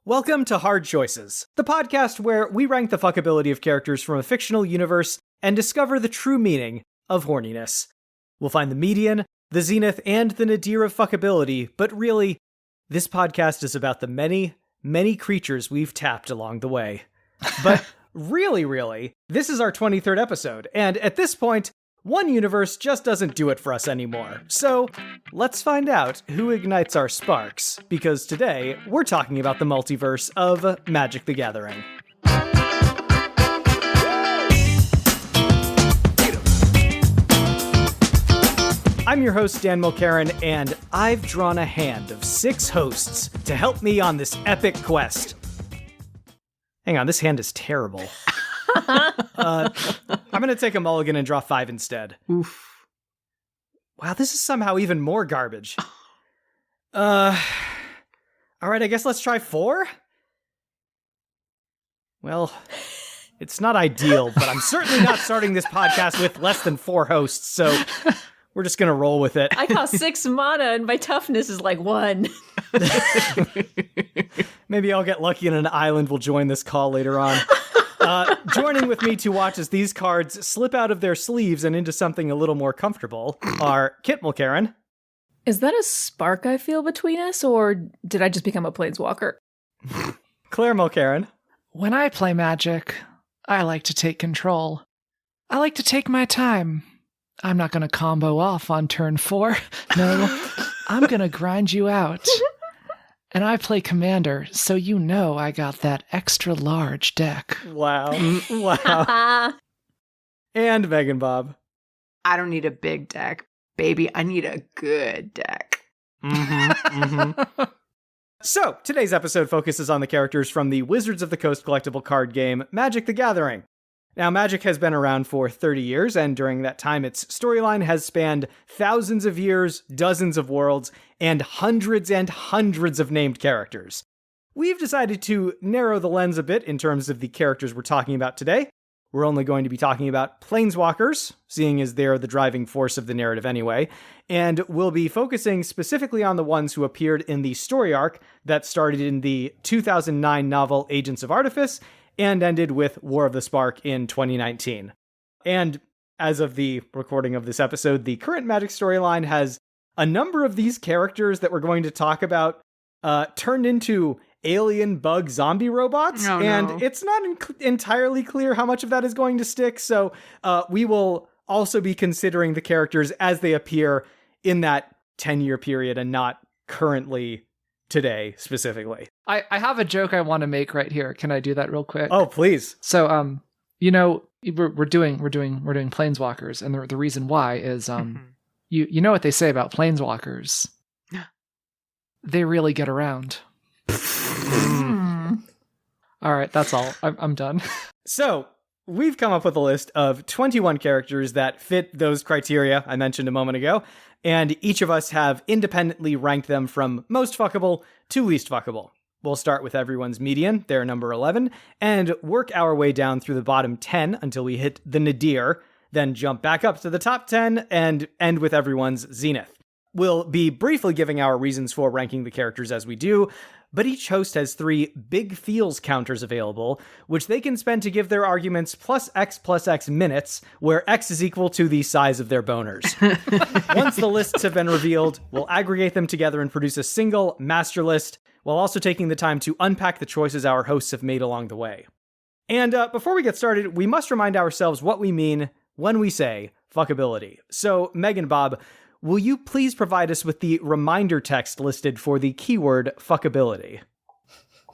Welcome to Hard Choices, the podcast where we rank the fuckability of characters from a fictional universe and discover the true meaning of horniness. We'll find the median, the zenith, and the nadir of fuckability, but really, this podcast is about the many, many creatures we've tapped along the way. But really, this is our 23rd episode, and at this point, one universe just doesn't do it for us anymore. So, let's find out who ignites our sparks, because today, we're talking about the multiverse of Magic the Gathering. I'm your host, Dan Mulcairn, and I've drawn a hand of 6 hosts to help me on this epic quest. Hang on, this hand is terrible. I'm going to take a mulligan and draw 5 instead. Oof. Wow, this is somehow even more garbage. Alright, I guess let's try 4? Well, it's not ideal, but I'm certainly not starting this podcast with less than 4 hosts, so we're just going to roll with it. I cost 6 mana and my toughness is like 1. Maybe I'll get lucky and an island will join this call later on. Joining with me to watch as these cards slip out of their sleeves and into something a little more comfortable are Kit Mulcairn. Is that a spark I feel between us, or did I just become a planeswalker? Claire Mulcairn. When I play Magic, I like to take control. I like to take my time. I'm not going to combo off on turn 4. No, I'm going to grind you out. And I play Commander, so you know I got that extra large deck. Wow. Wow. And Meganbob. I don't need a big deck, baby. I need a good deck. So, today's episode focuses on the characters from the Wizards of the Coast collectible card game, Magic the Gathering. Now, Magic has been around for 30 years, and during that time, its storyline has spanned thousands of years, dozens of worlds, and hundreds of named characters. We've decided to narrow the lens a bit in terms of the characters we're talking about today. We're only going to be talking about Planeswalkers, seeing as they're the driving force of the narrative anyway, and we'll be focusing specifically on the ones who appeared in the story arc that started in the 2009 novel Agents of Artifice, and ended with War of the Spark in 2019. And as of the recording of this episode, the current Magic storyline has a number of these characters that we're going to talk about turned into alien bug zombie robots, and it's not entirely clear how much of that is going to stick, so we will also be considering the characters as they appear in that 10-year period and not currently today specifically. I have a joke I want to make right here. Can I do that real quick? Oh, please. So, we're doing Planeswalkers, and the reason why is you know what they say about Planeswalkers. They really get around. All right, that's all. I'm done. So, we've come up with a list of 21 characters that fit those criteria I mentioned a moment ago, and each of us have independently ranked them from most fuckable to least fuckable. We'll start with everyone's median, their number 11, and work our way down through the bottom 10 until we hit the nadir, then jump back up to the top 10 and end with everyone's zenith. We'll be briefly giving our reasons for ranking the characters as we do, but each host has 3 big feels counters available, which they can spend to give their arguments plus X minutes, where X is equal to the size of their boners. Once the lists have been revealed, we'll aggregate them together and produce a single master list, while also taking the time to unpack the choices our hosts have made along the way. And before we get started, we must remind ourselves what we mean when we say fuckability. So, Meganbob, will you please provide us with the reminder text listed for the keyword fuckability?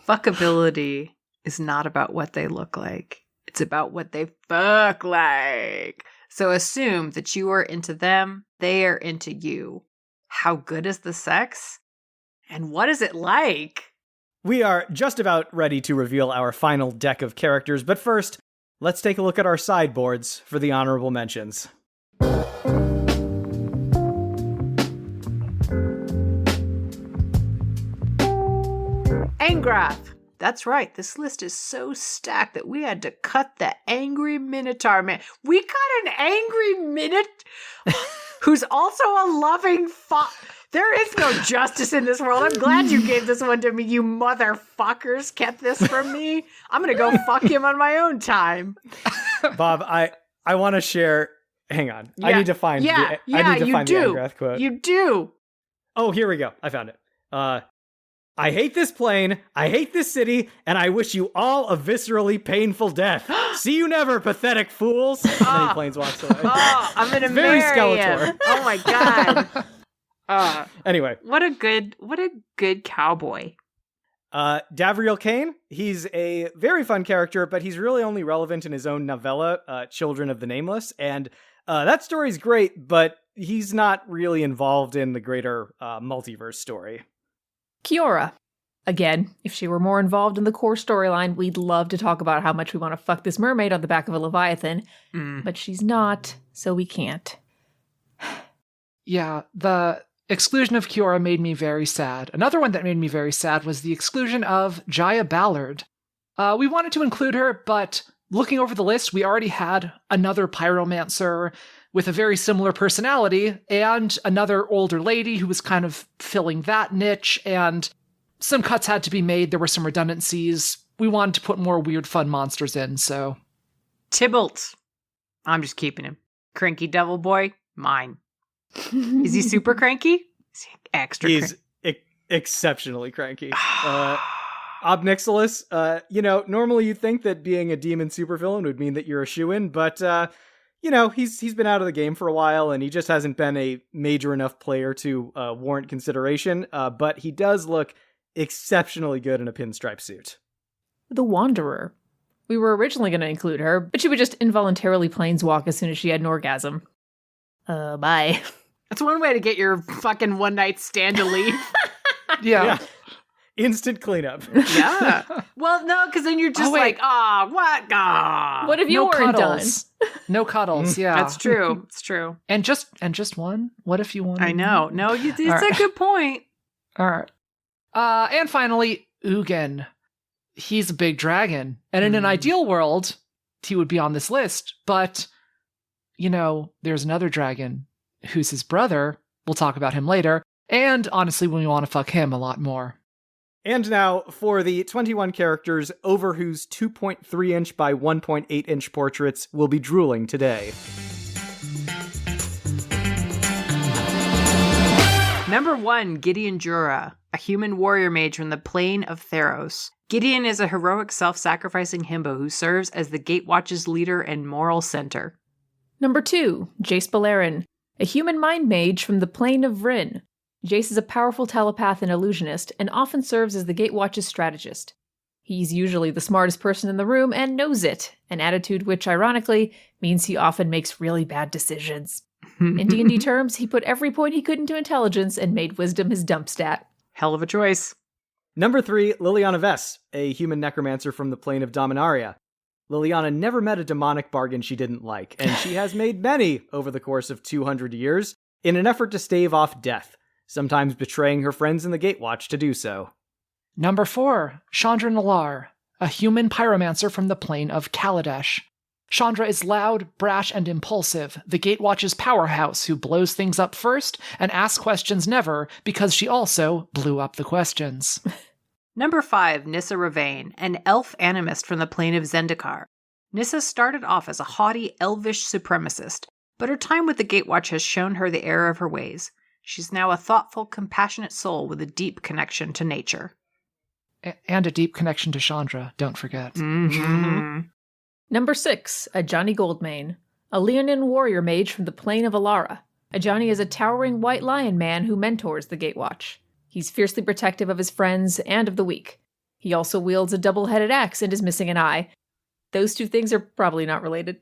Fuckability is not about what they look like. It's about what they fuck like. So assume that you are into them, they are into you. How good is the sex? And what is it like? We are just about ready to reveal our final deck of characters, but first, let's take a look at our sideboards for the honorable mentions. Angrath. That's right. This list is so stacked that we had to cut the angry Minotaur man. We got an angry Minotaur who's also a loving There is no justice in this world. I'm glad you gave this one to me. You motherfuckers kept this from me. I'm going to go fuck him on my own time. Bob, I want to share. Hang on. Yeah. I need to find the Angrath quote. You do. Oh, here we go. I found it. I hate this plane, I hate this city, and I wish you all a viscerally painful death. See you never, pathetic fools. And then he planeswalks away. Oh, I'm gonna Very marry Skeletor. him. Oh my god. Anyway, what a good cowboy. Davriel Kane, he's a very fun character, but he's really only relevant in his own novella, Children of the Nameless, and that story's great, but he's not really involved in the greater multiverse story. Kiora. Again, if she were more involved in the core storyline, we'd love to talk about how much we want to fuck this mermaid on the back of a Leviathan, but she's not, so we can't. Yeah, the exclusion of Kiora made me very sad. Another one that made me very sad was the exclusion of Jaya Ballard. We wanted to include her, but looking over the list, we already had another pyromancer with a very similar personality, and another older lady who was kind of filling that niche, and some cuts had to be made. There were some redundancies. We wanted to put more weird, fun monsters in, so... Tybalt. I'm just keeping him. Cranky devil boy, mine. Is he super cranky? Is he extra He's exceptionally cranky. Obnixilis, normally you'd think that being a demon supervillain would mean that you're a shoo-in, but, he's been out of the game for a while, and he just hasn't been a major enough player to warrant consideration, but he does look exceptionally good in a pinstripe suit. The Wanderer. We were originally going to include her, but she would just involuntarily planeswalk as soon as she had an orgasm. Bye. That's one way to get your fucking one-night stand to leave. Yeah. Instant cleanup. Yeah. Well, no, because then you're just what? What have you weren't done? No cuddles, yeah. That's true. It's true. And just one? What if you wanted? I know. No, it's right. a good point. All right. And finally, Ugin. He's a big dragon. And in an ideal world, he would be on this list. But, there's another dragon who's his brother. We'll talk about him later. And honestly, we want to fuck him a lot more. And now, for the 21 characters over whose 2.3-inch by 1.8-inch portraits will be drooling today. Number 1, Gideon Jura, a human warrior mage from the plane of Theros. Gideon is a heroic self-sacrificing himbo who serves as the Gatewatch's leader and moral center. Number 2, Jace Beleren, a human mind mage from the plane of Vryn. Jace is a powerful telepath and illusionist, and often serves as the Gatewatch's strategist. He's usually the smartest person in the room and knows it, an attitude which, ironically, means he often makes really bad decisions. In D&D terms, he put every point he could into intelligence and made wisdom his dump stat. Hell of a choice. Number 3, Liliana Vess, a human necromancer from the plane of Dominaria. Liliana never met a demonic bargain she didn't like, and she has made many over the course of 200 years in an effort to stave off death, sometimes betraying her friends in the Gatewatch to do so. Number 4, Chandra Nalar, a human pyromancer from the plane of Kaladesh. Chandra is loud, brash, and impulsive, the Gatewatch's powerhouse who blows things up first and asks questions never because she also blew up the questions. Number 5, Nissa Ravane, an elf animist from the plane of Zendikar. Nissa started off as a haughty, elvish supremacist, but her time with the Gatewatch has shown her the error of her ways. She's now a thoughtful, compassionate soul with a deep connection to nature. And a deep connection to Chandra, don't forget. Mm-hmm. Number 6, Ajani Goldmane, a Leonin warrior mage from the plane of Alara. Ajani is a towering white lion man who mentors the Gatewatch. He's fiercely protective of his friends and of the weak. He also wields a double-headed axe and is missing an eye. Those two things are probably not related.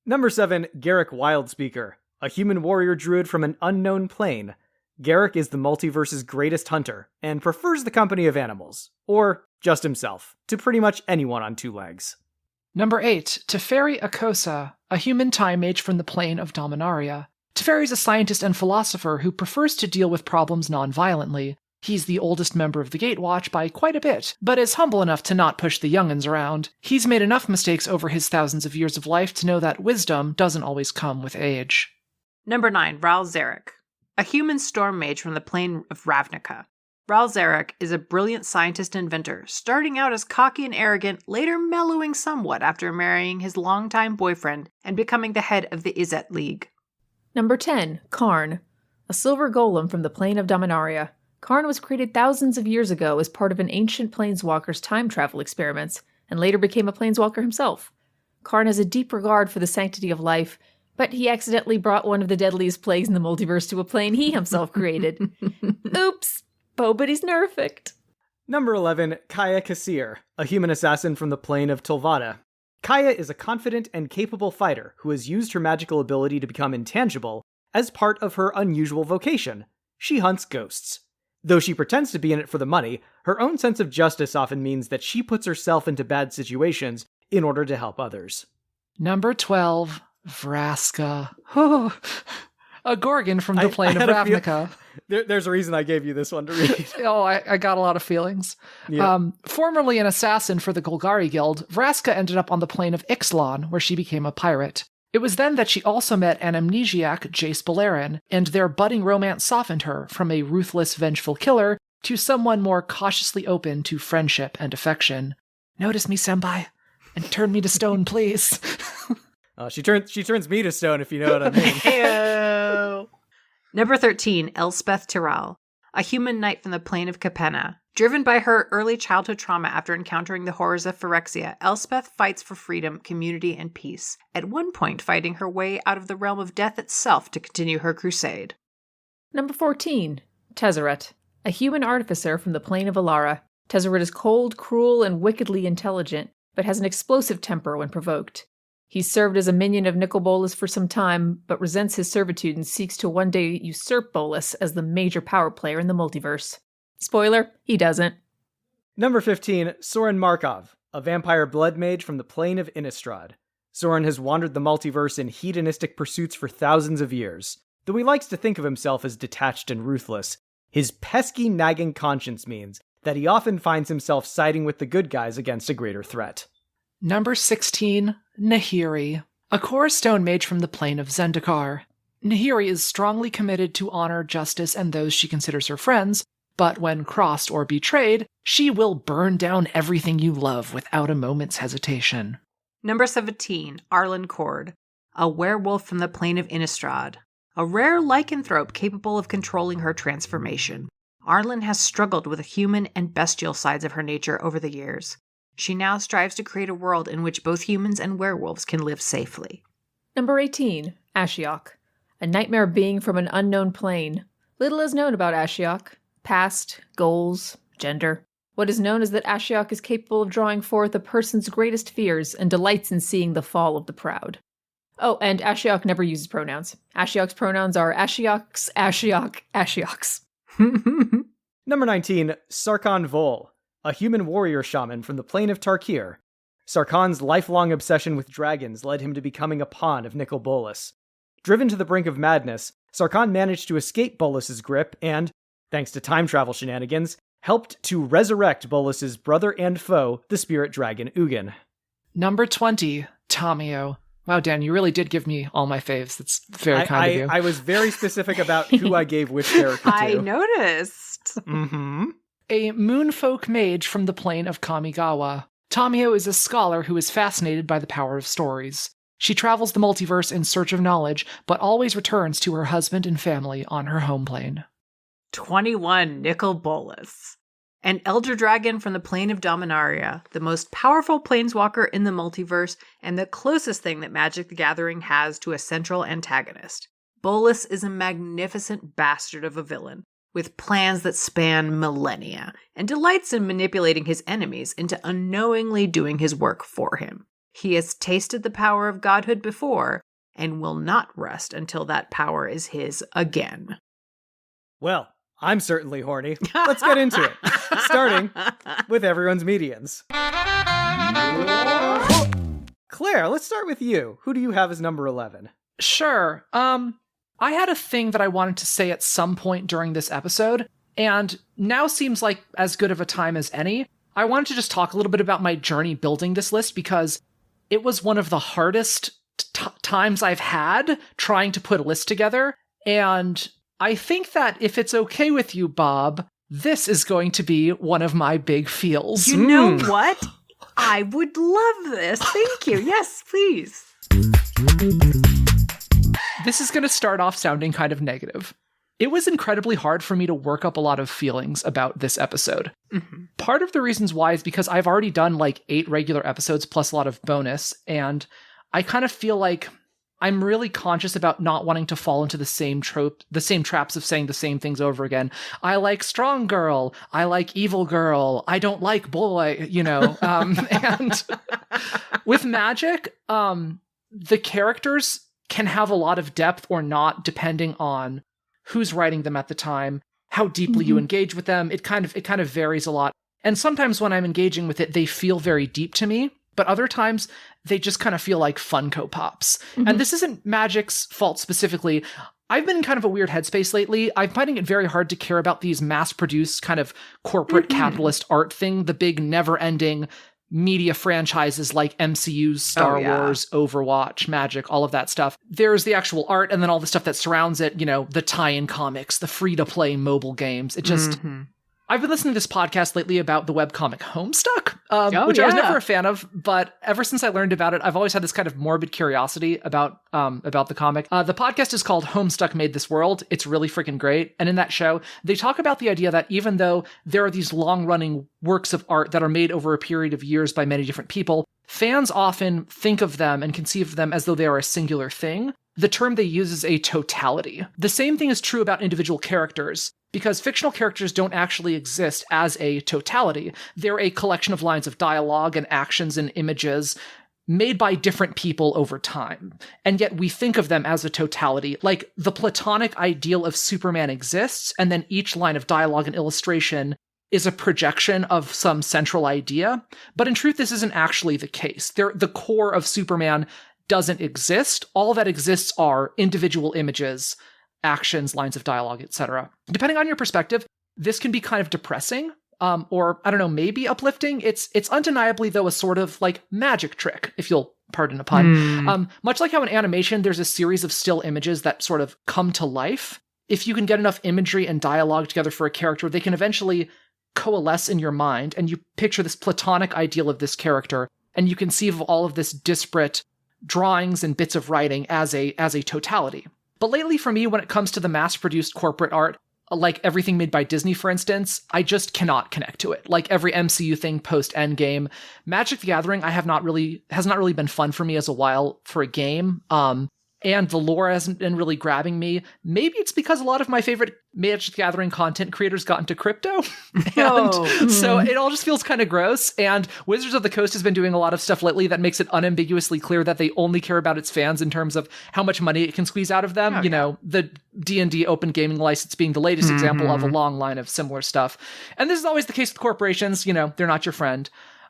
Number 7, Garrick Wildspeaker, a human warrior druid from an unknown plane. Garrick is the multiverse's greatest hunter, and prefers the company of animals, or just himself, to pretty much anyone on 2 legs. Number 8, Teferi Akosa, a human time mage from the plane of Dominaria. Teferi is a scientist and philosopher who prefers to deal with problems non-violently. He's the oldest member of the Gatewatch by quite a bit, but is humble enough to not push the young'uns around. He's made enough mistakes over his thousands of years of life to know that wisdom doesn't always come with age. Number 9, Ral Zarek, a human storm mage from the plane of Ravnica. Ral Zarek is a brilliant scientist and inventor, starting out as cocky and arrogant, later mellowing somewhat after marrying his longtime boyfriend and becoming the head of the Izzet League. Number 10, Karn, a silver golem from the plane of Dominaria. Karn was created thousands of years ago as part of an ancient planeswalker's time travel experiments, and later became a planeswalker himself. Karn has a deep regard for the sanctity of life, but he accidentally brought one of the deadliest plagues in the multiverse to a plane he himself created. Oops! Bobody's nerfed. Number 11, Kaya Kassir, a human assassin from the plane of Tulvada. Kaya is a confident and capable fighter who has used her magical ability to become intangible as part of her unusual vocation. She hunts ghosts. Though she pretends to be in it for the money, her own sense of justice often means that she puts herself into bad situations in order to help others. Number 12, Vraska. A gorgon from the plane of Ravnica. There's a reason I gave you this one to read. I got a lot of feelings. Yeah. Formerly an assassin for the Golgari Guild, Vraska ended up on the plane of Ixalan, where she became a pirate. It was then that she also met an amnesiac, Jace Beleren, and their budding romance softened her from a ruthless, vengeful killer to someone more cautiously open to friendship and affection. Notice me, senpai, and turn me to stone, please. She turns me to stone, if you know what I mean. Ew. Number 13, Elspeth Tyrell, a human knight from the plane of Capenna. Driven by her early childhood trauma after encountering the horrors of Phyrexia, Elspeth fights for freedom, community, and peace, at one point fighting her way out of the realm of death itself to continue her crusade. Number 14, Tezzeret, a human artificer from the plane of Alara. Tezzeret is cold, cruel, and wickedly intelligent, but has an explosive temper when provoked. He's served as a minion of Nicol Bolas for some time, but resents his servitude and seeks to one day usurp Bolas as the major power player in the multiverse. Spoiler, he doesn't. Number 15, Soren Markov, a vampire blood mage from the plane of Innistrad. Soren has wandered the multiverse in hedonistic pursuits for thousands of years. Though he likes to think of himself as detached and ruthless, his pesky, nagging conscience means that he often finds himself siding with the good guys against a greater threat. Number 16, Nahiri, a core stone mage from the plane of Zendikar. Nahiri is strongly committed to honor, justice, and those she considers her friends, but when crossed or betrayed, she will burn down everything you love without a moment's hesitation. Number 17, Arlen Cord, a werewolf from the plane of Innistrad. A rare lycanthrope capable of controlling her transformation. Arlen has struggled with the human and bestial sides of her nature over the years. She now strives to create a world in which both humans and werewolves can live safely. Number 18, Ashiok, a nightmare being from an unknown plane. Little is known about Ashiok. Past, goals, gender. What is known is that Ashiok is capable of drawing forth a person's greatest fears and delights in seeing the fall of the proud. Oh, and Ashiok never uses pronouns. Ashiok's pronouns are Ashioks, Ashiok, Ashioks. Number 19, Sarkhan Vol, a human warrior shaman from the plane of Tarkir. Sarkhan's lifelong obsession with dragons led him to becoming a pawn of Nicol Bolas. Driven to the brink of madness, Sarkhan managed to escape Bolas's grip and, thanks to time travel shenanigans, helped to resurrect Bolas's brother and foe, the spirit dragon Ugin. Number 20, Tamio. Wow, Dan, you really did give me all my faves. That's very kind of you. I was very specific about who I gave which character to. I noticed. Mm-hmm. A moonfolk mage from the plane of Kamigawa. Tamio is a scholar who is fascinated by the power of stories. She travels the multiverse in search of knowledge, but always returns to her husband and family on her home plane. 21, Nicol Bolas. An elder dragon from the plane of Dominaria, the most powerful planeswalker in the multiverse, and the closest thing that Magic the Gathering has to a central antagonist. Bolas is a magnificent bastard of a villain, with plans that span millennia, and delights in manipulating his enemies into unknowingly doing his work for him. He has tasted the power of godhood before, and will not rest until that power is his again. Well, I'm certainly horny. Let's get into it. Starting with everyone's medians. Claire, let's start with you. Who do you have as number 11? Sure. I had a thing that I wanted to say at some point during this episode, and now seems like as good of a time as any. I wanted to just talk a little bit about my journey building this list because it was one of the hardest times I've had trying to put a list together, and I think that if it's okay with you, Bob, this is going to be one of my big feels. You know what? I would love this. Thank you. Yes, please. This is going to start off sounding kind of negative. It was incredibly hard for me to work up a lot of feelings about this episode. Mm-hmm. Part of the reasons why is because I've already done like 8 regular episodes plus a lot of bonus, and I kind of feel like I'm really conscious about not wanting to fall into the same traps of saying the same things over again. I like strong girl. I like evil girl. I don't like boy, and with Magic, the characters can have a lot of depth or not, depending on who's writing them at the time, how deeply you engage with them. It kind of varies a lot. And sometimes when I'm engaging with it, they feel very deep to me. But other times, they just kind of feel like Funko Pops. Mm-hmm. And this isn't Magic's fault specifically. I've been in kind of a weird headspace lately. I'm finding it very hard to care about these mass-produced kind of corporate capitalist art thing, the big never-ending media franchises like MCU, Star Wars, Overwatch, Magic, all of that stuff. There's the actual art and then all the stuff that surrounds it, the tie-in comics, the free-to-play mobile games. It just... I've been listening to this podcast lately about the webcomic Homestuck, which I was never a fan of, but ever since I learned about it, I've always had this kind of morbid curiosity about the comic. The podcast is called Homestuck Made This World. It's really freaking great. And in that show, they talk about the idea that even though there are these long-running works of art that are made over a period of years by many different people, fans often think of them and conceive of them as though they are a singular thing. The term they use is a totality. The same thing is true about individual characters, because fictional characters don't actually exist as a totality. They're a collection of lines of dialogue and actions and images made by different people over time. And yet we think of them as a totality, like the platonic ideal of Superman exists, and then each line of dialogue and illustration is a projection of some central idea. But in truth, this isn't actually the case. The core of Superman doesn't exist. All that exists are individual images, actions, lines of dialogue, etc. Depending on your perspective, this can be kind of depressing, or I don't know, maybe uplifting. It's undeniably, though, a sort of like magic trick, if you'll pardon a pun. Much like how in animation, there's a series of still images that sort of come to life. If you can get enough imagery and dialogue together for a character, they can eventually coalesce in your mind, and you picture this platonic ideal of this character, and you conceive of all of this disparate drawings and bits of writing as a totality. But lately for me, when it comes to the mass-produced corporate art, like everything made by Disney, for instance, I just cannot connect to it. Like every MCU thing post-Endgame, Magic the Gathering has not really been fun for me as a while for a game. And the lore hasn't been really grabbing me. Maybe it's because a lot of my favorite Magic the Gathering content creators got into crypto. So it all just feels kind of gross. And Wizards of the Coast has been doing a lot of stuff lately that makes it unambiguously clear that they only care about its fans in terms of how much money it can squeeze out of them. The D&D open gaming license being the latest example of a long line of similar stuff. And this is always the case with corporations. They're not your friend.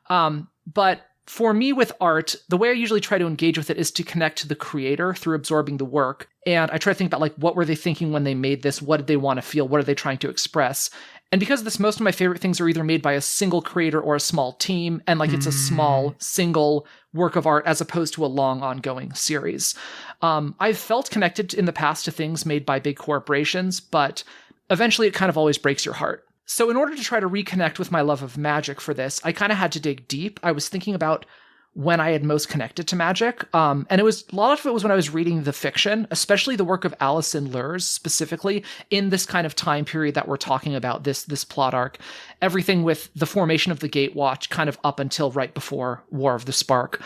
But for me with art, the way I usually try to engage with it is to connect to the creator through absorbing the work. And I try to think about, like, what were they thinking when they made this? What did they want to feel? What are they trying to express? And because of this, most of my favorite things are either made by a single creator or a small team. And like, it's a small single work of art as opposed to a long ongoing series. I've felt connected in the past to things made by big corporations, but eventually it kind of always breaks your heart. So in order to try to reconnect with my love of Magic for this, I kind of had to dig deep. I was thinking about when I had most connected to Magic. And a lot of it was when I was reading the fiction, especially the work of Alison Lurs specifically in this kind of time period that we're talking about, this plot arc. Everything with the formation of the Gatewatch kind of up until right before War of the Spark.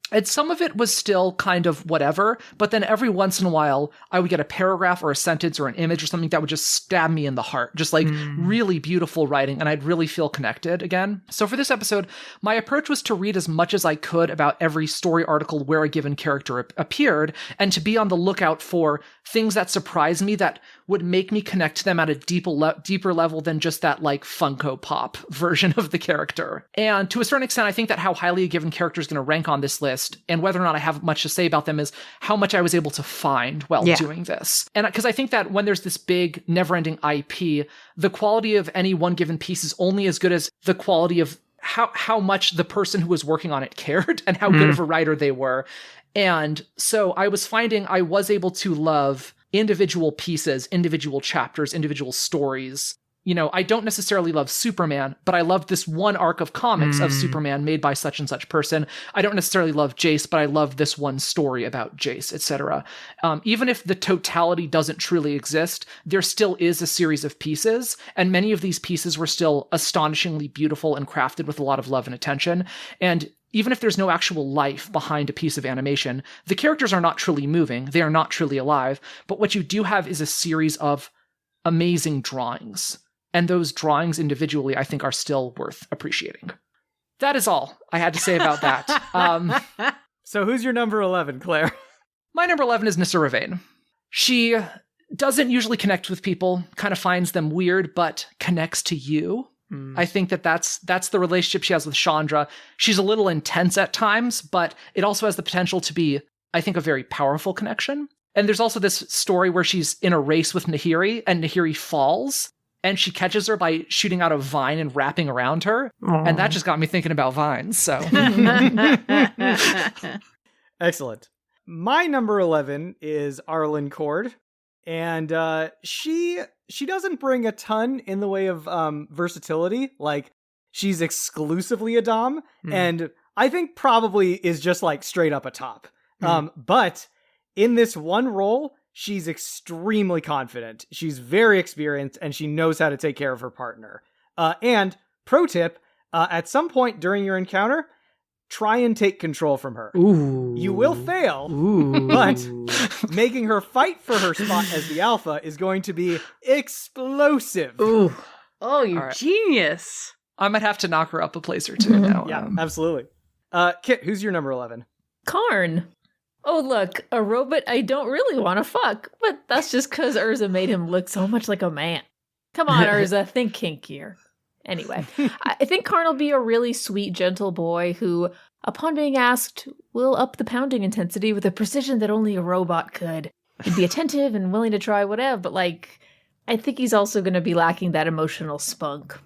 And some of it was still kind of whatever, but then every once in a while, I would get a paragraph or a sentence or an image or something that would just stab me in the heart. Just like really beautiful writing, and I'd really feel connected again. So for this episode, my approach was to read as much as I could about every story article where a given character appeared, and to be on the lookout for things that surprised me that would make me connect to them at a deeper level than just that like Funko Pop version of the character. And to a certain extent, I think that how highly a given character is going to rank on this list, and whether or not I have much to say about them, is how much I was able to find while doing this. And because I think that when there's this big, never-ending IP, the quality of any one given piece is only as good as the quality of how much the person who was working on it cared and how good of a writer they were. And so I was finding I was able to love individual pieces, individual chapters, individual stories. You know, I don't necessarily love Superman, but I love this one arc of comics of Superman made by such and such person. I don't necessarily love Jace, but I love this one story about Jace, etc. Even if the totality doesn't truly exist, there still is a series of pieces, and many of these pieces were still astonishingly beautiful and crafted with a lot of love and attention. And even if there's no actual life behind a piece of animation, the characters are not truly moving, they are not truly alive, but what you do have is a series of amazing drawings. And those drawings individually, I think, are still worth appreciating. That is all I had to say about that. So who's your number 11, Claire? My number 11 is Nissa Ravain. She doesn't usually connect with people, kind of finds them weird, but connects to you. I think that's the relationship she has with Chandra. She's a little intense at times, but it also has the potential to be, I think, a very powerful connection. And there's also this story where she's in a race with Nahiri, and Nahiri falls, and she catches her by shooting out a vine and wrapping around her. Aww. And that just got me thinking about vines, so. Excellent. My number 11 is Arlen Cord. And she doesn't bring a ton in the way of versatility. Like, she's exclusively a dom, and I think probably is just like straight up a top. But in this one role, she's extremely confident. She's very experienced, and she knows how to take care of her partner. And pro tip, at some point during your encounter, try and take control from her. Ooh. You will fail, but making her fight for her spot as the alpha is going to be explosive. Ooh. Oh, you right. Genius. I might have to knock her up a place or two now. Yeah, absolutely. Kit, who's your number 11? Karn. Oh, look, a robot I don't really want to fuck, but that's just because Urza made him look so much like a man. Come on, Urza, think kinkier. Anyway, I think Karn will be a really sweet, gentle boy who, upon being asked, will up the pounding intensity with a precision that only a robot could. He'd be attentive and willing to try whatever, but, like, I think he's also going to be lacking that emotional spunk.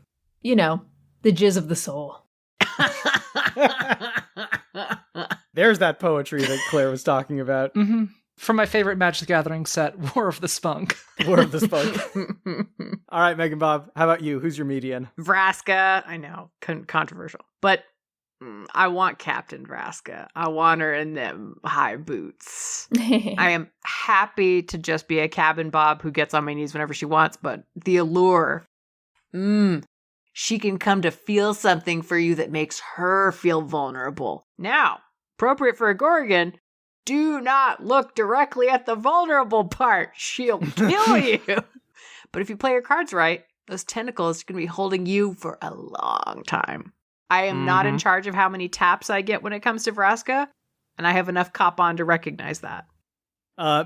You know, the jizz of the soul. There's that poetry that Claire was talking about. Mm-hmm. From my favorite Magic the Gathering set, War of the Spunk. War of the Spunk. All right, Meganbob, how about you? Who's your median? Vraska. I know, controversial. But I want Captain Vraska. I want her in them high boots. I am happy to just be a cabin Bob who gets on my knees whenever she wants, but the allure. She can come to feel something for you that makes her feel vulnerable. Now, appropriate for a Gorgon, do not look directly at the vulnerable part. She'll kill you. But if you play your cards right, those tentacles are going to be holding you for a long time. I am not in charge of how many taps I get when it comes to Vraska, and I have enough cop on to recognize that.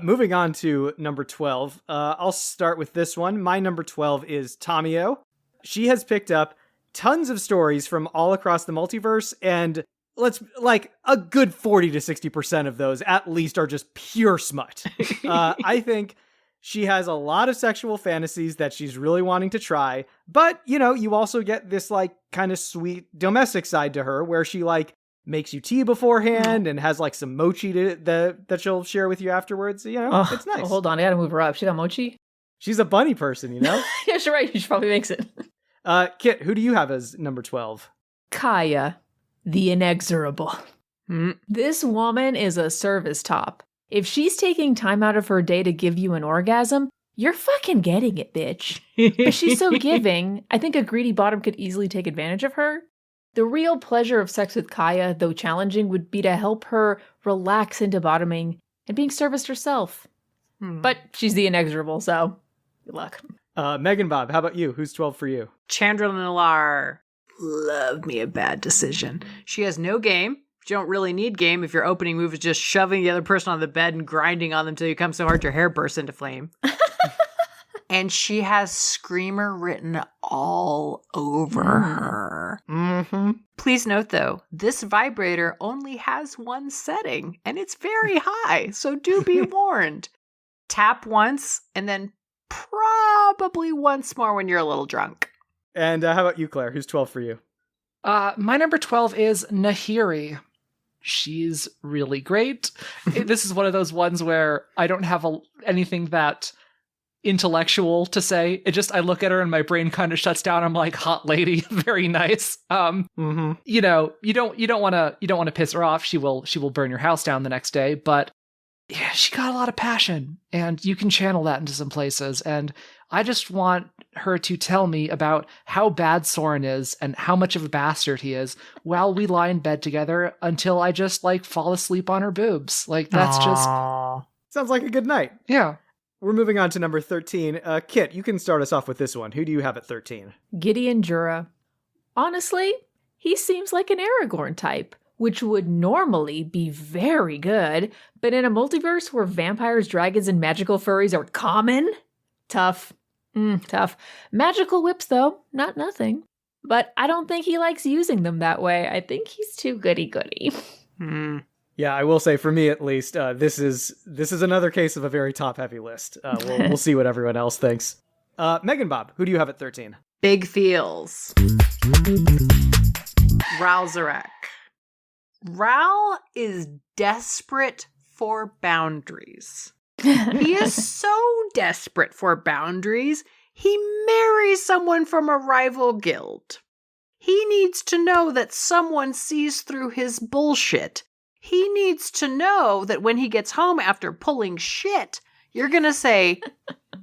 Moving on to number 12. I'll start with this one. My number 12 is Tamio. She has picked up tons of stories from all across the multiverse, and a good 40 to 60% of those at least are just pure smut. I think she has a lot of sexual fantasies that she's really wanting to try, but, you know, you also get this, like, kind of sweet domestic side to her where she, like, makes you tea beforehand and has, like, some mochi that she'll share with you afterwards. You know, it's nice. Oh, hold on, I gotta move her up. She got mochi? She's a bunny person, you know? Yeah, you're right. She probably makes it. Kit, who do you have as number 12? Kaya, the inexorable. This woman is a service top. If she's taking time out of her day to give you an orgasm, you're fucking getting it, bitch. But she's so giving, I think a greedy bottom could easily take advantage of her. The real pleasure of sex with Kaya, though challenging, would be to help her relax into bottoming and being serviced herself. But she's the inexorable, so good luck. Meganbob, how about you? Who's 12 for you? Chandra Nalar. Love me a bad decision. She has no game. You don't really need game if your opening move is just shoving the other person on the bed and grinding on them till you come so hard your hair bursts into flame. And she has Screamer written all over her. Please note, though, this vibrator only has one setting, and it's very high, so do be warned. Tap once, and then probably once more when you're a little drunk. And how about you, Claire? Who's 12 for you? My number 12 is Nahiri. she's really great. This is one of those ones where I don't have anything that intellectual to say. I look at her and my brain kind of shuts down. I'm like, hot lady, very nice. You know, you don't want to piss her off. She will burn your house down the next day, but yeah, she got a lot of passion, and you can channel that into some places. And I just want her to tell me about how bad Soren is and how much of a bastard he is while we lie in bed together until I just like fall asleep on her boobs. Like that's just sounds like a good night. Yeah. We're moving on to number 13. Kit, you can start us off with this one. Who do you have at 13? Gideon Jura. Honestly, he seems like an Aragorn type, which would normally be very good, but in a multiverse where vampires, dragons, and magical furries are common? Tough. Tough. Magical whips, though, not nothing. But I don't think he likes using them that way. I think he's too goody-goody. Yeah, I will say, for me at least, this is another case of a very top-heavy list. We'll see what everyone else thinks. Meganbob, who do you have at 13? Big feels. Ral Zarek. Ral is desperate for boundaries. He is so desperate for boundaries, he marries someone from a rival guild. He needs to know that someone sees through his bullshit. He needs to know that when he gets home after pulling shit, you're going to say,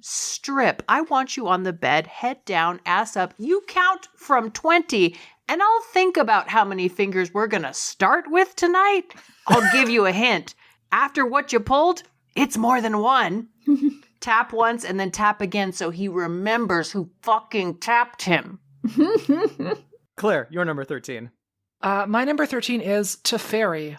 strip, I want you on the bed, head down, ass up. You count from 20, and I'll think about how many fingers we're going to start with tonight. I'll give you a hint. After what you pulled, it's more than one. Tap once and then tap again so he remembers who fucking tapped him. Claire, your number 13. My number 13 is Teferi.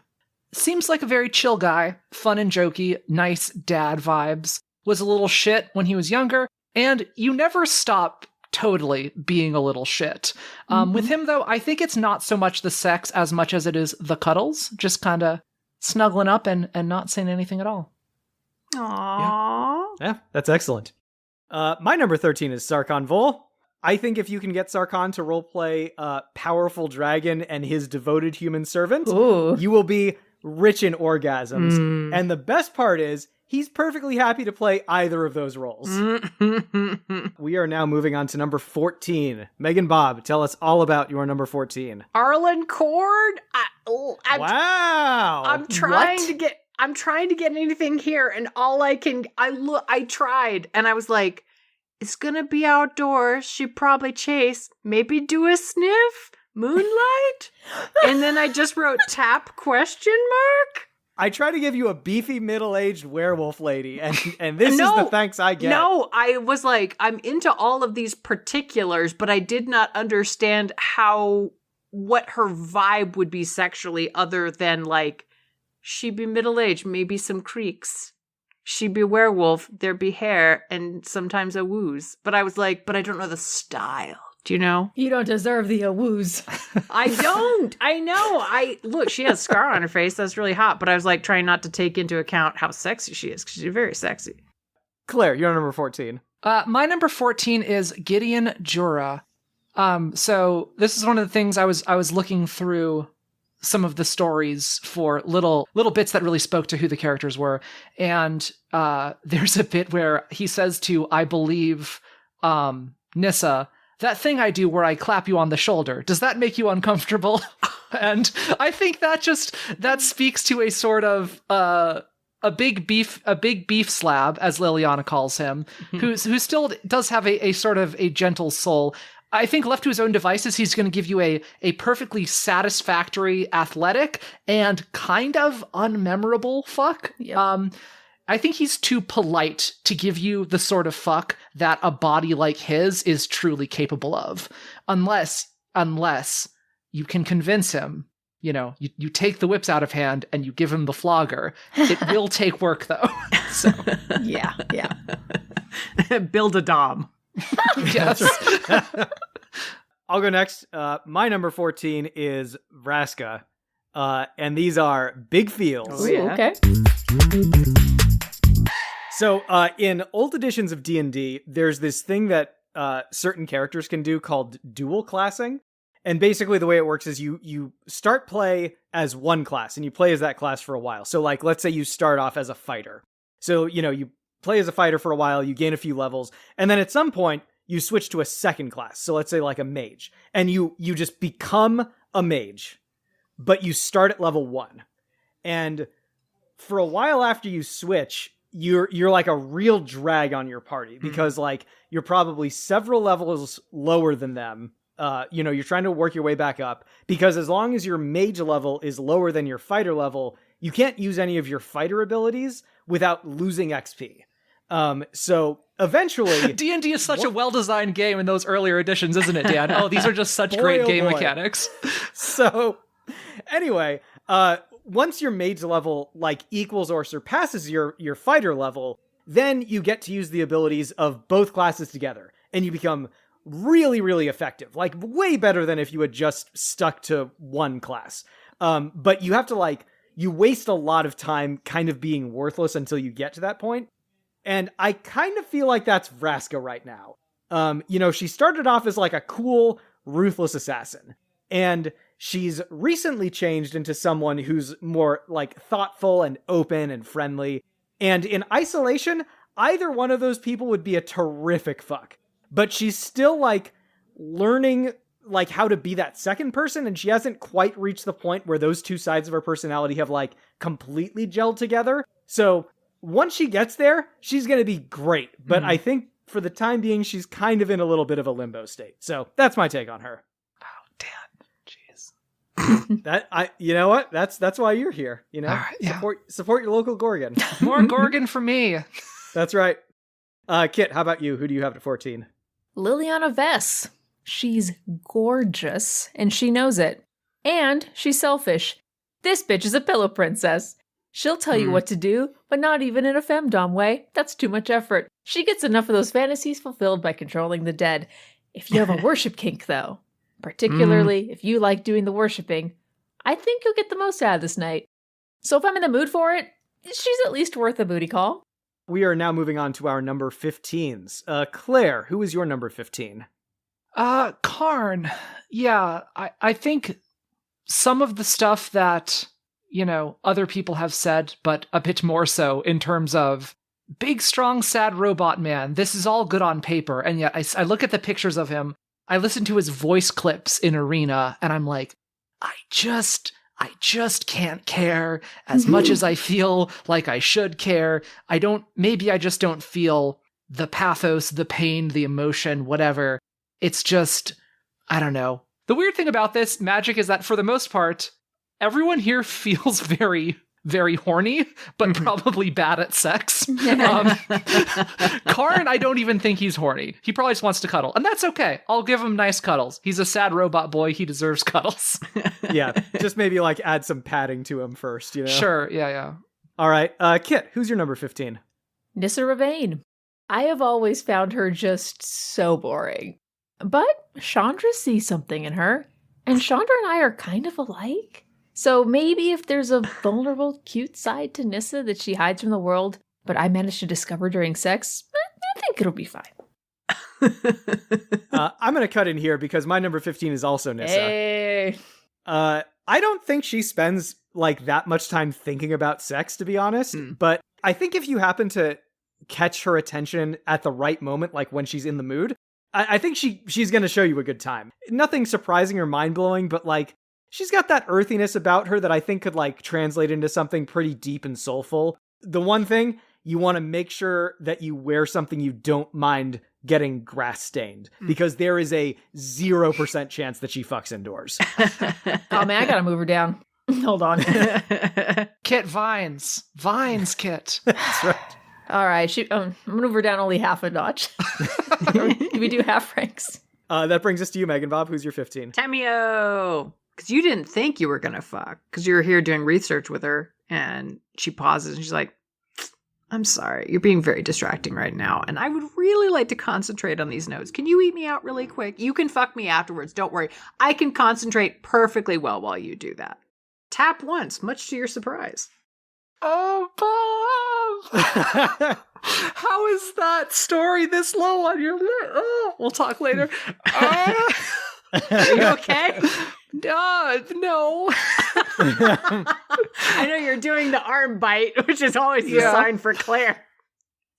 Seems like a very chill guy, fun and jokey, nice dad vibes. Was a little shit when he was younger, and you never stop totally being a little shit. With him, though, I think it's not so much the sex as much as it is the cuddles, just kind of snuggling up and not saying anything at all. Aww. Yeah, that's excellent. My number 13 is Sarkhan Vol. I think if you can get Sarkhan to roleplay powerful dragon and his devoted human servant, you will be rich in orgasms. And the best part is, he's perfectly happy to play either of those roles. We are now moving on to number 14. Meganbob, tell us all about your number 14. Arlen Cord? Wow. I'm trying to get anything here, and I tried, and I was like, it's gonna be outdoors, she'd probably chase, maybe do a sniff, moonlight? And then I just wrote tap ? I try to give you a beefy middle-aged werewolf lady, and this is the thanks I get. No, I was like, I'm into all of these particulars, but I did not understand what her vibe would be sexually, other than like, she'd be middle-aged, maybe some creaks. She'd be a werewolf, there'd be hair, and sometimes a woos. But I was like, but I don't know the style. Do you know? You don't deserve the woos. I don't. I know. Look, she has a scar on her face. That's really hot. But I was like trying not to take into account how sexy she is, because she's very sexy. Claire, you're number 14. My number 14 is Gideon Jura. So this is one of the things I was looking through some of the stories for little bits that really spoke to who the characters were. And there's a bit where he says to, I believe, Nissa, that thing I do where I clap you on the shoulder, does that make you uncomfortable? And I think that speaks to a sort of a big beef slab, as Liliana calls him, who still does have a sort of a gentle soul. I think left to his own devices, he's going to give you a perfectly satisfactory, athletic, and kind of unmemorable fuck. Yep. I think he's too polite to give you the sort of fuck that a body like his is truly capable of. Unless you can convince him, you take the whips out of hand and you give him the flogger. It will take work, though. So Yeah. Build a dom. Yes. I'll go next. My number 14 is Vraska. And these are big feels. Oh, yeah. Okay. So in old editions of D&D, there's this thing that certain characters can do called dual classing. And basically the way it works is you start play as one class, and you play as that class for a while. So like, let's say you start off as a fighter. So, you play as a fighter for a while, you gain a few levels, and then at some point you switch to a second class. So let's say like a mage, and you just become a mage, but you start at level 1. And for a while after you switch, you're like a real drag on your party, because like you're probably several levels lower than them. You're trying to work your way back up, because as long as your mage level is lower than your fighter level, you can't use any of your fighter abilities without losing XP. So eventually D&D is such a well-designed game in those earlier editions, isn't it, Dan? Oh, these are just such great game mechanics. So anyway, once your mage level like equals or surpasses your fighter level, then you get to use the abilities of both classes together, and you become really, really effective, like way better than if you had just stuck to one class. But you have to you waste a lot of time kind of being worthless until you get to that point. And I kind of feel like that's Vraska right now. She started off as like a cool, ruthless assassin, and she's recently changed into someone who's more like thoughtful and open and friendly. And in isolation, either one of those people would be a terrific fuck. But she's still like learning like how to be that second person, and she hasn't quite reached the point where those two sides of her personality have like completely gelled together. So once she gets there, she's going to be great. But I think for the time being, she's kind of in a little bit of a limbo state. So that's my take on her. Oh, Dan. Jeez. You know what? That's why you're here. Right, yeah. Support your local Gorgon. More Gorgon for me. That's right. Kit, how about you? Who do you have at 14? Liliana Vess. She's gorgeous, and she knows it. And she's selfish. This bitch is a pillow princess. She'll tell you what to do, but not even in a femdom way. That's too much effort. She gets enough of those fantasies fulfilled by controlling the dead. If you have a worship kink, though, particularly if you like doing the worshiping, I think you'll get the most out of this night. So if I'm in the mood for it, she's at least worth a booty call. We are now moving on to our number 15s. Claire, who is your number 15? Karn. Yeah, I think some of the stuff that, other people have said, but a bit more so in terms of big, strong, sad robot man. This is all good on paper. And yet I look at the pictures of him. I listen to his voice clips in Arena, and I'm like, I just can't care as much as I feel like I should care. Maybe I just don't feel the pathos, the pain, the emotion, whatever. It's just, I don't know. The weird thing about this magic is that for the most part, everyone here feels very, very horny, but probably bad at sex. Karn, I don't even think he's horny. He probably just wants to cuddle. And that's okay. I'll give him nice cuddles. He's a sad robot boy. He deserves cuddles. Yeah, just maybe add some padding to him first, Sure, yeah. All right, Kit, who's your number 15? Nissa Ravane. I have always found her just so boring. But Chandra sees something in her, and Chandra and I are kind of alike. So maybe if there's a vulnerable, cute side to Nissa that she hides from the world, but I managed to discover during sex, I think it'll be fine. I'm going to cut in here because my number 15 is also Nissa. Hey. I don't think she spends that much time thinking about sex, to be honest. But I think if you happen to catch her attention at the right moment, like when she's in the mood, I think she's going to show you a good time. Nothing surprising or mind-blowing, but she's got that earthiness about her that I think could translate into something pretty deep and soulful. The one thing, you want to make sure that you wear something you don't mind getting grass stained, because there is a 0% chance that she fucks indoors. Oh man, I gotta move her down. Hold on. Kit, vines, Kit. That's right. All right, I'm gonna move her down only half a notch. Can we do half ranks? That brings us to you, Meganbob. Who's your 15? Tamio! Because you didn't think you were going to fuck. Because you were here doing research with her. And she pauses and she's like, I'm sorry. You're being very distracting right now. And I would really like to concentrate on these notes. Can you eat me out really quick? You can fuck me afterwards. Don't worry. I can concentrate perfectly well while you do that. Tap once, much to your surprise. Oh, Bob! How is that story this low on your list? Oh, we'll talk later. Are you okay? No. I know you're doing the arm bite, which is always the sign for Claire.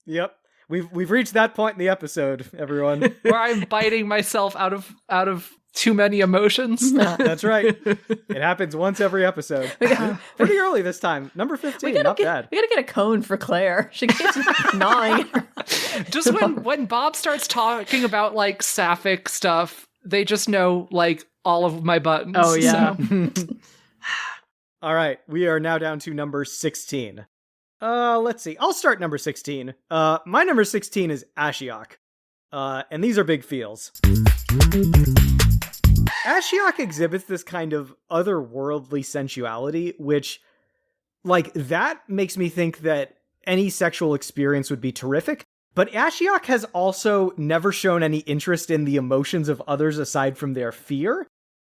Yep. We've reached that point in the episode, everyone. Where I'm biting myself out of too many emotions. That's right. It happens once every episode. Pretty early this time. Number 15, not bad. We gotta get a cone for Claire. She keeps gnawing. Just when Bob starts talking about like sapphic stuff, they just know like all of my buttons. Oh yeah. So. All right, we are now down to number 16. Let's see. I'll start number 16. My number 16 is Ashiok. And these are big feels. Ashiok exhibits this kind of otherworldly sensuality, which, like, that makes me think that any sexual experience would be terrific. But Ashiok has also never shown any interest in the emotions of others aside from their fear.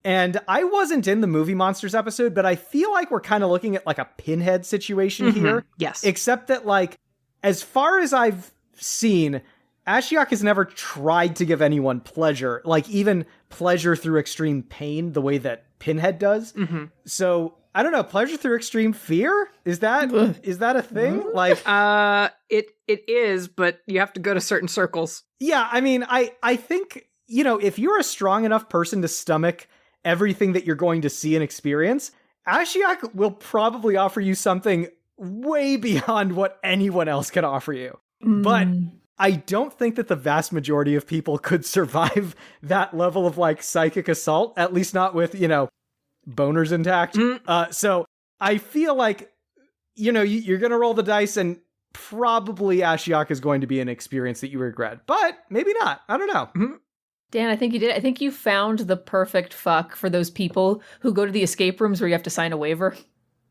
And I wasn't in the Movie Monsters episode, but I feel like we're kind of looking at like a Pinhead situation here. Yes. Except that, like, as far as I've seen, Ashiok has never tried to give anyone pleasure, like even pleasure through extreme pain, the way that Pinhead does. So, I don't know, pleasure through extreme fear? Is that a thing? Like, it is, but you have to go to certain circles. yeah, I mean, I think, you know, if you're a strong enough person to stomach everything that you're going to see and experience, Ashiok will probably offer you something way beyond what anyone else can offer you. But I don't think that the vast majority of people could survive that level of like psychic assault, at least not with, you know, boners intact. So I feel like, you know, you're going to roll the dice and probably Ashiok is going to be an experience that you regret, but maybe not. I don't know. Dan, I think you did. I think you found the perfect fuck for those people who go to the escape rooms where you have to sign a waiver.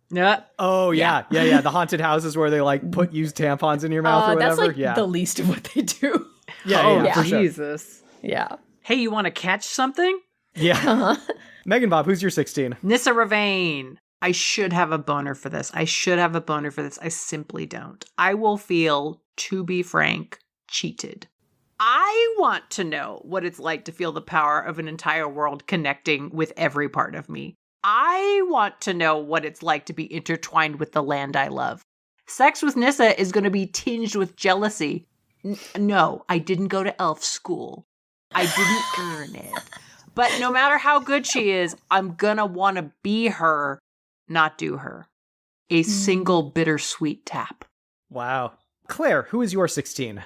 Yeah. Oh, yeah. The haunted houses where they like put used tampons in your mouth or whatever. That's like the least of what they do. Yeah, for sure. Jesus. Yeah. Hey, you want to catch something? Yeah. Meganbob, who's your 16? Nissa Ravane. I should have a boner for this. I simply don't. I will feel, to be frank, cheated. I want to know what it's like to feel the power of an entire world connecting with every part of me. I want to know what it's like to be intertwined with the land I love. Sex with Nissa is going to be tinged with jealousy. No, I didn't go to elf school. I didn't earn it. But no matter how good she is, I'm going to want to be her, not do her. A single bittersweet tap. Wow. Claire, who is your 16?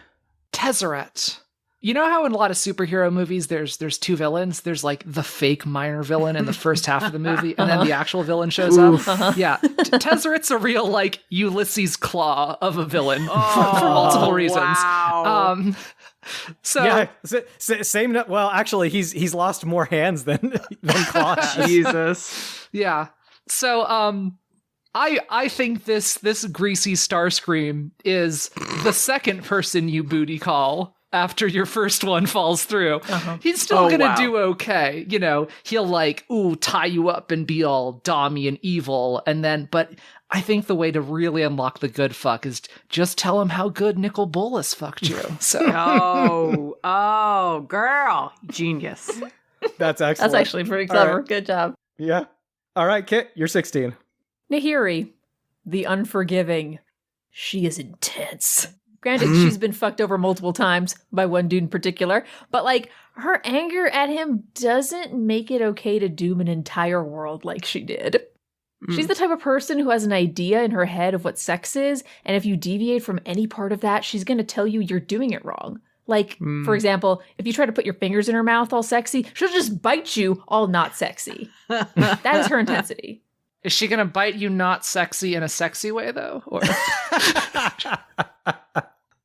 Tezzeret. You know how in a lot of superhero movies there's two villains? There's like the fake minor villain in the first half of the movie, and then the actual villain shows up. Yeah. Tezzeret's a real like Ulysses Claw of a villain for multiple reasons. Wow. So yeah, same. Well, actually, he's lost more hands than claws. Jesus. Yeah. So I think this greasy Starscream is the second person you booty call after your first one falls through. He's still gonna do okay. You know, he'll like, tie you up and be all dommy and evil. And then, but I think the way to really unlock the good fuck is just tell him how good Nicol Bolas fucked you. So oh, girl. Genius. That's excellent. That's actually pretty clever. Right. Good job. Yeah. All right, Kit, you're 16. Nahiri, the unforgiving. She is intense. Granted, she's been fucked over multiple times by one dude in particular, but like her anger at him doesn't make it okay to doom an entire world like she did. She's the type of person who has an idea in her head of what sex is, and if you deviate from any part of that, she's going to tell you you're doing it wrong. Like, for example, if you try to put your fingers in her mouth all sexy, she'll just bite you all not sexy. That is her intensity. is she gonna bite you not sexy in a sexy way though? Or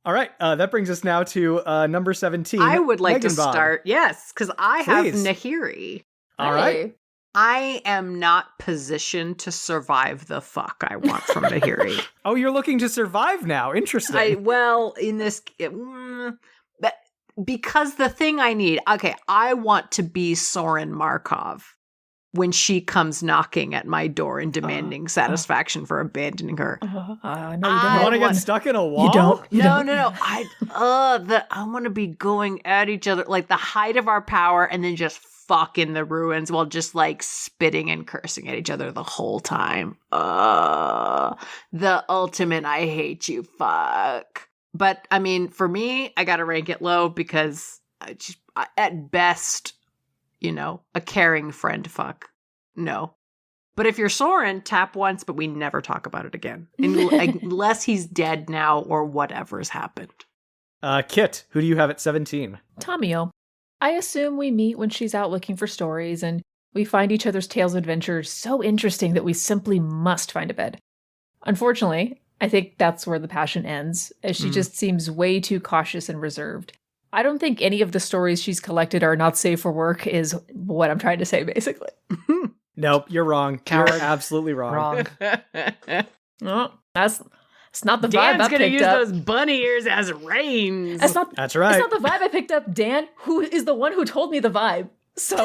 all right, that brings us now to number 17. I would like to Meganbob. start, yes, because I have Please. Nahiri. All right. I am not positioned to survive the fuck I want from Nahiri. Oh, you're looking to survive now. Interesting. But because the thing I need, I want to be Soren Markov when she comes knocking at my door and demanding satisfaction for abandoning her. No, you don't. You want to get stuck in a wall? You don't. No. I want to be going at each other, like the height of our power, and then just fuck in the ruins while just like spitting and cursing at each other the whole time. The ultimate I hate you fuck. But I mean, for me, I gotta rank it low because at best, a caring friend fuck. No. But if you're Soren, tap once, but we never talk about it again. Unless he's dead now or whatever's happened. Kit, who do you have at 17? Tamio. I assume we meet when she's out looking for stories, and we find each other's tales of adventures so interesting that we simply must find a bed. Unfortunately, I think that's where the passion ends, as she just seems way too cautious and reserved. I don't think any of the stories she's collected are not safe for work, is what I'm trying to say, basically. Nope, you're wrong. Coward. You're absolutely wrong. No, that's not the vibe Dan's I gonna picked use up. those bunny ears as reins. That's right. That's not the vibe I picked up, Dan, who is the one who told me the vibe. So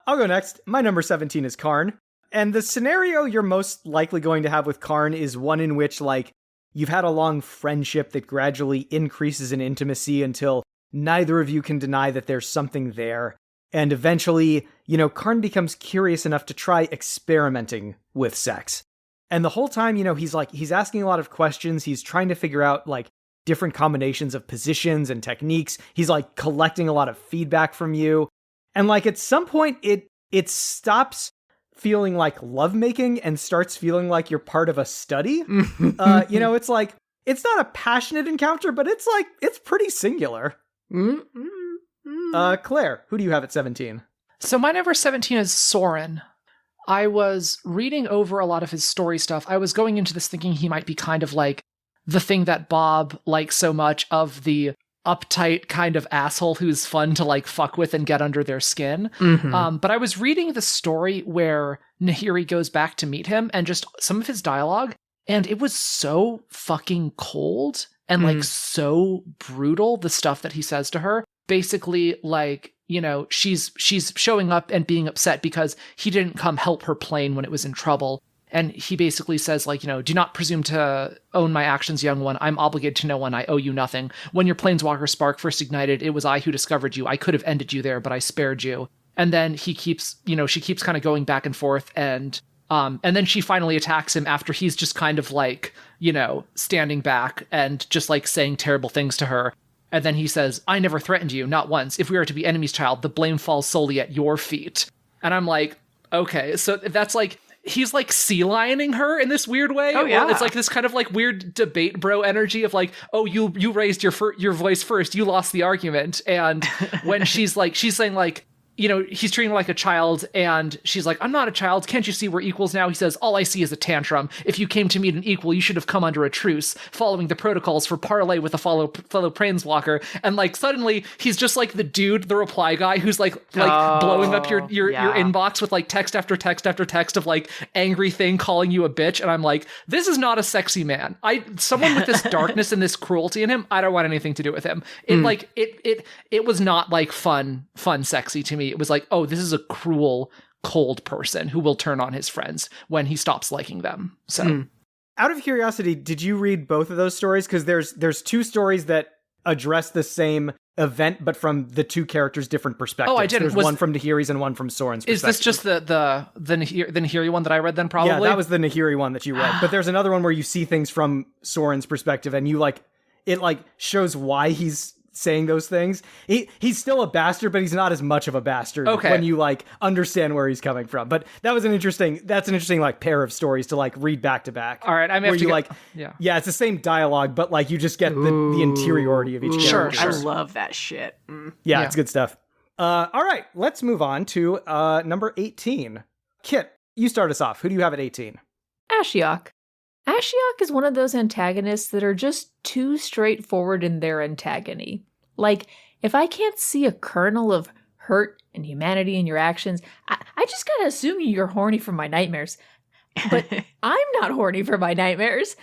I'll go next. My number 17 is Karn. And the scenario you're most likely going to have with Karn is one in which, like, you've had a long friendship that gradually increases in intimacy until neither of you can deny that there's something there. And eventually, Karn becomes curious enough to try experimenting with sex. And the whole time, he's asking a lot of questions. He's trying to figure out, like, different combinations of positions and techniques. He's, like, collecting a lot of feedback from you. And, like, at some point, it stops feeling like lovemaking and starts feeling like you're part of a study. It's like, it's not a passionate encounter, but it's pretty singular. Claire, who do you have at 17? So my number 17 is Soren. I was reading over a lot of his story stuff. I was going into this thinking he might be kind of like the thing that Bob likes so much, of the uptight kind of asshole who's fun to like fuck with and get under their skin. But I was reading the story where Nahiri goes back to meet him and just some of his dialogue, and it was so fucking cold and like so brutal, the stuff that he says to her. Basically, like, she's showing up and being upset because he didn't come help her plane when it was in trouble. And he basically says, like, do not presume to own my actions, young one. I'm obligated to no one. I owe you nothing. When your planeswalker spark first ignited, it was I who discovered you. I could have ended you there, but I spared you. And then she keeps kind of going back and forth, and then she finally attacks him after he's just kind of like, standing back and just like saying terrible things to her. And then he says, I never threatened you, not once. If we are to be enemies, child, the blame falls solely at your feet. And I'm like, okay, so that's like, he's like sea lioning her in this weird way. Oh, yeah. It's like this kind of like weird debate bro energy of like, oh, you raised your voice first, you lost the argument. And when she's saying like, he's treating her like a child, and she's like, I'm not a child. Can't you see we're equals now? He says, all I see is a tantrum. If you came to meet an equal, you should have come under a truce, following the protocols for parley with a fellow planeswalker. And like, suddenly he's just like the dude, the reply guy who's like blowing up your inbox with like text after text after text of like angry thing calling you a bitch. And I'm like, this is not a sexy man. Someone with this darkness and this cruelty in him, I don't want anything to do with him. It was not like fun sexy to me. It was like, oh, this is a cruel, cold person who will turn on his friends when he stops liking them. So, Out of curiosity, did you read both of those stories? Because there's two stories that address the same event, but from the two characters' different perspectives. Oh, I didn't. There's one from Nahiri's and one from Soren's perspective. Is this just the Nahiri one that I read then, probably? Yeah, that was the Nahiri one that you read. But there's another one where you see things from Soren's perspective, and it shows why he's saying those things. He's still a bastard, but he's not as much of a bastard when you understand where he's coming from. But that's an interesting pair of stories to read back to back. All right, I mean, yeah, it's the same dialogue, but you just get the interiority of each character. Sure. I love that shit. Yeah, it's good stuff. All right, let's move on to number 18. Kit, you start us off. Who do you have at 18? Ashiok. Ashiok is one of those antagonists that are just too straightforward in their antagony. Like, if I can't see a kernel of hurt and humanity in your actions, I just gotta assume you're horny for my nightmares. But I'm not horny for my nightmares.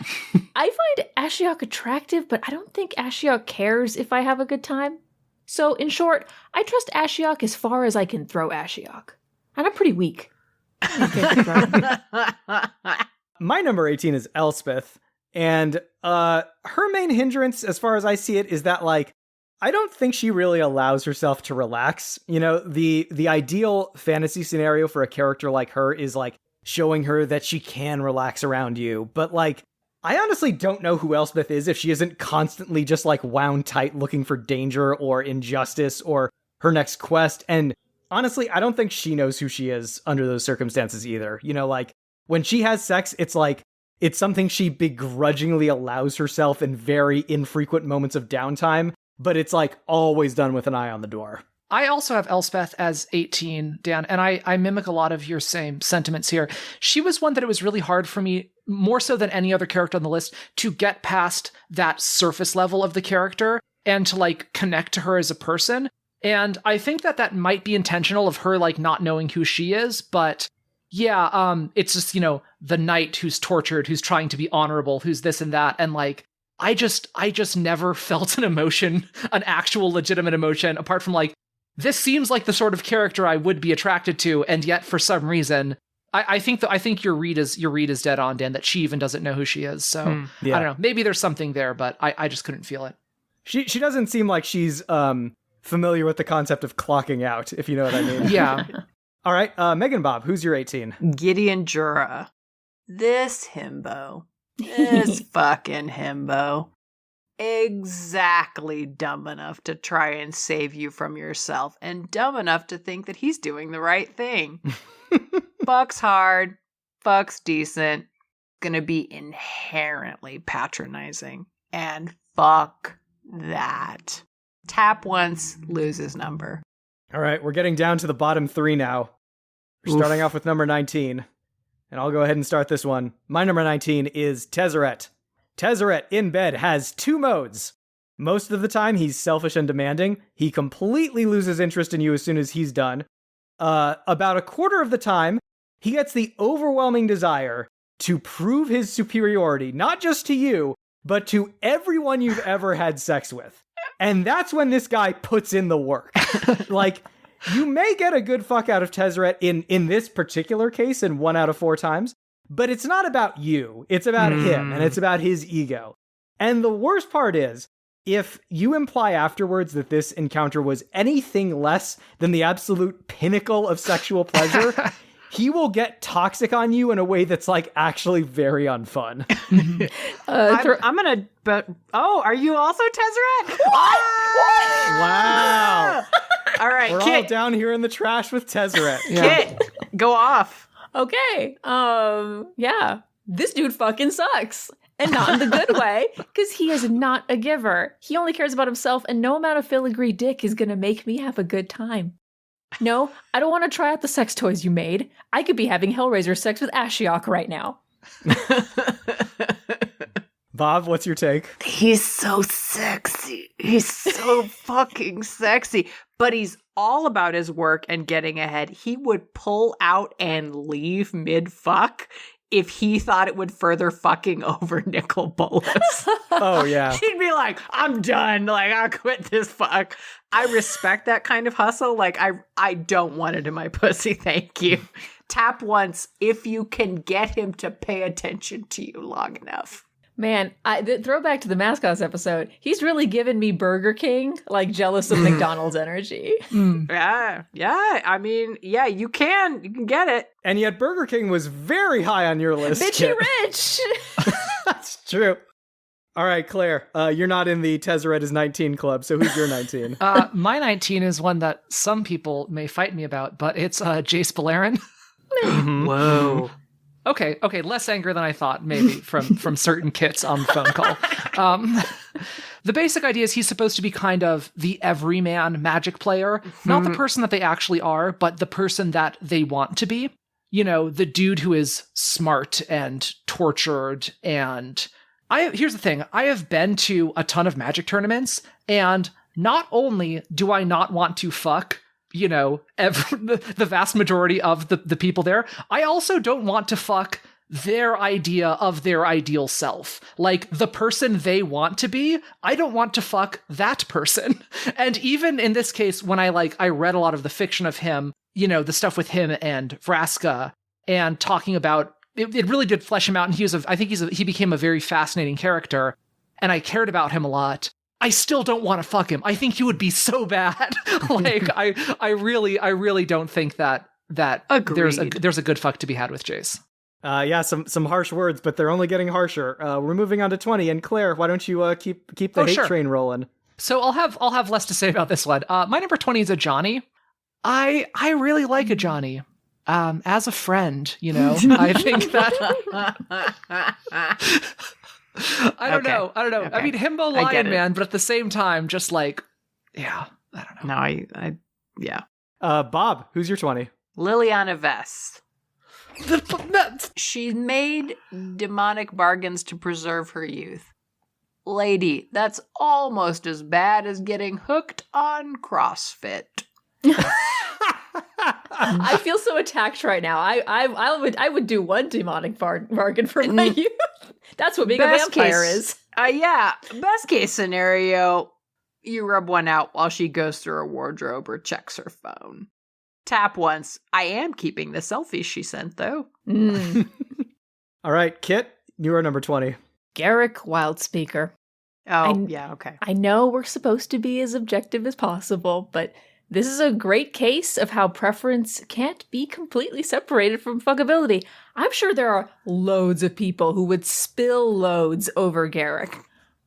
I find Ashiok attractive, but I don't think Ashiok cares if I have a good time. So, in short, I trust Ashiok as far as I can throw Ashiok. And I'm pretty weak. My number 18 is Elspeth, and her main hindrance, as far as I see it, is that, I don't think she really allows herself to relax. You know, the ideal fantasy scenario for a character like her is like showing her that she can relax around you. But like, I honestly don't know who Elspeth is if she isn't constantly just like wound tight looking for danger or injustice or her next quest. And honestly, I don't think she knows who she is under those circumstances either. You know, like when she has sex, it's like, it's something she begrudgingly allows herself in very infrequent moments of downtime, but it's like always done with an eye on the door. I also have Elspeth as 18, Dan, and I mimic a lot of your same sentiments here. She was one that it was really hard for me, more so than any other character on the list, to get past that surface level of the character and to like connect to her as a person. And I think that might be intentional of her like not knowing who she is, but yeah, it's just, you know, the knight who's tortured, who's trying to be honorable, who's this and that, and like I just never felt an emotion, an actual legitimate emotion, apart from like, this seems like the sort of character I would be attracted to, and yet for some reason, I think your read is dead on, Dan, that she even doesn't know who she is. So Yeah. I don't know, maybe there's something there, but I just couldn't feel it. She doesn't seem like she's familiar with the concept of clocking out, if you know what I mean. Yeah. All right, Meganbob, who's your 18? Gideon Jura. This himbo. This fucking himbo. Exactly dumb enough to try and save you from yourself, and dumb enough to think that he's doing the right thing. Fuck's hard. Fuck's decent. Gonna be inherently patronizing. And fuck that. Tap once, loses number. All right, we're getting down to the bottom three now. We're starting off with number 19. And I'll go ahead and start this one. My number 19 is Tezzeret. Tezzeret in bed has two modes. Most of the time, he's selfish and demanding. He completely loses interest in you as soon as he's done. About a quarter of the time, he gets the overwhelming desire to prove his superiority, not just to you, but to everyone you've ever had sex with. And that's when this guy puts in the work. Like, you may get a good fuck out of Tezzeret in this particular case in 1 out of 4 times, but it's not about you. It's about him, and it's about his ego. And the worst part is, if you imply afterwards that this encounter was anything less than the absolute pinnacle of sexual pleasure, he will get toxic on you in a way that's like actually very unfun. I'm gonna. But are you also Tezzeret? What? Wow. All right, We're all Kit. down here in the trash with Tezzeret. Kit, go off. Okay. Yeah. This dude fucking sucks. And not in the good way, because he is not a giver. He only cares about himself, and no amount of filigree dick is gonna make me have a good time. No, I don't want to try out the sex toys you made. I could be having Hellraiser sex with Ashiok right now. Bob, what's your take? He's so sexy. He's so fucking sexy. But he's all about his work and getting ahead. He would pull out and leave mid-fuck if he thought it would further fucking over Nicol Bolas. Oh, yeah. He'd be like, I'm done. Like, I'll quit this fuck. I respect that kind of hustle. Like, I don't want it in my pussy. Thank you. Tap once if you can get him to pay attention to you long enough. Man, throwback to the Mascots episode, he's really given me Burger King, like jealous of McDonald's energy. Yeah. I mean, yeah, you can get it. And yet Burger King was very high on your list. Bitchy Kit. rich! That's true. All right, Claire, you're not in the Tezzeret is 19 club, so who's your 19? My 19 is one that some people may fight me about, but it's Jace Beleren. Whoa. Okay, less anger than I thought, maybe, from certain kits on the phone call. The basic idea is he's supposed to be kind of the everyman Magic player, not the person that they actually are, but the person that they want to be. You know, the dude who is smart and tortured and... Here's the thing, I have been to a ton of Magic tournaments, and not only do I not want to fuck... you know, the vast majority of the people there, I also don't want to fuck their idea of their ideal self. Like, the person they want to be, I don't want to fuck that person. And even in this case, when I read a lot of the fiction of him, you know, the stuff with him and Vraska, and talking about, it really did flesh him out, and he became a very fascinating character, and I cared about him a lot. I still don't want to fuck him. I think he would be so bad. Like, I really don't think that there's a good fuck to be had with Jace. Yeah, some harsh words, but they're only getting harsher. We're moving on to 20, and Claire, why don't you keep the hate train rolling? So I'll have less to say about this one. My number 20 is a Johnny. I really like a Johnny. As a friend, you know, I think that I don't know. Okay. I mean, himbo lion man, but at the same time, just like, yeah, I don't know. No, yeah. Bob, who's your 20? Liliana Vess. She made demonic bargains to preserve her youth. Lady, that's almost as bad as getting hooked on CrossFit. I feel so attacked right now. I would do one demonic bargain for my youth. That's what being a vampire is. Yeah. Best case scenario, you rub one out while she goes through her wardrobe or checks her phone. Tap once. I am keeping the selfies she sent, though. All right, Kit, you are number 20. Garrick Wildspeaker. Oh, yeah, okay. I know we're supposed to be as objective as possible, but this is a great case of how preference can't be completely separated from fuckability. I'm sure there are loads of people who would spill loads over Garrick.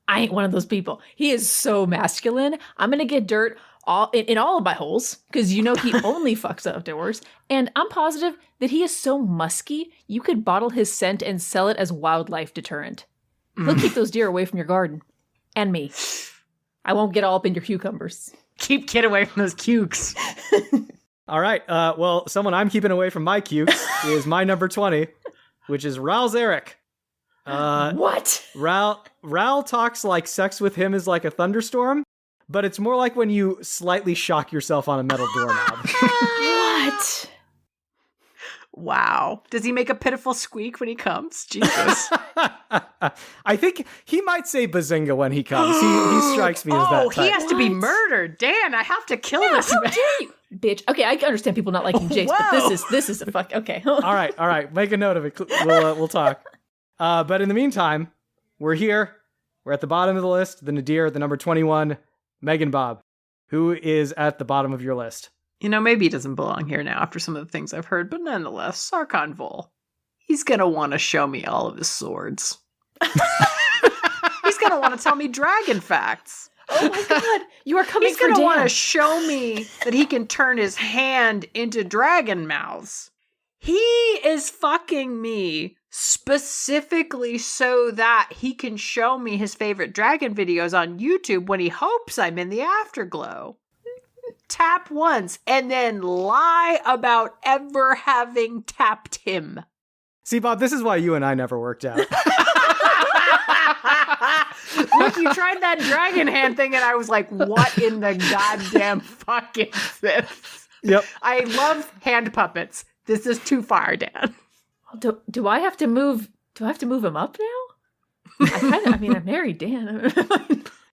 I ain't one of those people. He is so masculine. I'm going to get dirt in all of my holes, because you know he only fucks outdoors. And I'm positive that he is so musky, you could bottle his scent and sell it as wildlife deterrent. He'll keep those deer away from your garden. And me. I won't get all up in your cucumbers. Keep Kit away from those cukes. All right. Well, someone I'm keeping away from my cukes is my number 20, which is Raul Zarek. What? Raul talks like sex with him is like a thunderstorm, but it's more like when you slightly shock yourself on a metal doorknob. What? Wow. Does he make a pitiful squeak when he comes? Jesus. I think he might say bazinga when he comes. He strikes me as that type. He has to be murdered. Dan, I have to kill this man. Bitch. Okay, I understand people not liking Jace, but this is a fuck. Okay. All right. Make a note of it. We'll talk. But in the meantime, we're here. We're at the bottom of the list. The Nadir, the number 21, Meganbob, who is at the bottom of your list. You know, maybe he doesn't belong here now after some of the things I've heard, but nonetheless, Sarkhan Vol. He's gonna want to show me all of his swords. He's gonna want to tell me dragon facts. Oh my god, you are coming He's for Dan. He's gonna want to show me that he can turn his hand into dragon mouths. He is fucking me specifically so that he can show me his favorite dragon videos on YouTube when he hopes I'm in the afterglow. Tap once and then lie about ever having tapped him. See, Bob, this is why you and I never worked out. Look, you tried that dragon hand thing and I was like, what in the goddamn fuck is this? Yep. I love hand puppets. This is too far, Dan. Do I have to move? Do I have to move him up now? I'm married, Dan.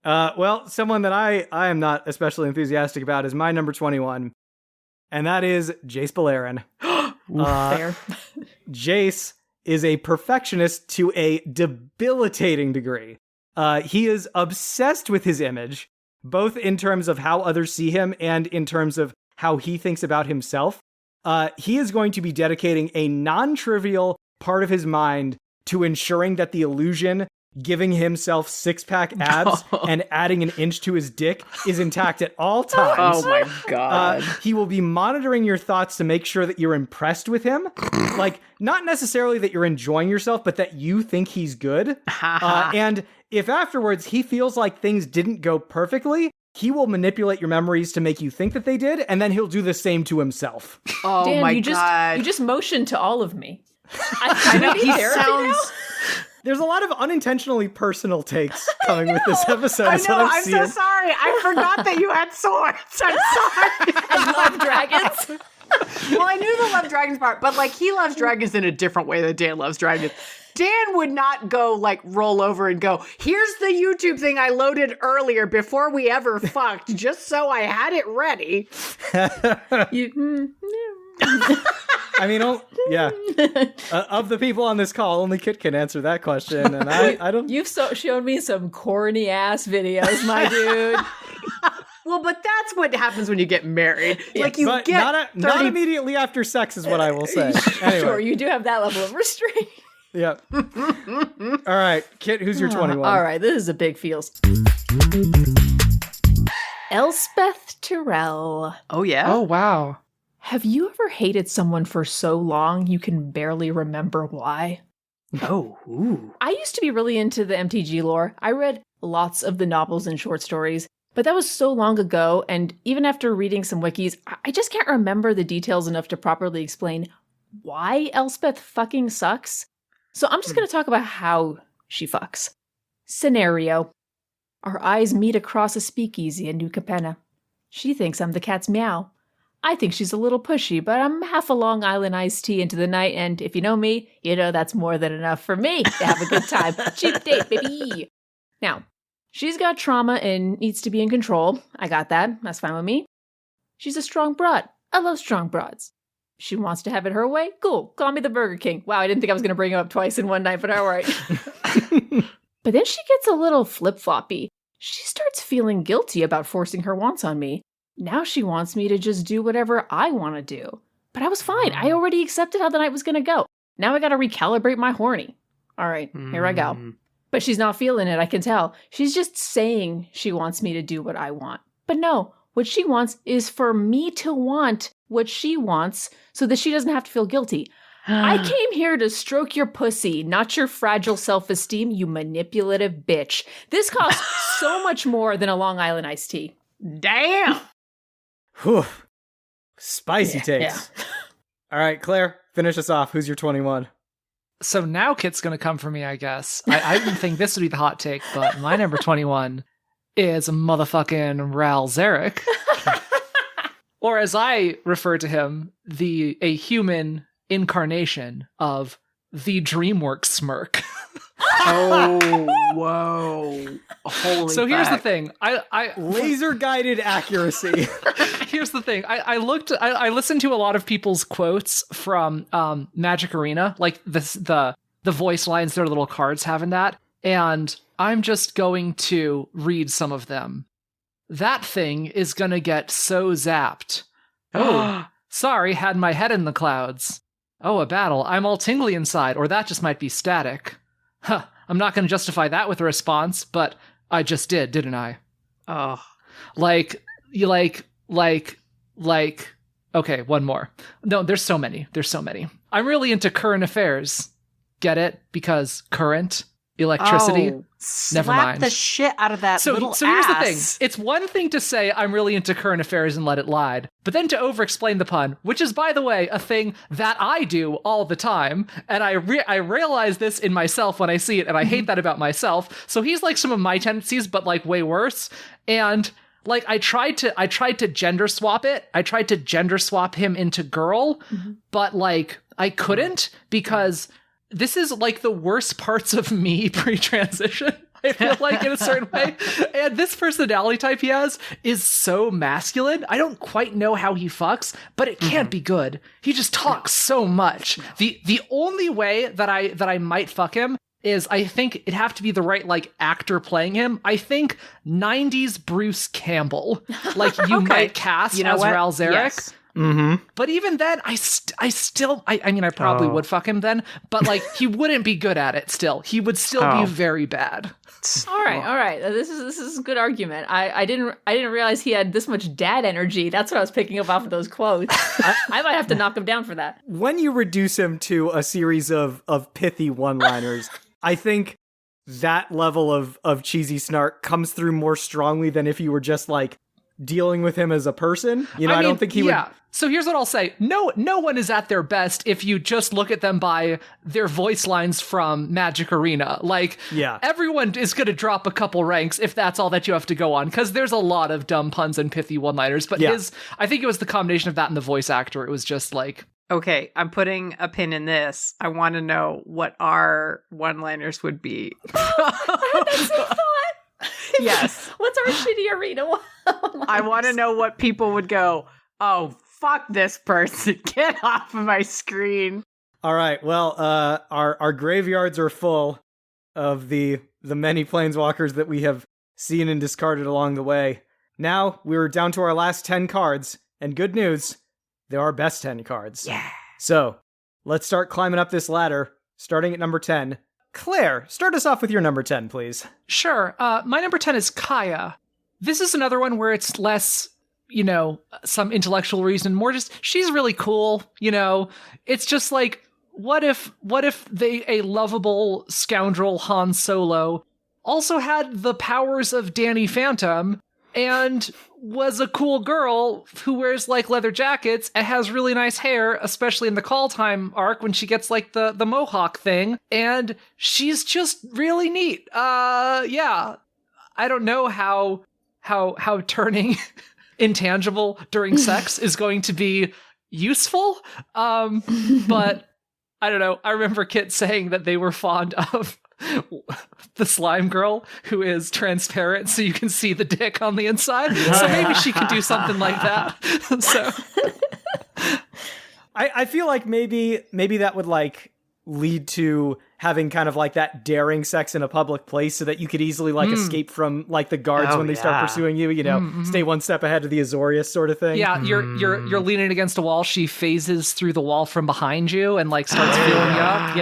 Well, someone that I am not especially enthusiastic about is my number 21, and that is Jace Beleren. Fair. Jace is a perfectionist to a debilitating degree. He is obsessed with his image, both in terms of how others see him and in terms of how he thinks about himself. He is going to be dedicating a non-trivial part of his mind to ensuring that the illusion giving himself six-pack abs and adding an inch to his dick is intact at all times. Oh my god. He will be monitoring your thoughts to make sure that you're impressed with him. Like, not necessarily that you're enjoying yourself, but that you think he's good. And if afterwards he feels like things didn't go perfectly, he will manipulate your memories to make you think that they did, and then he'll do the same to himself. Oh Dan, my god. You just motioned to all of me. I know, he sounds... There's a lot of unintentionally personal takes coming with this episode. I'm so sorry. I forgot that you had swords. I'm sorry. I love dragons. Well, I knew the love dragons part, but like he loves dragons in a different way than Dan loves dragons. Dan would not go like roll over and go, here's the YouTube thing I loaded earlier before we ever fucked, just so I had it ready. I mean, yeah. Of the people on this call, only Kit can answer that question, and I don't. You've shown me some corny ass videos, my dude. Well, but that's what happens when you get married. Like you But get not immediately after sex is what I will say. Anyway. Sure, you do have that level of restraint. Yep. All right, Kit, who's your 21? All right, this is a big feels. Elspeth Tyrell. Oh yeah. Oh, wow. Have you ever hated someone for so long you can barely remember why? Oh. Ooh. I used to be really into the MTG lore. I read lots of the novels and short stories, but that was so long ago, and even after reading some wikis, I just can't remember the details enough to properly explain why Elspeth fucking sucks. So I'm just going to talk about how she fucks. Scenario. Our eyes meet across a speakeasy in New Capenna. She thinks I'm the cat's meow. I think she's a little pushy, but I'm half a Long Island iced tea into the night, and if you know me, you know that's more than enough for me to have a good time. Cheap date, baby! Now, she's got trauma and needs to be in control. I got that. That's fine with me. She's a strong broad. I love strong broads. She wants to have it her way? Cool. Call me the Burger King. Wow, I didn't think I was going to bring it up twice in one night, but all right. But then she gets a little flip-floppy. She starts feeling guilty about forcing her wants on me. Now she wants me to just do whatever I want to do. But I was fine. I already accepted how the night was going to go. Now I got to recalibrate my horny. All right, here I go. But she's not feeling it, I can tell. She's just saying she wants me to do what I want. But no, what she wants is for me to want what she wants so that she doesn't have to feel guilty. I came here to stroke your pussy, not your fragile self-esteem, you manipulative bitch. This costs so much more than a Long Island iced tea. Damn. Whew. Spicy takes. Yeah. All right, Claire, finish us off. Who's your 21? So now Kit's going to come for me, I guess. I didn't think this would be the hot take, but my number 21 is motherfucking Ral Zarek. Or as I refer to him, a human incarnation of the DreamWorks smirk. Oh, whoa. Holy So here's the fuck. thing. I Laser guided accuracy. Here's the thing. I listened to a lot of people's quotes from Magic Arena, like the voice lines their little cards have in that, and I'm just going to read some of them. That thing is gonna get so zapped. Oh, sorry, had my head in the clouds. Oh, a battle. I'm all tingly inside, or that just might be static. Huh, I'm not gonna justify that with a response, but I just did, didn't I? Oh. Okay, one more. No, there's so many. I'm really into current affairs. Get it? Because current, electricity. Oh, Never slap mind. the shit out of that little So here's the thing. ass. It's one thing to say I'm really into current affairs and let it lie, but then to over-explain the pun, which is, by the way, a thing that I do all the time, and I realize this in myself when I see it, and I hate that about myself. So he's like some of my tendencies, but like way worse. And like I tried to gender swap it. I tried to gender swap him into girl, but like I couldn't because this is like the worst parts of me pre-transition. I feel like in a certain way. And this personality type he has is so masculine. I don't quite know how he fucks, but it can't be good. He just talks so much. The only way that I might fuck him is I think it'd have to be the right like actor playing him. I think 90s Bruce Campbell, like you might cast as Ral Zarek. Yes. Mm-hmm. But even then, I mean, I probably would fuck him then, but like he wouldn't be good at it still. He would still be very bad. All right. This is a good argument. I didn't realize he had this much dad energy. That's what I was picking up off of those quotes. I might have to knock him down for that. When you reduce him to a series of pithy one-liners, I think that level of cheesy snark comes through more strongly than if you were just like dealing with him as a person. You know, I don't think he would. So here's what I'll say. No one is at their best if you just look at them by their voice lines from Magic Arena. Like, everyone is going to drop a couple ranks if that's all that you have to go on, because there's a lot of dumb puns and pithy one-liners. But I think it was the combination of that and the voice actor. It was just like... Okay, I'm putting a pin in this. I want to know what our one-liners would be. I had that same thought. Yes. What's our shitty arena one? I want to know what people would go, oh, fuck this person. Get off of my screen. All right. Well, our graveyards are full of the many planeswalkers that we have seen and discarded along the way. Now we're down to our last 10 cards, and good news, they're our best 10 cards. Yeah. So let's start climbing up this ladder, starting at number 10. Claire, start us off with your number 10, please. Sure. My number 10 is Kaya. This is another one where it's less, some intellectual reason, more just, she's really cool, It's just like, what if a lovable scoundrel Han Solo also had the powers of Danny Phantom and was a cool girl who wears like leather jackets and has really nice hair, especially in the Call Time arc when she gets like the mohawk thing, and she's just really neat. Yeah. I don't know how turning intangible during sex is going to be useful. But I don't know. I remember Kit saying that they were fond of the slime girl who is transparent so you can see the dick on the inside. So maybe she could do something like that. So I feel like maybe that would like lead to having kind of like that daring sex in a public place so that you could easily like escape from like the guards when they start pursuing you, stay one step ahead of the Azorius sort of thing. Yeah, you're leaning against a wall, she phases through the wall from behind you and like starts feeling you up,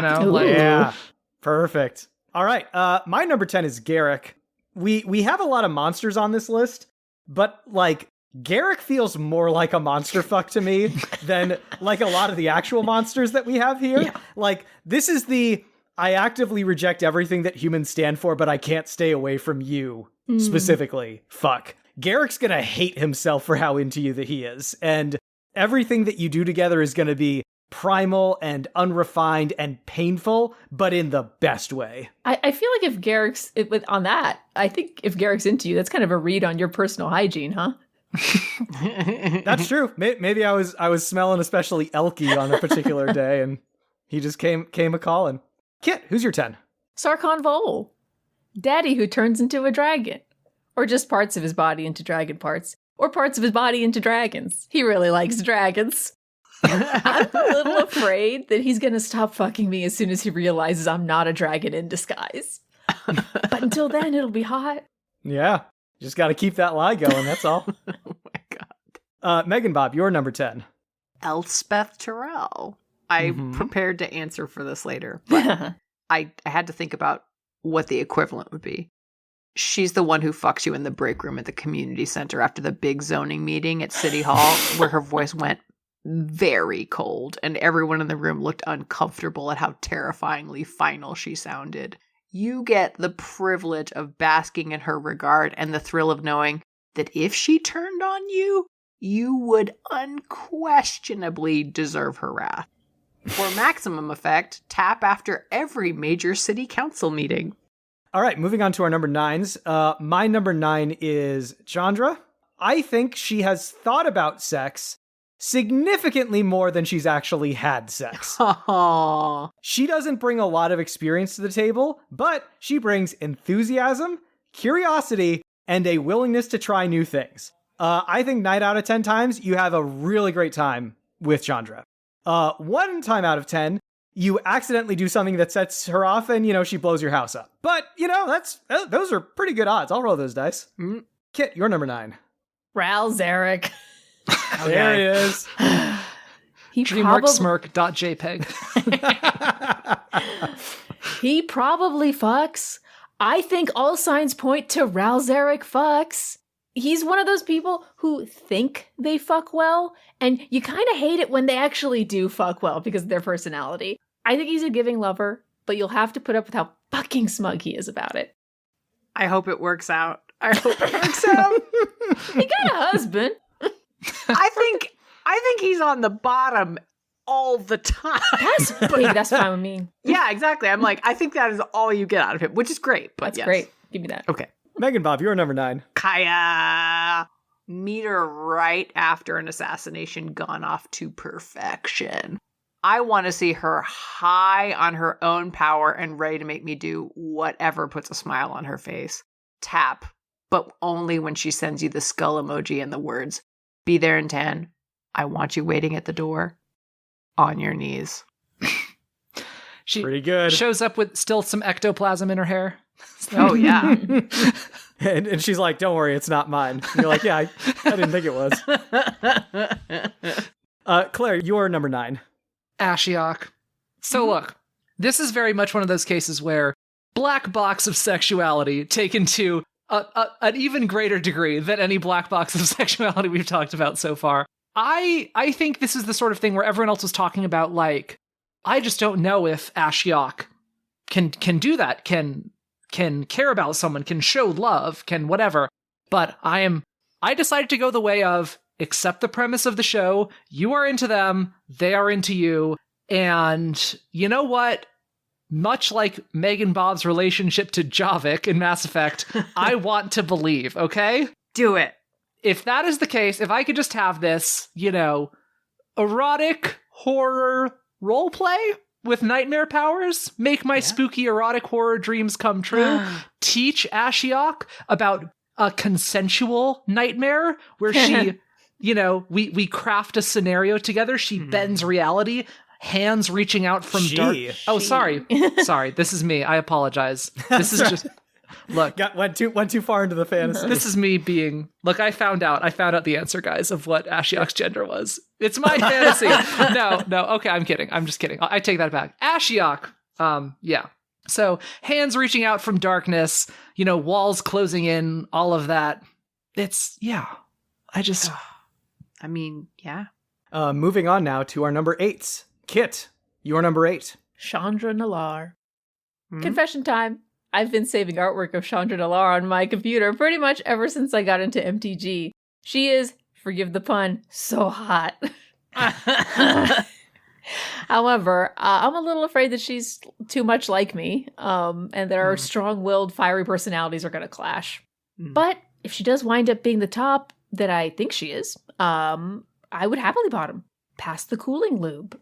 Yeah. Perfect. All right. My number 10 is Garrick. We have a lot of monsters on this list, but like Garrick feels more like a monster fuck to me than like a lot of the actual monsters that we have here. Yeah. Like this is I actively reject everything that humans stand for, but I can't stay away from you specifically. Fuck. Garrick's gonna hate himself for how into you that he is. And everything that you do together is gonna be primal and unrefined and painful, but in the best way. I feel like if Garrick's on that, I think if Garrick's into you, that's kind of a read on your personal hygiene, huh? That's true. Maybe I was smelling especially elky on a particular day, and he just came a calling. Kit, who's your 10? Sarkhan Vol, daddy who turns into a dragon, or just parts of his body into dragon parts, or parts of his body into dragons. He really likes dragons. I'm a little afraid that he's gonna stop fucking me as soon as he realizes I'm not a dragon in disguise. But until then, it'll be hot. Yeah, just got to keep that lie going. That's all. Oh my god. Meganbob, your number 10. Elspeth Terrell. I'm prepared to answer for this later, but I had to think about what the equivalent would be. She's the one who fucks you in the break room at the community center after the big zoning meeting at City Hall, where her voice went very cold and everyone in the room looked uncomfortable at how terrifyingly final she sounded. You get the privilege of basking in her regard and the thrill of knowing that if she turned on you, you would unquestionably deserve her wrath. For maximum effect, tap after every major city council meeting. All right, moving on to our number 9s. My number 9 is Chandra. I think she has thought about sex significantly more than she's actually had sex. Aww. She doesn't bring a lot of experience to the table, but she brings enthusiasm, curiosity, and a willingness to try new things. I think 9 out of 10 times, you have a really great time with Chandra. 1 time out of 10, you accidentally do something that sets her off and, she blows your house up. But, those are pretty good odds. I'll roll those dice. Kit, you're number 9. Ral Zarek. There he is. He DreamWorksSmirk.jpg. He probably fucks. I think all signs point to Ral Zarek fucks. He's one of those people who think they fuck well, and you kind of hate it when they actually do fuck well because of their personality. I think he's a giving lover, but you'll have to put up with how fucking smug he is about it. I hope it works out. I hope it works out. He got a husband. I think he's on the bottom all the time. That's fine with me. Yeah, exactly. I'm like, I think that is all you get out of him, which is great. But that's great. Give me that. Okay. Meganbob, you're number 9. Kaya. Meet her right after an assassination gone off to perfection. I want to see her high on her own power and ready to make me do whatever puts a smile on her face. Tap, but only when she sends you the skull emoji and the words, "Be there in 10. I want you waiting at the door on your knees. She Pretty good. shows up with still some ectoplasm in her hair. Oh, yeah. And she's like, don't worry, it's not mine. And you're like, yeah, I didn't think it was. Claire, you're number 9. Ashiok. So look, this is very much one of those cases where black box of sexuality taken to an even greater degree than any black box of sexuality we've talked about so far. I think this is the sort of thing where everyone else was talking about, like, I just don't know if Ashiok can do that, can care about someone, can show love, can whatever. But I decided to go the way of accept the premise of the show. You are into them, they are into you, and you know what? Much like Meganbob's relationship to Javik in Mass Effect, I want to believe, okay? Do it. If that is the case, if I could just have this, erotic horror roleplay with nightmare powers, make my spooky erotic horror dreams come true, teach Ashiok about a consensual nightmare where she, we craft a scenario together, she bends reality, hands reaching out from dark. Oh, sorry. This is me. I apologize. This is just look. Went too far into the fantasy. This is me being. Look, I found out the answer, guys, of what Ashiok's gender was. It's my fantasy. No. Okay, I'm kidding. I'm just kidding. I take that back. Ashiok. Yeah. So hands reaching out from darkness. Walls closing in. All of that. It's I just. I mean, yeah. Moving on now to our number 8s. Kit, your number 8. Chandra Nalar. Confession time. I've been saving artwork of Chandra Nalar on my computer pretty much ever since I got into MTG. She is, forgive the pun, so hot. However, I'm a little afraid that she's too much like me, and that our strong-willed, fiery personalities are going to clash. But if she does wind up being the top that I think she is, I would happily bottom. Past the cooling lube.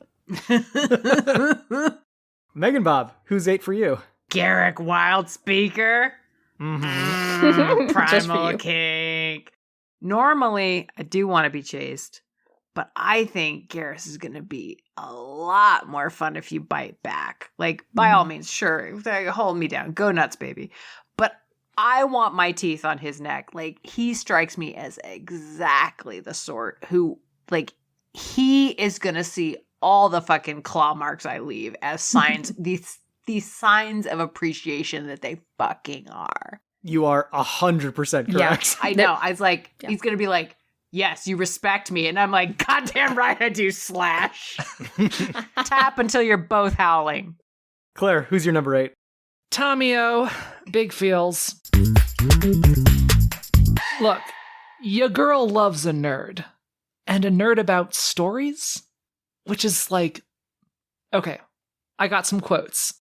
Meganbob, who's 8 for you? Garrick Wildspeaker. Primal Kink. Normally, I do want to be chased, but I think Garrus is going to be a lot more fun if you bite back. Like, by all means, sure, hold me down. Go nuts, baby. But I want my teeth on his neck. Like, he strikes me as exactly the sort who, like, he is going to see all the fucking claw marks I leave as signs, these signs of appreciation that they fucking are. You are 100% correct. Yeah, I know. I was like, he's going to be like, yes, you respect me. And I'm like, goddamn right I do, slash. Tap until you're both howling. Claire, who's your number 8? Tomio, big feels. Look, your girl loves a nerd. And a nerd about stories? Which is like, okay, I got some quotes.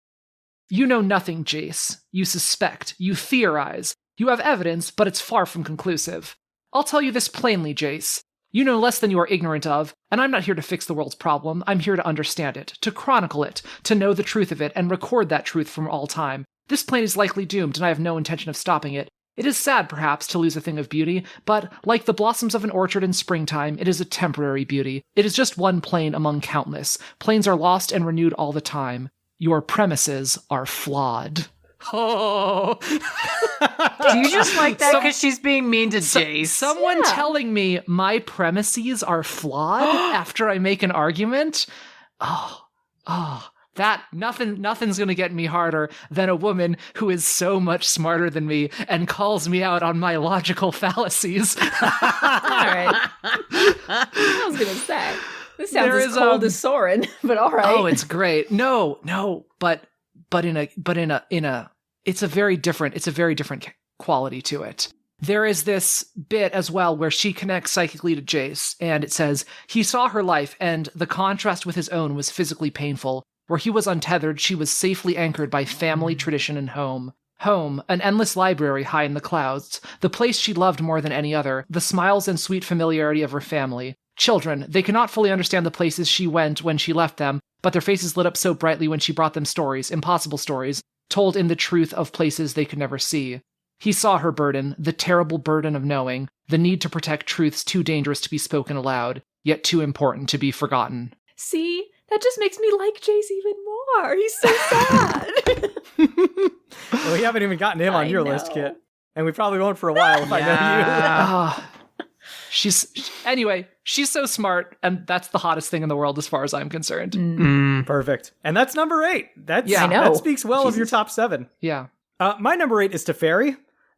You know nothing, Jace. You suspect. You theorize. You have evidence, but it's far from conclusive. I'll tell you this plainly, Jace. You know less than you are ignorant of, and I'm not here to fix the world's problem. I'm here to understand it, to chronicle it, to know the truth of it, and record that truth from all time. This plane is likely doomed, and I have no intention of stopping it. It is sad, perhaps, to lose a thing of beauty, but, like the blossoms of an orchard in springtime, it is a temporary beauty. It is just one plane among countless. Planes are lost and renewed all the time. Your premises are flawed. Oh. Do you just like that because she's being mean to Jace? Someone telling me my premises are flawed after I make an argument? That nothing's gonna get me harder than a woman who is so much smarter than me and calls me out on my logical fallacies. All right. I was gonna say this sounds as cold as Soren, but all right. Oh, it's great. No, but in a it's a very different quality to it. There is this bit as well where she connects psychically to Jace, and it says, he saw her life, and the contrast with his own was physically painful. Where he was untethered, she was safely anchored by family, tradition, and home. Home, an endless library high in the clouds, the place she loved more than any other, the smiles and sweet familiarity of her family. Children, they could not fully understand the places she went when she left them, but their faces lit up so brightly when she brought them stories, impossible stories, told in the truth of places they could never see. He saw her burden, the terrible burden of knowing, the need to protect truths too dangerous to be spoken aloud. yet too important to be forgotten. See? That just makes me like Jace even more. He's so sad. Well, we haven't even gotten him on your list, Kit. And we probably won't for a while if I know you. She's so smart, and that's the hottest thing in the world as far as I'm concerned. Perfect. And that's number 8. I know. That speaks well of your top 7. Yeah. My number 8 is Teferi.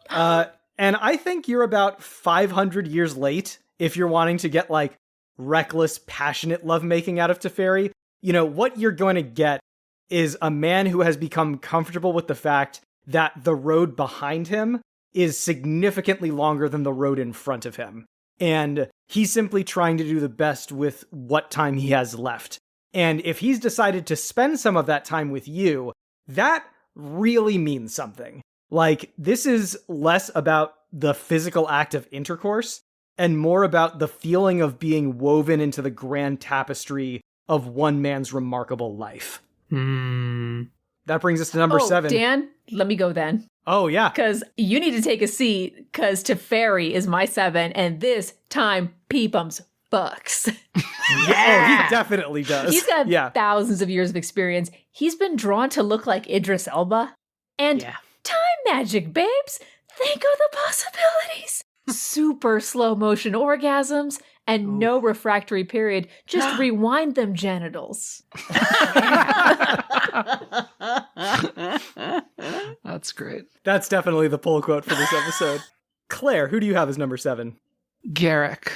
And I think you're about 500 years late if you're wanting to get, like, reckless, passionate lovemaking out of Teferi. You know, what you're going to get is a man who has become comfortable with the fact that the road behind him is significantly longer than the road in front of him. And he's simply trying to do the best with what time he has left. And if he's decided to spend some of that time with you, that really means something. Like, this is less about the physical act of intercourse and more about the feeling of being woven into the grand tapestry of one man's remarkable life. That brings us to number 7. Dan, let me go then. Oh, yeah. Because you need to take a seat, because Teferi is my 7, and this time Peepums fucks. Yeah, he definitely does. He's got thousands of years of experience. He's been drawn to look like Idris Elba. And time magic, babes. Think of the possibilities. Super slow motion orgasms and no refractory period. Just rewind them genitals. That's great. That's definitely the pull quote for this episode. Claire, who do you have as number 7? Garrick.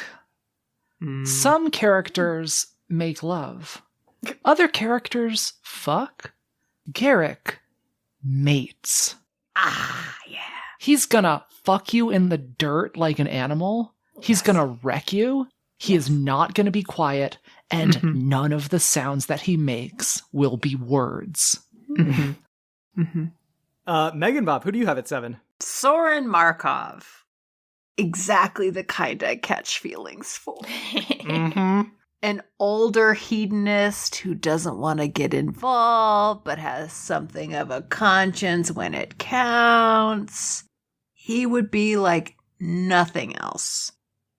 Some characters make love. Other characters fuck. Garrick mates. Yeah. He's gonna fuck you in the dirt like an animal. He's gonna wreck you. He is not gonna be quiet, and none of the sounds that he makes will be words. Meganbob, who do you have at 7? Soren Markov. Exactly the kind I catch feelings for. An older hedonist who doesn't want to get involved, but has something of a conscience when it counts. He would be like nothing else.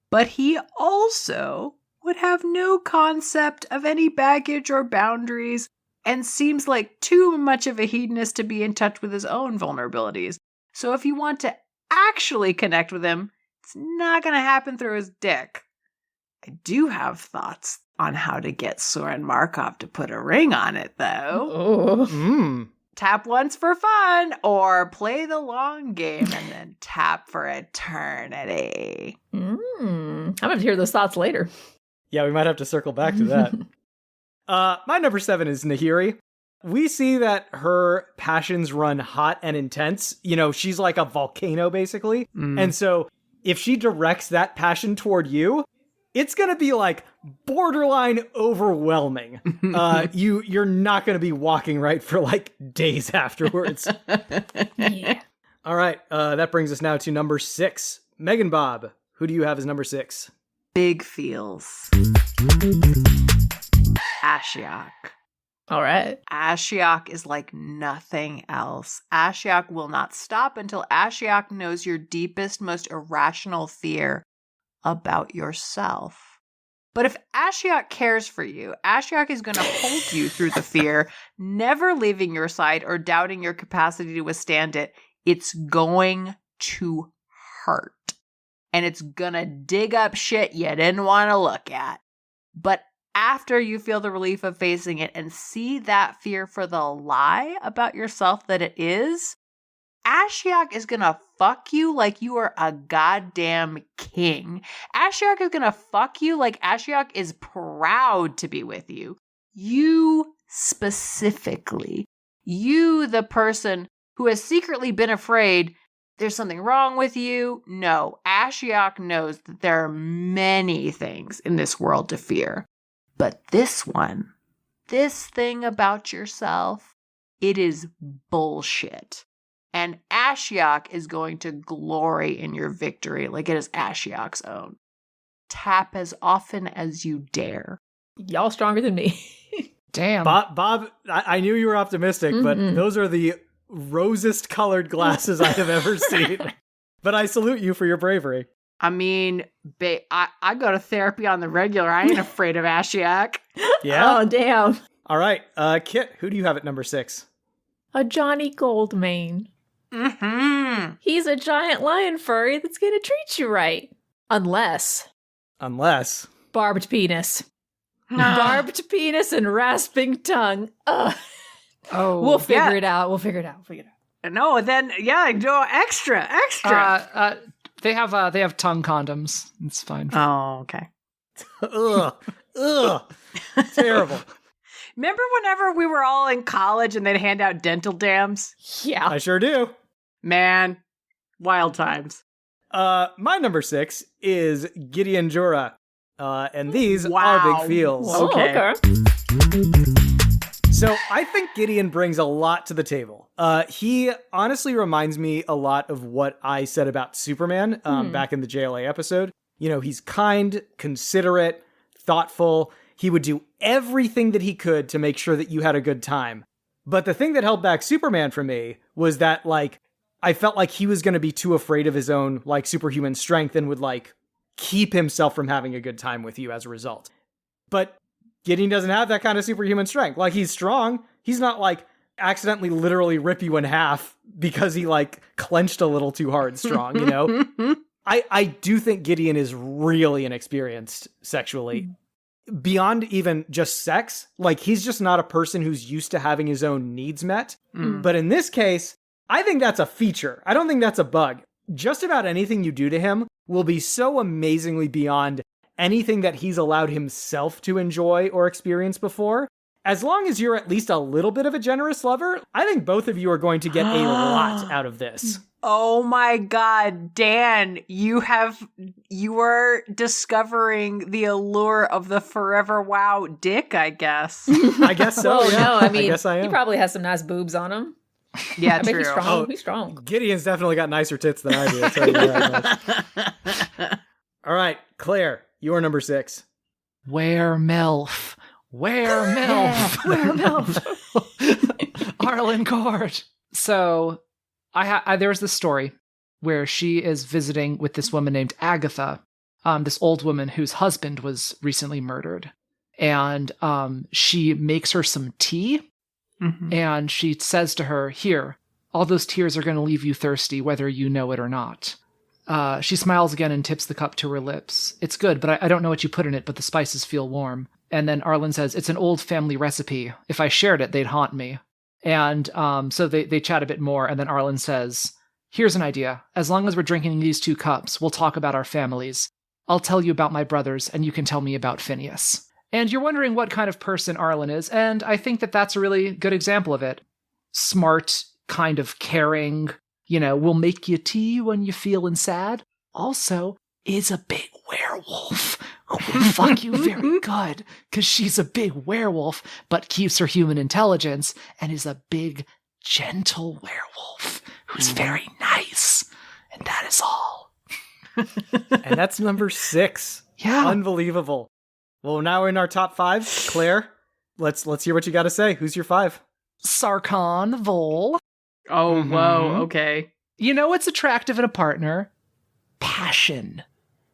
But he also would have no concept of any baggage or boundaries and seems like too much of a hedonist to be in touch with his own vulnerabilities. So if you want to actually connect with him, it's not going to happen through his dick. I do have thoughts on how to get Soren Markov to put a ring on it, though. Tap once for fun, or play the long game and then tap for eternity. I'm going to hear those thoughts later. Yeah, we might have to circle back to that. My number 7 is Nahiri. We see that her passions run hot and intense. You know, she's like a volcano, basically. And so if she directs that passion toward you, it's going to be like borderline overwhelming. You're not going to be walking right for like days afterwards. Yeah. All right. That brings us now to number 6. Meganbob, who do you have as number 6? Big feels. Ashiok. All right. Ashiok is like nothing else. Ashiok will not stop until Ashiok knows your deepest, most irrational fear about yourself. But if Ashiok cares for you, Ashiok is going to hold you through the fear, never leaving your side or doubting your capacity to withstand it. It's going to hurt. And it's going to dig up shit you didn't want to look at. But after you feel the relief of facing it and see that fear for the lie about yourself that it is, Ashiok is going to fuck you like you are a goddamn king. Ashiok is going to fuck you like Ashiok is proud to be with you. You specifically. You, the person who has secretly been afraid there's something wrong with you. No, Ashiok knows that there are many things in this world to fear. But this one, this thing about yourself, it is bullshit. And Ashiok is going to glory in your victory like it is Ashiok's own. Tap as often as you dare. Y'all stronger than me. Damn. Bob, I knew you were optimistic, but those are the rosest colored glasses I have ever seen. But I salute you for your bravery. I mean, I go to therapy on the regular. I ain't afraid of Ashiok. Yeah? Oh, damn. All right. Kit, who do you have at number 6? A Johnny Goldmane. Mm-hmm. He's a giant lion furry that's gonna treat you right. Unless barbed penis. Barbed penis and rasping tongue. Ugh. Oh, We'll figure it out. We'll figure it out. No, then, yeah, go extra. they have tongue condoms. It's fine. Oh, okay. Ugh. Terrible. Remember whenever we were all in college and they'd hand out dental dams? Yeah. I sure do. Man, wild times. My number 6 is Gideon Jura. And these Wow. are big feels. Oh, okay. So I think Gideon brings a lot to the table. He honestly reminds me a lot of what I said about Superman back in the JLA episode. You know, he's kind, considerate, thoughtful. He would do everything that he could to make sure that you had a good time. But the thing that held back Superman for me was that, like, I felt like he was going to be too afraid of his own, like, superhuman strength and would, like, keep himself from having a good time with you as a result. But Gideon doesn't have that kind of superhuman strength. Like, he's strong. He's not, like, accidentally literally rip you in half because he, like, clenched a little too hard strong, you know? I do think Gideon is really inexperienced sexually. Beyond even just sex, like, he's just not a person who's used to having his own needs met. But in this case, I think that's a feature. I don't think that's a bug. Just about anything you do to him will be so amazingly beyond anything that he's allowed himself to enjoy or experience before. As long as you're at least a little bit of a generous lover, I think both of you are going to get a lot out of this. Oh my God, Dan, you are discovering the allure of the forever wow dick, I guess. I guess so. Well, yeah. no, I mean, guess I am. he probably has some nice boobs on him. Yeah, I bet true. he's strong. Oh. He's strong. Gideon's definitely got nicer tits than I do. I'll tell you that much. All right, Claire, you're number 6. Where MILF? Where MILF? Where MILF? Arlen Court. So there was this story where she is visiting with this woman named Agatha, this old woman whose husband was recently murdered. And she makes her some tea. Mm-hmm. And she says to her, "Here, all those tears are going to leave you thirsty, whether you know it or not." She smiles again and tips the cup to her lips. "It's good, but I don't know what you put in it, but the spices feel warm." And then Arlen says, "It's an old family recipe. If I shared it, they'd haunt me." And so they chat a bit more, and then Arlen says, "Here's an idea. As long as we're drinking these 2 cups, we'll talk about our families. I'll tell you about my brothers, and you can tell me about Phineas." And you're wondering what kind of person Arlen is, and I think that that's a really good example of it. Smart, kind of caring, will make you tea when you're feeling sad. Also, is a big werewolf who will fuck you very good, because she's a big werewolf, but keeps her human intelligence, and is a big, gentle werewolf who's very nice. And that is all. And that's number 6. Yeah. Unbelievable. Well, now we're in our top 5. Claire, let's hear what you got to say. Who's your 5? Sarkhan Vol. Oh, whoa, okay. You know what's attractive in a partner? Passion.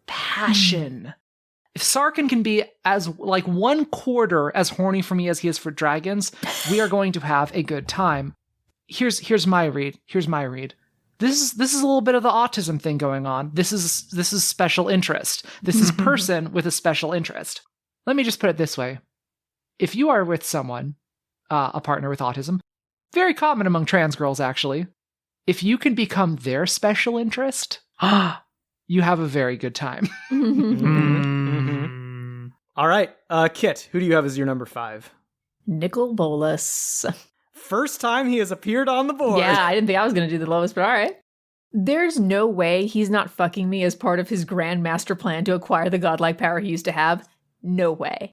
If Sarkhan can be as, 1/4 as horny for me as he is for dragons, we are going to have a good time. Here's my read. This is a little bit of the autism thing going on. This is special interest. This is person with a special interest. Let me just put it this way. If you are with someone, a partner with autism, very common among trans girls actually, if you can become their special interest, you have a very good time. All right, Kit, who do you have as your number 5? Nicol Bolas. First time he has appeared on the board. Yeah, I didn't think I was going to do the lowest, but all right. There's no way he's not fucking me as part of his grand master plan to acquire the godlike power he used to have. No way.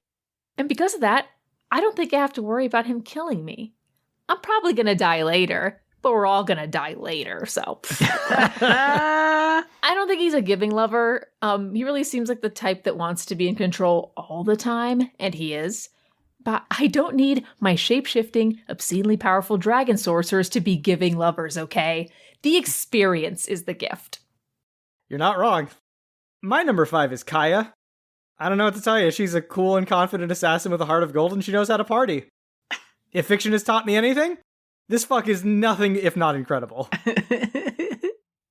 And because of that, I don't think I have to worry about him killing me. I'm probably going to die later, but we're all going to die later, so. I don't think he's a giving lover. He really seems like the type that wants to be in control all the time, and he is. But I don't need my shape-shifting, obscenely powerful dragon sorcerers to be giving lovers, okay? The experience is the gift. You're not wrong. My number 5 is Kaya. I don't know what to tell you. She's a cool and confident assassin with a heart of gold, and she knows how to party. If fiction has taught me anything, this fuck is nothing if not incredible.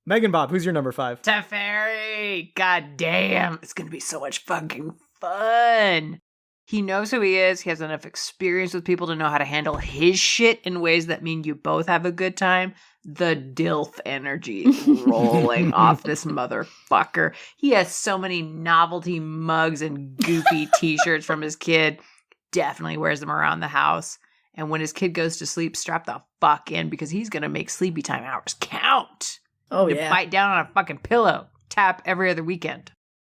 Meganbob, who's your number 5? Teferi! God damn. It's gonna be so much fucking fun. He knows who he is. He has enough experience with people to know how to handle his shit in ways that mean you both have a good time. The DILF energy is rolling off this motherfucker. He has so many novelty mugs and goofy t-shirts from his kid. Definitely wears them around the house. And when his kid goes to sleep, strap the fuck in because he's going to make sleepy time hours count. Oh, you bite down on a fucking pillow. Tap every other weekend.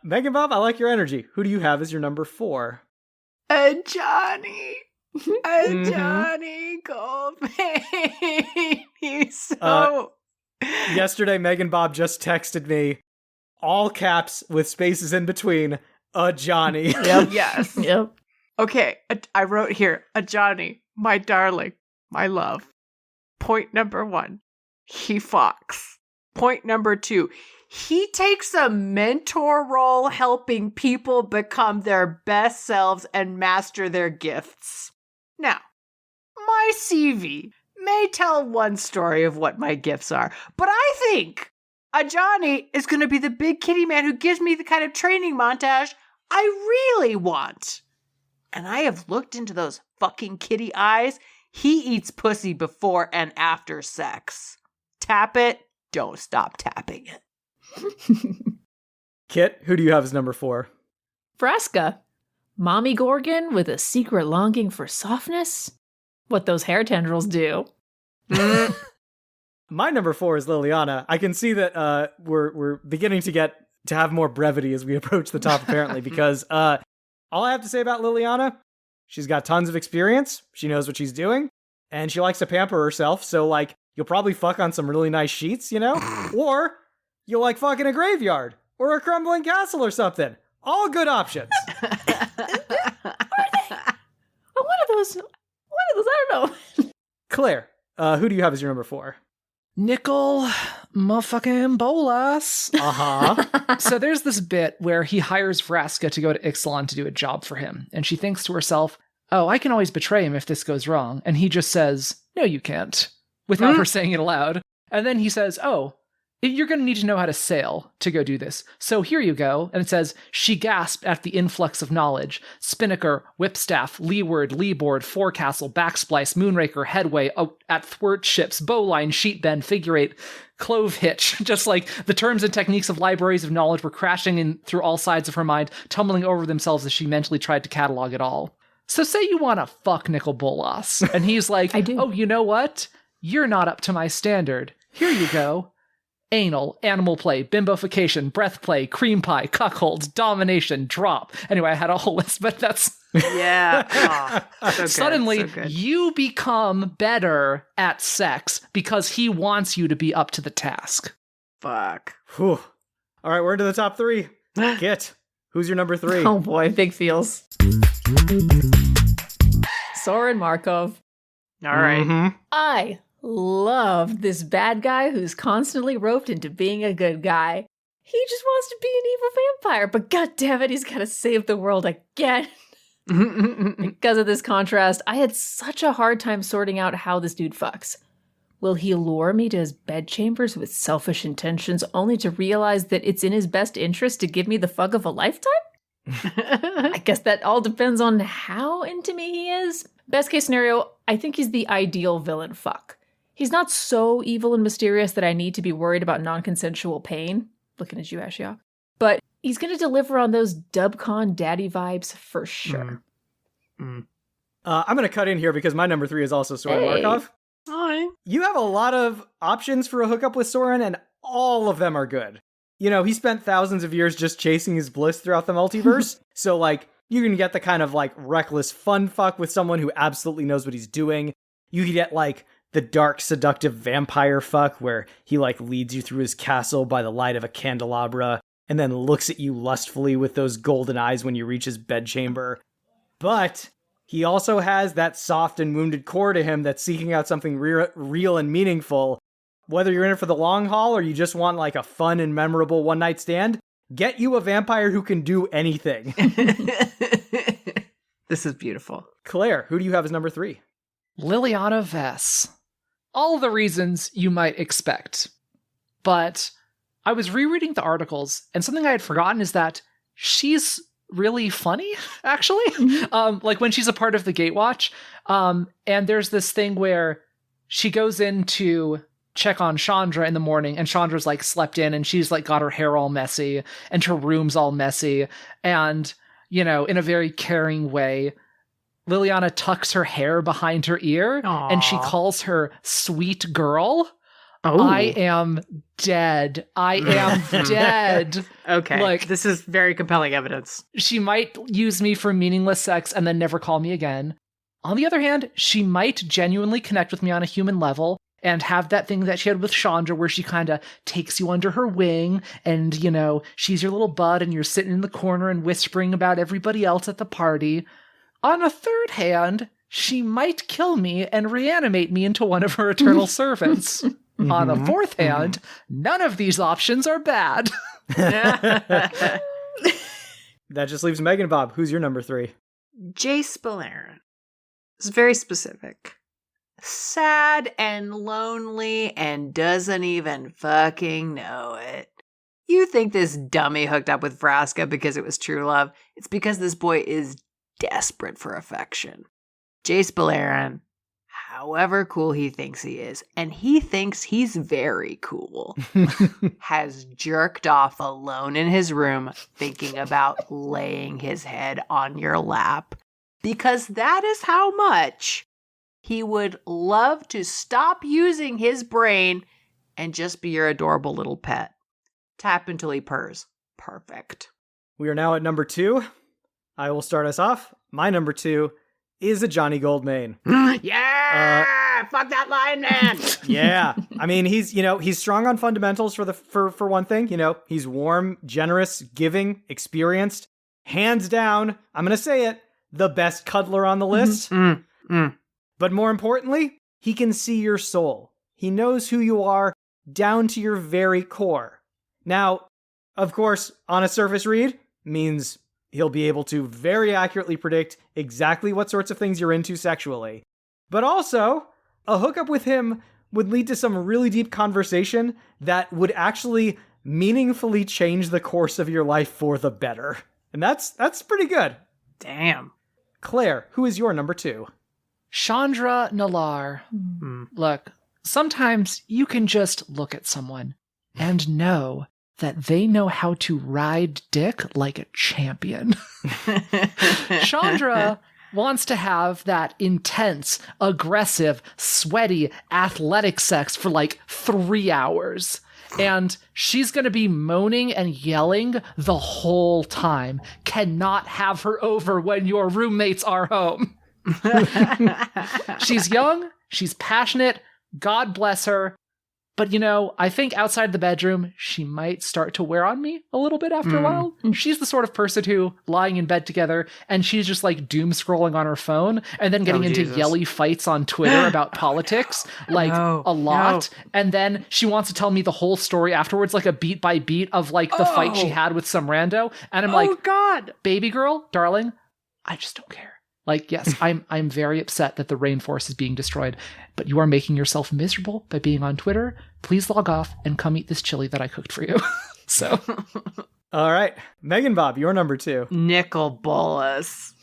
Meganbob, I like your energy. Who do you have as your number 4? Johnny. Johnny Goldpain. He's so... Yesterday, Meganbob just texted me, all caps with spaces in between, Johnny. Yep. Yes. Yep. Okay, I wrote here, Johnny, my darling, my love. Point number 1, he fox. Point number 2, he takes a mentor role helping people become their best selves and master their gifts. Now, my CV may tell one story of what my gifts are, but I think Johnny is going to be the big kitty man who gives me the kind of training montage I really want. And I have looked into those fucking kitty eyes. He eats pussy before and after sex. Tap it. Don't stop tapping it. Kit, who do you have as number 4? Vraska. Mommy Gorgon with a secret longing for softness? What those hair tendrils do. My number 4 is Liliana. I can see that we're beginning to have more brevity as we approach the top, apparently, because all I have to say about Liliana, she's got tons of experience, she knows what she's doing, and she likes to pamper herself, so, like, you'll probably fuck on some really nice sheets, you know? Or you'll, like, fuck in a graveyard, or a crumbling castle or something. All good options. One of those, I don't know. Claire, who do you have as your number 4? Nickel motherfucking Bolas. Uh-huh. So there's this bit where he hires Vraska to go to Ixalan to do a job for him. And she thinks to herself, oh, I can always betray him if this goes wrong. And he just says, no, you can't, without her saying it aloud. And then he says, oh, you're going to need to know how to sail to go do this. So here you go. And it says, she gasped at the influx of knowledge. Spinnaker, whipstaff, leeward, leeboard, forecastle, backsplice, moonraker, headway, at thwart ships, bowline, sheet bend, figure eight, clove hitch. Just like the terms and techniques of libraries of knowledge were crashing in through all sides of her mind, tumbling over themselves as she mentally tried to catalog it all. So say you want to fuck Nicol Bolas. And he's like, I do. Oh, you know what? You're not up to my standard. Here you go. Anal, animal play, bimbofication, breath play, cream pie, cuckold, domination, drop. Anyway, I had a whole list, but that's... Yeah. Oh, so good, Suddenly, so good. you become better at sex because he wants you to be up to the task. Fuck. Whew. All right, we're into the top 3. Kit, who's your number 3? Oh boy, big feels. Soren Markov. All right. Mm-hmm. I love this bad guy who's constantly roped into being a good guy. He just wants to be an evil vampire, but goddammit, he's gotta save the world again. Because of this contrast, I had such a hard time sorting out how this dude fucks. Will he lure me to his bedchambers with selfish intentions only to realize that it's in his best interest to give me the fuck of a lifetime? I guess that all depends on how into me he is. Best case scenario, I think he's the ideal villain fuck. He's not so evil and mysterious that I need to be worried about non-consensual pain. Looking at you, Ashiok. But he's going to deliver on those Dubcon daddy vibes for sure. I'm going to cut in here because my number 3 is also Soren Hey. Markov. Hi. You have a lot of options for a hookup with Soren, and all of them are good. You know, he spent thousands of years just chasing his bliss throughout the multiverse. So, like, you can get the kind of, like, reckless fun fuck with someone who absolutely knows what he's doing. You can get, like, the dark, seductive vampire fuck where he, like, leads you through his castle by the light of a candelabra and then looks at you lustfully with those golden eyes when you reach his bedchamber. But he also has that soft and wounded core to him that's seeking out something real and meaningful. Whether you're in it for the long haul or you just want, like, a fun and memorable one-night stand, get you a vampire who can do anything. This is beautiful. Claire, who do you have as number 3? Liliana Vess. All the reasons you might expect. But I was rereading the articles, and something I had forgotten is that she's really funny, actually. Like when she's a part of the Gatewatch. And there's this thing where she goes in to check on Chandra in the morning, and Chandra's like slept in, and she's like got her hair all messy, and her room's all messy. And, you know, in a very caring way, Liliana tucks her hair behind her ear, and she calls her sweet girl. Oh. I am dead. I am dead. Okay. Like, this is very compelling evidence. She might use me for meaningless sex and then never call me again. On the other hand, she might genuinely connect with me on a human level and have that thing that she had with Chandra where she kind of takes you under her wing and, you know, she's your little bud and you're sitting in the corner and whispering about everybody else at the party. On a third hand, she might kill me and reanimate me into one of her eternal servants. On a fourth hand, none of these options are bad. That just leaves Meganbob. Who's your number 3? Jace Beleren. It's very specific. Sad and lonely and doesn't even fucking know it. You think this dummy hooked up with Vraska because it was true love. It's because this boy is desperate for affection. Jace Beleren, however cool he thinks he is, and he thinks he's very cool, has jerked off alone in his room thinking about laying his head on your lap. Because that is how much he would love to stop using his brain and just be your adorable little pet. Tap until he purrs. Perfect. We are now at number 2. I will start us off. My number 2 is a Johnny Goldmane. Yeah! Fuck that lion man! Yeah. I mean, he's strong on fundamentals for one thing. You know, he's warm, generous, giving, experienced. Hands down, I'm going to say it, the best cuddler on the list. But more importantly, he can see your soul. He knows who you are down to your very core. Now, of course, on a surface read means he'll be able to very accurately predict exactly what sorts of things you're into sexually. But also, a hookup with him would lead to some really deep conversation that would actually meaningfully change the course of your life for the better. And that's pretty good. Damn. Claire, who is your number 2? Chandra Nalar. Look, sometimes you can just look at someone and know that they know how to ride dick like a champion. Chandra wants to have that intense, aggressive, sweaty, athletic sex for like 3 hours. And she's going to be moaning and yelling the whole time. Cannot have her over when your roommates are home. She's young. She's passionate. God bless her. But, you know, I think outside the bedroom, she might start to wear on me a little bit after a while. She's the sort of person who, lying in bed together, and she's just like doom scrolling on her phone and then getting into yelly fights on Twitter about politics, a lot. And then she wants to tell me the whole story afterwards, like a beat by beat of like the fight she had with some rando. And I'm like, God, baby girl, darling, I just don't care. Like, yes, I'm very upset that the rainforest is being destroyed, but you are making yourself miserable by being on Twitter. Please log off and come eat this chili that I cooked for you. So, all right, Meganbob, your number 2. Nicol Bolas.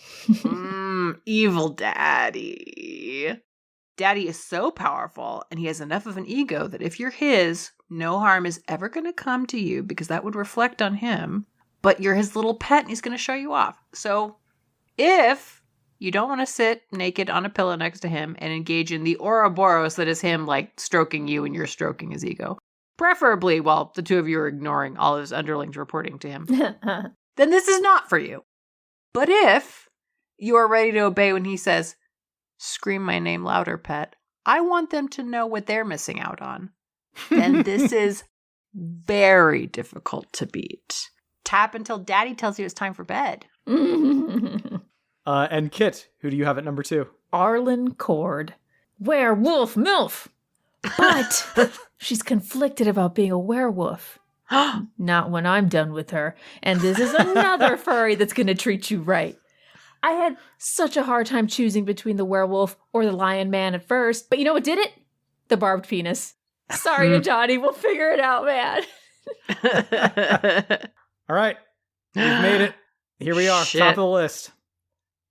Evil daddy. Daddy is so powerful, and he has enough of an ego that if you're his, no harm is ever going to come to you because that would reflect on him. But you're his little pet, and he's going to show you off. So, if you don't want to sit naked on a pillow next to him and engage in the Ouroboros that is him, like, stroking you and you're stroking his ego, preferably while the two of you are ignoring all of his underlings reporting to him, then this is not for you. But if you are ready to obey when he says, scream my name louder, pet, I want them to know what they're missing out on, then this is very difficult to beat. Tap until daddy tells you it's time for bed. And Kit, who do you have at number 2? Arlen Cord. Werewolf MILF! But she's conflicted about being a werewolf. Not when I'm done with her. And this is another furry that's going to treat you right. I had such a hard time choosing between the werewolf or the lion man at first, but you know what did it? The barbed penis. Sorry, Johnny, we'll figure it out, man. All right. We've made it. Here we are, top of the list.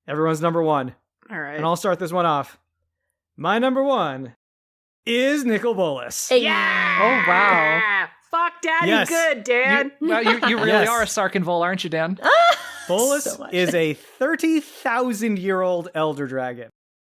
Everyone's number one. All right. And I'll start this one off. My number one is Nicol Bolas. Hey. Yeah! Oh, wow. Fuck Daddy Yes. good, Dan. You really Yes. are a Sarkinvol, aren't you, Dan? Bolas So much. is a 30,000-year-old elder dragon.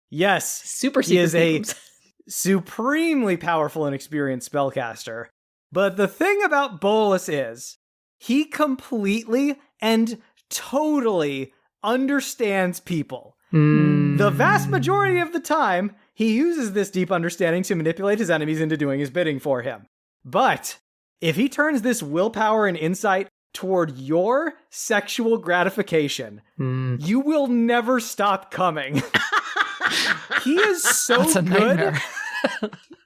Yes, Super he is a secret. supremely powerful and experienced spellcaster. But the thing about Bolas is, he completely and totally understands people. The vast majority of the time, he uses this deep understanding to manipulate his enemies into doing his bidding for him. But if he turns this willpower and insight toward your sexual gratification, you will never stop coming. He is so That's a good. nightmare.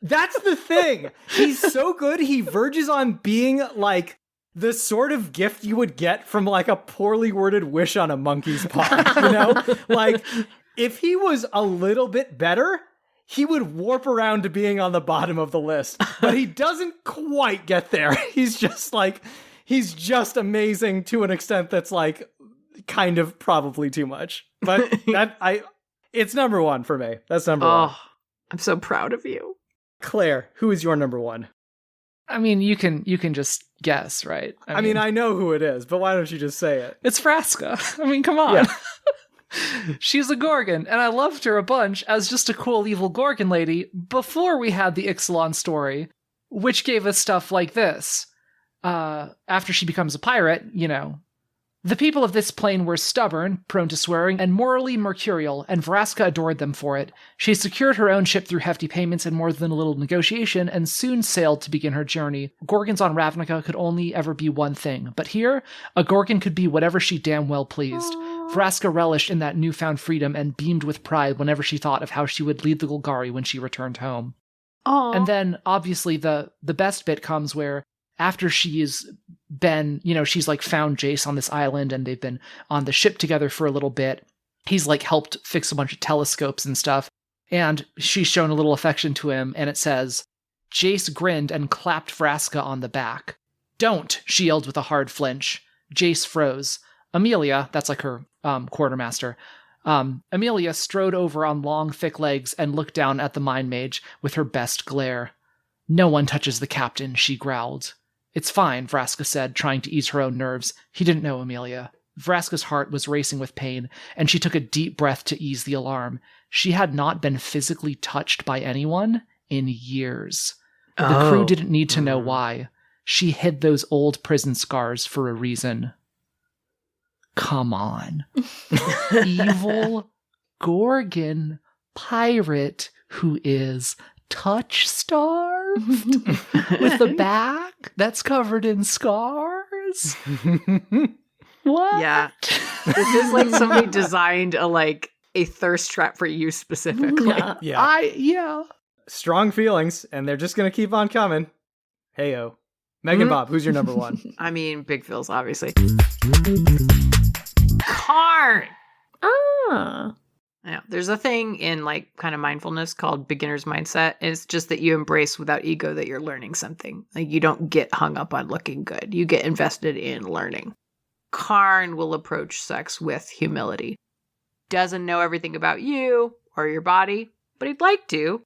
That's the thing. He's so good, he verges on being like the sort of gift you would get from like a poorly worded wish on a monkey's paw, you know? Like, if he was a little bit better, he would warp around to being on the bottom of the list. But he doesn't quite get there. He's just amazing to an extent that's like kind of probably too much. But it's number one for me. That's number one. I'm so proud of you. Claire, who is your number one? I mean, you can just guess, right? I mean, I know who it is, but why don't you just say it? It's Vraska. I mean, come on. Yeah. She's a Gorgon, and I loved her a bunch as just a cool evil Gorgon lady before we had the Ixalan story, which gave us stuff like this. After she becomes a pirate, you know, the people of this plane were stubborn, prone to swearing, and morally mercurial, and Vraska adored them for it. She secured her own ship through hefty payments and more than a little negotiation, and soon sailed to begin her journey. Gorgons on Ravnica could only ever be one thing, but here, a Gorgon could be whatever she damn well pleased. Vraska relished in that newfound freedom and beamed with pride whenever she thought of how she would lead the Golgari when she returned home. Aww. And then, obviously, the best bit comes where after she's been, you know, she's like found Jace on this island and they've been on the ship together for a little bit. He's like helped fix a bunch of telescopes and stuff. And she's shown a little affection to him. And it says, Jace grinned and clapped Vraska on the back. Don't, she yelled with a hard flinch. Jace froze. Amelia, that's like her quartermaster. Amelia strode over on long, thick legs and looked down at the Mind Mage with her best glare. No one touches the captain, she growled. It's fine, Vraska said, trying to ease her own nerves. He didn't know Amelia. Vraska's heart was racing with pain, and she took a deep breath to ease the alarm. She had not been physically touched by anyone in years. The crew didn't need to know why. She hid those old prison scars for a reason. Come on. Evil Gorgon pirate who is touch-starved with a back that's covered in scars? What? Yeah. This is like somebody designed a thirst trap for you specifically. Yeah. Yeah. Strong feelings, and they're just going to keep on coming. Heyo. Meganbob, who's your number one? I mean, Big Phil's obviously. Karn! Ah. Yeah, there's a thing in like kind of mindfulness called beginner's mindset. It's just that you embrace without ego that you're learning something. Like you don't get hung up on looking good. You get invested in learning. Karn will approach sex with humility. Doesn't know everything about you or your body, but he'd like to.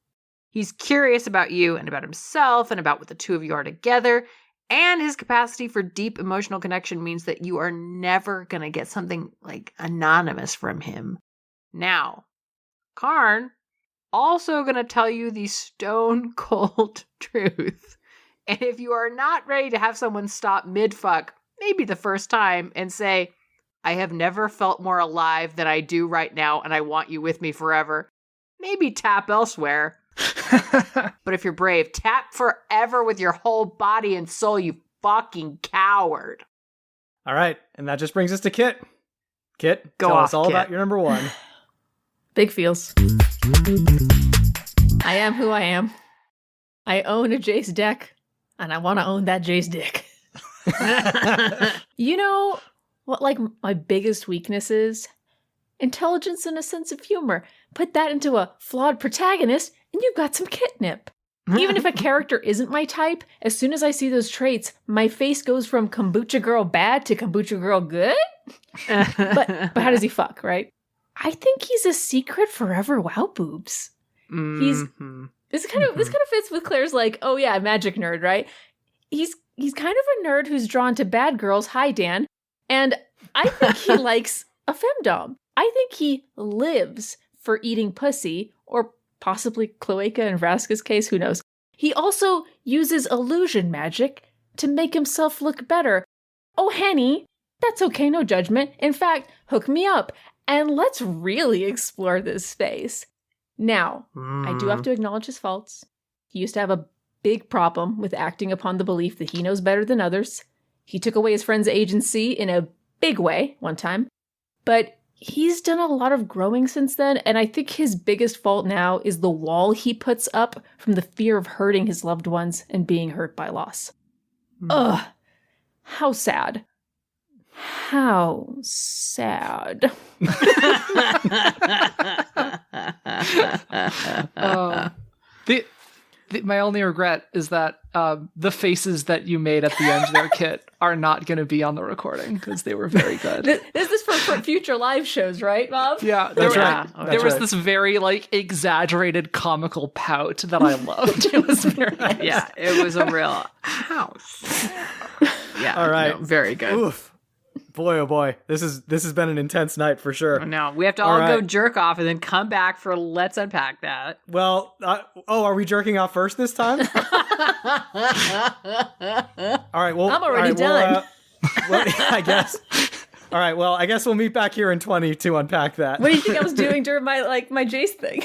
He's curious about you and about himself and about what the two of you are together. And his capacity for deep emotional connection means that you are never going to get something like anonymous from him. Now, Karn also going to tell you the stone cold truth. And if you are not ready to have someone stop mid-fuck, maybe the first time, and say, I have never felt more alive than I do right now, and I want you with me forever, maybe tap elsewhere. But if you're brave, tap forever with your whole body and soul, you fucking coward. All right, and that just brings us to Kit. Kit, Go tell off, us all Kit. about your number one. Big feels. I am who I am. I own a Jace deck, and I want to own that Jace dick. You know what, like, my biggest weakness is? Intelligence and a sense of humor. Put that into a flawed protagonist, and you've got some catnip. Even if a character isn't my type, as soon as I see those traits, my face goes from kombucha girl bad to kombucha girl good? But how does he fuck, right? I think he's a secret forever wow boobs. This kind of fits with Claire's like, oh yeah, magic nerd, right? He's kind of a nerd who's drawn to bad girls. Hi, Dan. And I think he likes a femdom. I think he lives for eating pussy, or possibly cloaca in Vraska's case, who knows. He also uses illusion magic to make himself look better. Oh, Henny, that's okay, no judgment. In fact, hook me up, and let's really explore this space. Now, I do have to acknowledge his faults. He used to have a big problem with acting upon the belief that he knows better than others. He took away his friend's agency in a big way one time, but he's done a lot of growing since then, and I think his biggest fault now is the wall he puts up from the fear of hurting his loved ones and being hurt by loss. Ugh. How sad. How sad. My only regret is that the faces that you made at the end there, Kit, are not going to be on the recording because they were very good. This is for future live shows, right, Bob? Yeah, That's right. There was this very exaggerated comical pout that I loved. It was very nice. Yeah, it was a real house. Yeah, All right. No, very good. Oof. Boy, oh boy, this has been an intense night for sure. No, we have to all go jerk off and then come back for Let's Unpack That. Well, are we jerking off first this time? All right, well, I'm already done. Well, I guess. All right, well, I guess we'll meet back here in 20 to unpack that. What do you think I was doing during my Jace thing?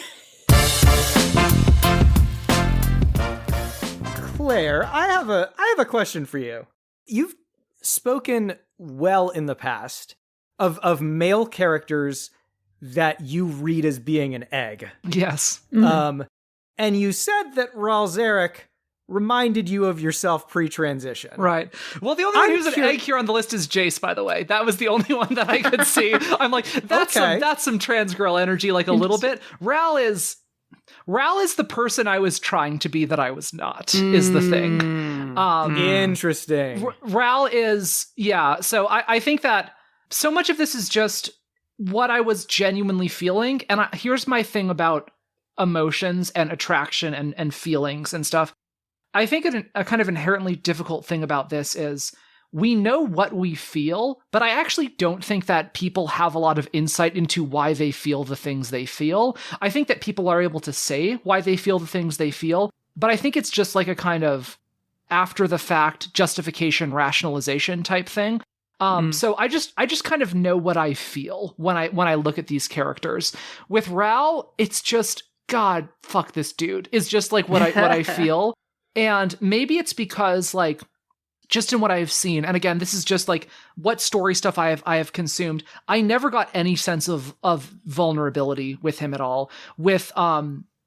Claire, I have a question for you. You've spoken well in the past of male characters that you read as being an egg. Yes. And you said that Ralzeric reminded you of yourself pre-transition. Right. Well, the only one who's an egg here on the list is Jace, by the way. That was the only one that I could see. I'm like, that's some trans girl energy, like a little bit. Ral is the person I was trying to be that I was not, is the thing. Interesting. Ral is, yeah. So I think that so much of this is just what I was genuinely feeling. And here's my thing about emotions and attraction and feelings and stuff. I think a kind of inherently difficult thing about this is we know what we feel, but I actually don't think that people have a lot of insight into why they feel the things they feel. I think that people are able to say why they feel the things they feel, but I think it's just like a kind of after the fact justification, rationalization type thing. So I just kind of know what I feel when I look at these characters. With Ral, it's just, God, fuck this dude, is just like what I feel. And maybe it's because like, just in what I have seen, and again, this is just like what story stuff I have consumed. I never got any sense of vulnerability with him at all. With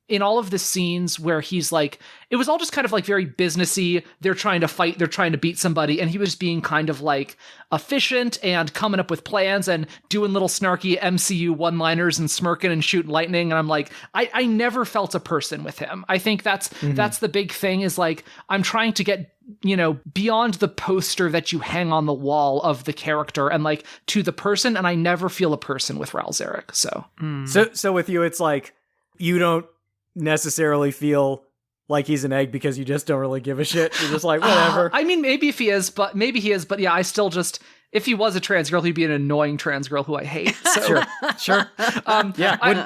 in all of the scenes where he's like, it was all just kind of like very businessy. They're trying to fight, they're trying to beat somebody, and he was being kind of like efficient and coming up with plans and doing little snarky MCU one-liners and smirking and shooting lightning. And I'm like, I never felt a person with him. I think that's the big thing is like, I'm trying to get, beyond the poster that you hang on the wall of the character and like to the person. And I never feel a person with Ralzeric. So with you, it's like, you don't necessarily feel like he's an egg because you just don't really give a shit. You're just like, whatever. I mean, maybe he is, but yeah, I still just, if he was a trans girl, he'd be an annoying trans girl who I hate. So. Sure.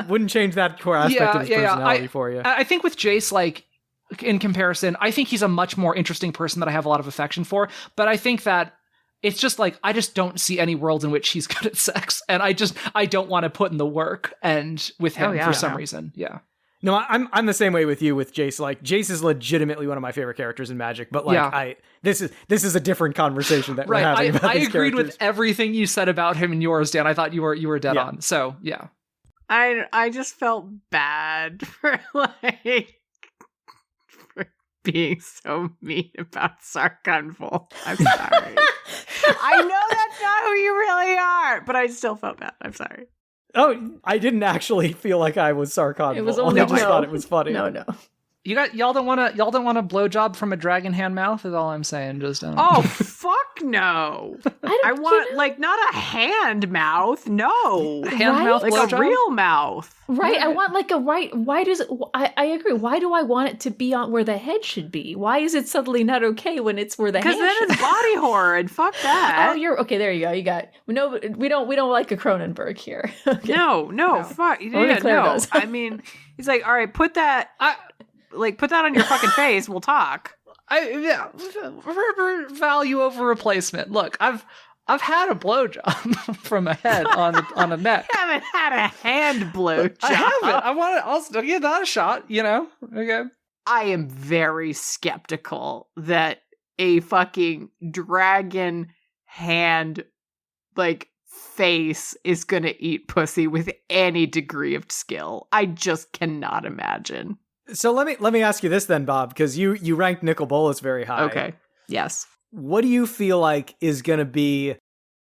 Wouldn't change that core aspect of his personality for you. I think with Jace, like, in comparison, I think he's a much more interesting person that I have a lot of affection for, but I think that it's just like, I just don't see any world in which he's good at sex, and I don't want to put in the work and with him for some reason. Yeah. No, I'm the same way with you with Jace. Like, Jace is legitimately one of my favorite characters in Magic, but like this is a different conversation that we're having about these agreed characters. With everything you said about him and yours, Dan. I thought you were dead on. So yeah. I just felt bad for like being so mean about Sarkhan Vol. I'm sorry. I know that's not who you really are, but I still felt bad. I'm sorry. Oh, I didn't actually feel like I was Sarkhan. It was Vol. only I just thought it was funny. No. Y'all don't want a blowjob from a dragon hand mouth. Is all I'm saying. Just Oh fuck no! I want like not a hand mouth. No, hand mouth like blowjob? a real mouth. Right, I want like a right. Why does it? I agree. Why do I want it to be on where the head should be? Why is it suddenly not okay when it's where the hand? Because then should it's body horror, and fuck that. Oh, you're okay. There you go. You got. No, we don't like a Cronenberg here. Okay. No, fuck. Yeah, no. I mean, he's like, all right, put that on your fucking face. We'll talk. Value over replacement. Look, I've had a blowjob from a head on a neck. I haven't had a hand blowjob. I haven't. I'll still give that a shot. You know. Okay. I am very skeptical that a fucking dragon hand face is gonna eat pussy with any degree of skill. I just cannot imagine. So let me ask you this then, Bob, because you ranked Nicol Bolas very high. Okay. Yes. What do you feel like is going to be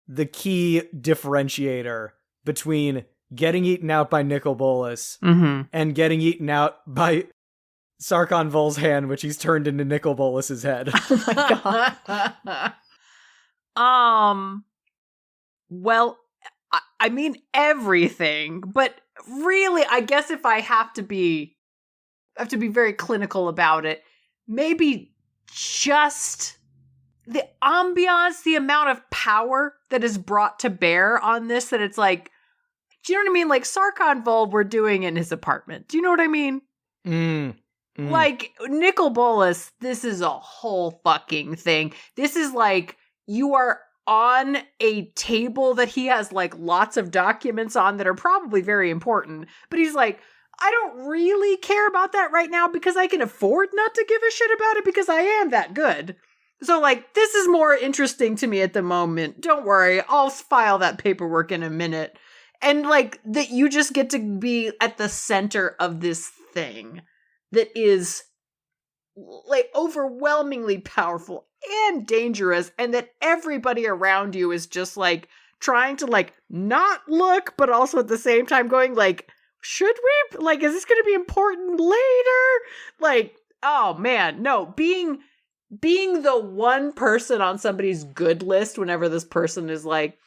the key differentiator between getting eaten out by Nicol Bolas and getting eaten out by Sarkhan Vol's hand, which he's turned into Nicol Bolas's head? Oh my god. Well, I mean everything, but really, I guess if I have to be very clinical about it, maybe just the ambiance, the amount of power that is brought to bear on this, that it's like, do you know what I mean? Like Sarkhan Vol we're doing in his apartment. Do you know what I mean? Like Nicol Bolas, this is a whole fucking thing. This is like you are on a table that he has like lots of documents on that are probably very important, but he's like, I don't really care about that right now because I can afford not to give a shit about it because I am that good. So, like, this is more interesting to me at the moment. Don't worry, I'll file that paperwork in a minute. And, like, that you just get to be at the center of this thing that is, like, overwhelmingly powerful and dangerous, and that everybody around you is just, like, trying to, like, not look, but also at the same time going, like, should we? Like, is this going to be important later? Like, oh man, no. Being the one person on somebody's good list whenever this person is like,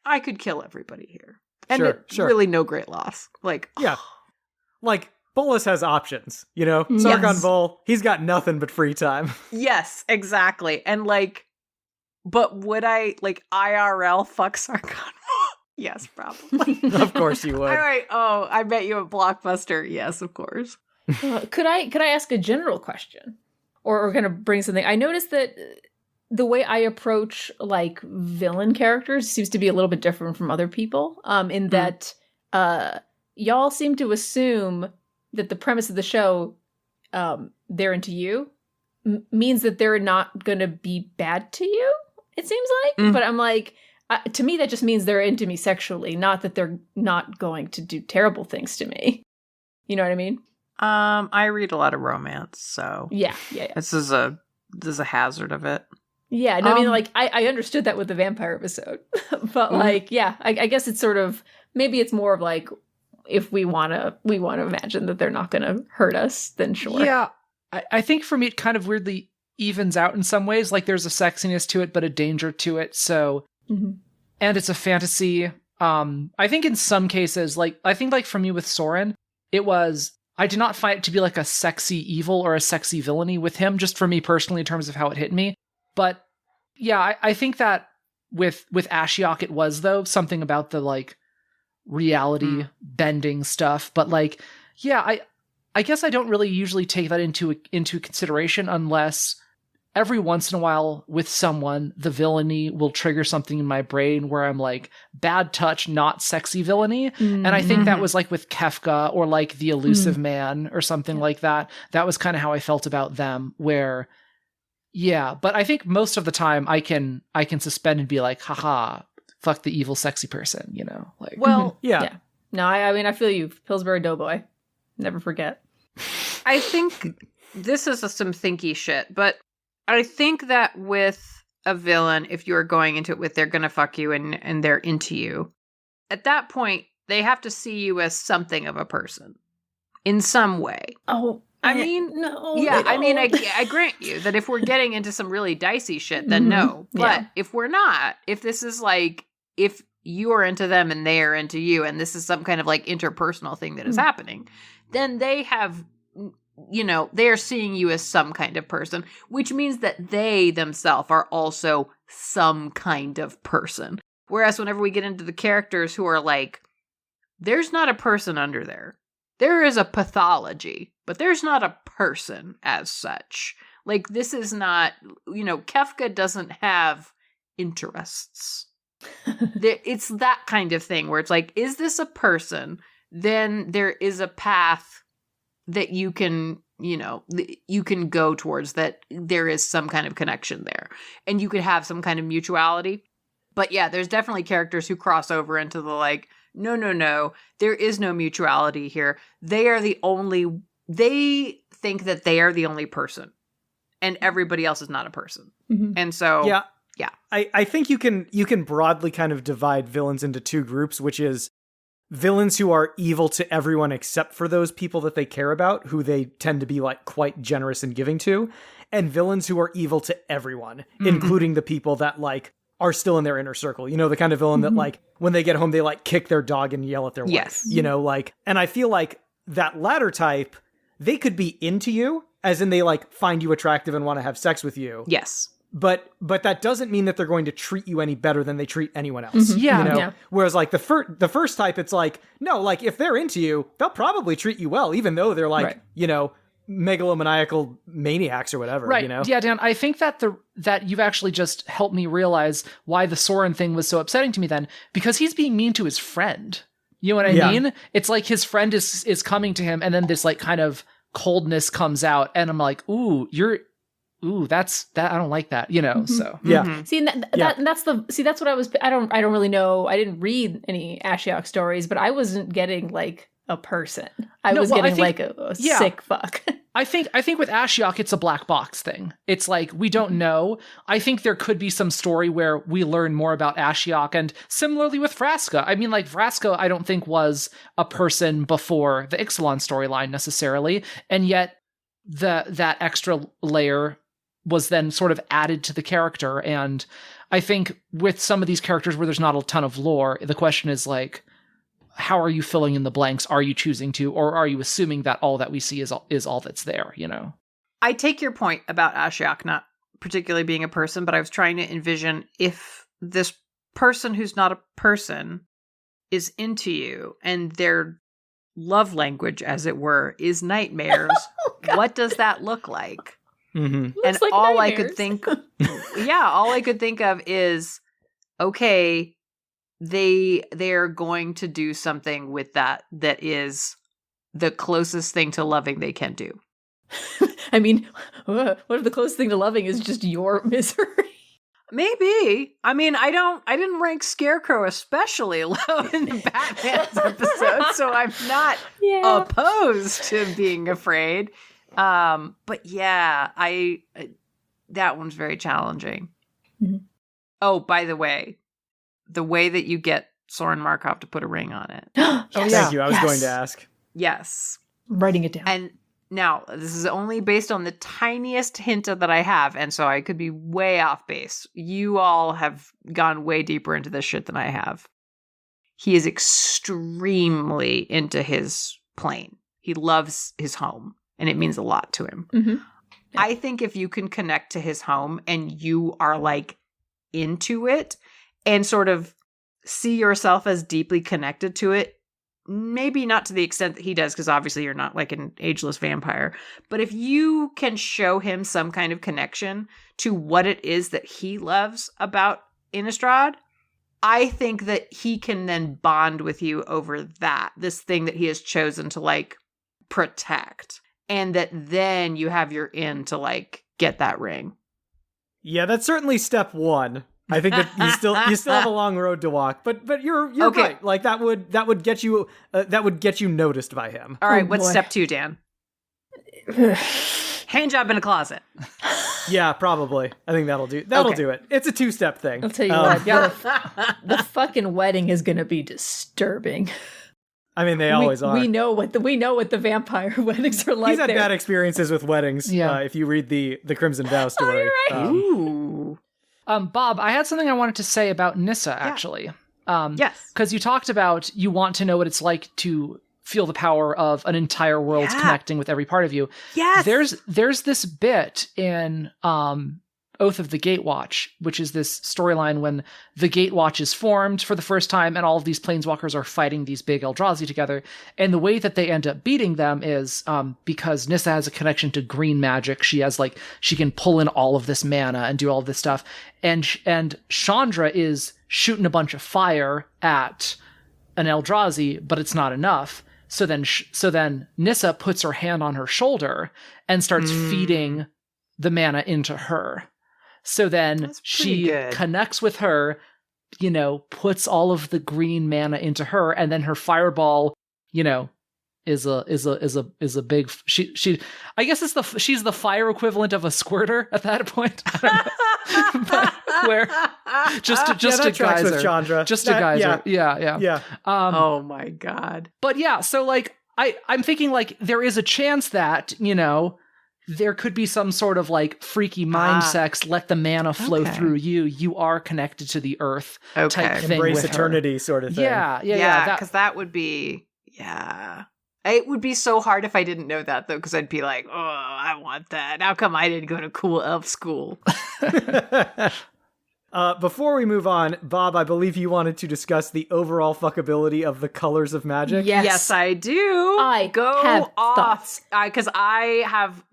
I could kill everybody here. And Sure. Really no great loss. Like, yeah. Like, Bolas has options, you know? Sarkhan Vol, he's got nothing but free time. Yes, exactly. And like, but would I, like, IRL fuck Sarkhan? Yes, probably. Of course you would. All right. Oh, I bet you a Blockbuster. Yes, of course. Could I ask a general question, or kind of bring something? I noticed that the way I approach like villain characters seems to be a little bit different from other people. In that y'all seem to assume that the premise of the show, they're into you, means that they're not going to be bad to you. It seems like, but I'm like. To me, that just means they're into me sexually, not that they're not going to do terrible things to me. You know what I mean? I read a lot of romance, so yeah. This is a hazard of it. Yeah, no, I mean, like I understood that with the vampire episode, but like, yeah, I guess it's sort of maybe it's more of like if we want to imagine that they're not going to hurt us, then sure. Yeah, I think for me it kind of weirdly evens out in some ways. Like there's a sexiness to it, but a danger to it. So. And it's a fantasy. I think in some cases, like I think like for me with Soren, it was I did not find it to be like a sexy evil or a sexy villainy with him, just for me personally in terms of how it hit me. But yeah, I think that with Ashiok it was though something about the like reality bending stuff. But like, yeah, I guess I don't really usually take that into consideration unless. Every once in a while with someone, the villainy will trigger something in my brain where I'm like, bad touch, not sexy villainy. And I think that was like with Kefka or like the elusive man or something like that. That was kind of how I felt about them where, yeah, but I think most of the time I can suspend and be like, haha, fuck the evil sexy person, you know? Like, well, yeah. No, I mean, I feel you. Pillsbury Doughboy. Never forget. I think this is some thinky shit, but I think that with a villain, if you're going into it with they're gonna fuck you and they're into you, at that point, they have to see you as something of a person in some way. Oh, I mean, no. yeah, I mean, I grant you that if we're getting into some really dicey shit, then no. But if we're not, if this is like, if you are into them and they are into you, and this is some kind of like interpersonal thing that is happening, then they have, you know, they are seeing you as some kind of person, which means that they themselves are also some kind of person. Whereas whenever we get into the characters who are like, there's not a person under there. There is a pathology, but there's not a person as such. Like, this is not, you know, Kefka doesn't have interests. It's that kind of thing where it's like, is this a person? Then there is a path that you can, you know, you can go towards, that there is some kind of connection there. And you could have some kind of mutuality. But yeah, there's definitely characters who cross over into the like, no, there is no mutuality here. They think that they are the only person and everybody else is not a person. And so, yeah. I think you can broadly kind of divide villains into two groups, which is villains who are evil to everyone except for those people that they care about, who they tend to be like quite generous and giving to, and villains who are evil to everyone, including the people that like are still in their inner circle. You know, the kind of villain that like when they get home, they like kick their dog and yell at their wife, you know, like, and I feel like that latter type, they could be into you, as in they like find you attractive and want to have sex with you. Yes. But that doesn't mean that they're going to treat you any better than they treat anyone else. Yeah. You know? Yeah. Whereas like the first type, it's like, no, like if they're into you, they'll probably treat you well, even though they're like, you know, megalomaniacal maniacs or whatever, right? You know? Yeah, Dan, I think that that you've actually just helped me realize why the Soren thing was so upsetting to me then, because he's being mean to his friend. You know what I mean? It's like his friend is coming to him, and then this like kind of coldness comes out, and I'm like, that's that. I don't like that, you know. So See, that's what I was. I don't really know. I didn't read any Ashiok stories, but I wasn't getting like a person. I was getting like a sick fuck. I think with Ashiok, it's a black box thing. It's like, we don't know. I think there could be some story where we learn more about Ashiok, and similarly with Vraska. I mean, like, Vraska, I don't think was a person before the Ixalan storyline necessarily, and yet that extra layer was then sort of added to the character. And I think with some of these characters where there's not a ton of lore, the question is like, how are you filling in the blanks? Are you choosing to, or are you assuming that all that we see is all that's there, you know? I take your point about Ashiok not particularly being a person, but I was trying to envision if this person who's not a person is into you and their love language, as it were, is nightmares, what does that look like? And like all nightmares. I could think, all I could think of is, okay, they're going to do something with that is the closest thing to loving they can do. I mean, what if the closest thing to loving is just your misery? Maybe. I mean, I didn't rank Scarecrow especially low in the Batman's episode, so I'm not opposed to being afraid. But yeah, that one's very challenging. Oh, by the way that you get Soren Markov to put a ring on it. Thank you. I was going to ask. Yes. I'm writing it down. And now, this is only based on the tiniest hint that I have, and so I could be way off base. You all have gone way deeper into this shit than I have. He is extremely into his plane. He loves his home, and it means a lot to him. Yeah. I think if you can connect to his home and you are like into it and sort of see yourself as deeply connected to it, maybe not to the extent that he does, because obviously you're not like an ageless vampire, but if you can show him some kind of connection to what it is that he loves about Innistrad, I think that he can then bond with you over this thing that he has chosen to like protect, and that then you have your in to like get that ring. Yeah, that's certainly step one. I think that you still have a long road to walk, but you're okay. Right. Like that would get you noticed by him. All right, what's step 2, Dan? Hand job in a closet. Yeah, probably. I think that'll do. That'll Okay. do it. It's a 2-step thing. I'll tell you what, the fucking wedding is going to be disturbing. I mean, they always are. We know what the vampire weddings are like. He's had there. bad experiences with weddings. Yeah. If you read the Crimson Vow story. you're right. Ooh. Bob, I had something I wanted to say about Nissa, actually. Yes. Because you talked about you want to know what it's like to feel the power of an entire world connecting with every part of you. Yes. There's this bit in Oath of the Gatewatch, which is this storyline when the Gatewatch is formed for the first time and all of these planeswalkers are fighting these big Eldrazi together. And the way that they end up beating them is because Nissa has a connection to green magic. She can pull in all of this mana and do all of this stuff. And Chandra is shooting a bunch of fire at an Eldrazi, but it's not enough. So then Nissa puts her hand on her shoulder and starts feeding the mana into her. So then she connects with her, puts all of the green mana into her, and then her fireball, is a big she I guess she's the fire equivalent of a squirter at that point. I don't know. But where just a geyser. With Chandra. Just a geyser. Yeah. Oh my god. But yeah, so like I'm thinking like there is a chance that, there could be some sort of like freaky mind sex, let the mana flow through you. You are connected to the earth type thing. Embrace with eternity her. sort of thing. Yeah. Because that would be, It would be so hard if I didn't know that, though, because I'd be like, oh, I want that. How come I didn't go to cool elf school? Before we move on, Bob, I believe you wanted to discuss the overall fuckability of the colors of magic. Yes, I do. I go have off thoughts. because I have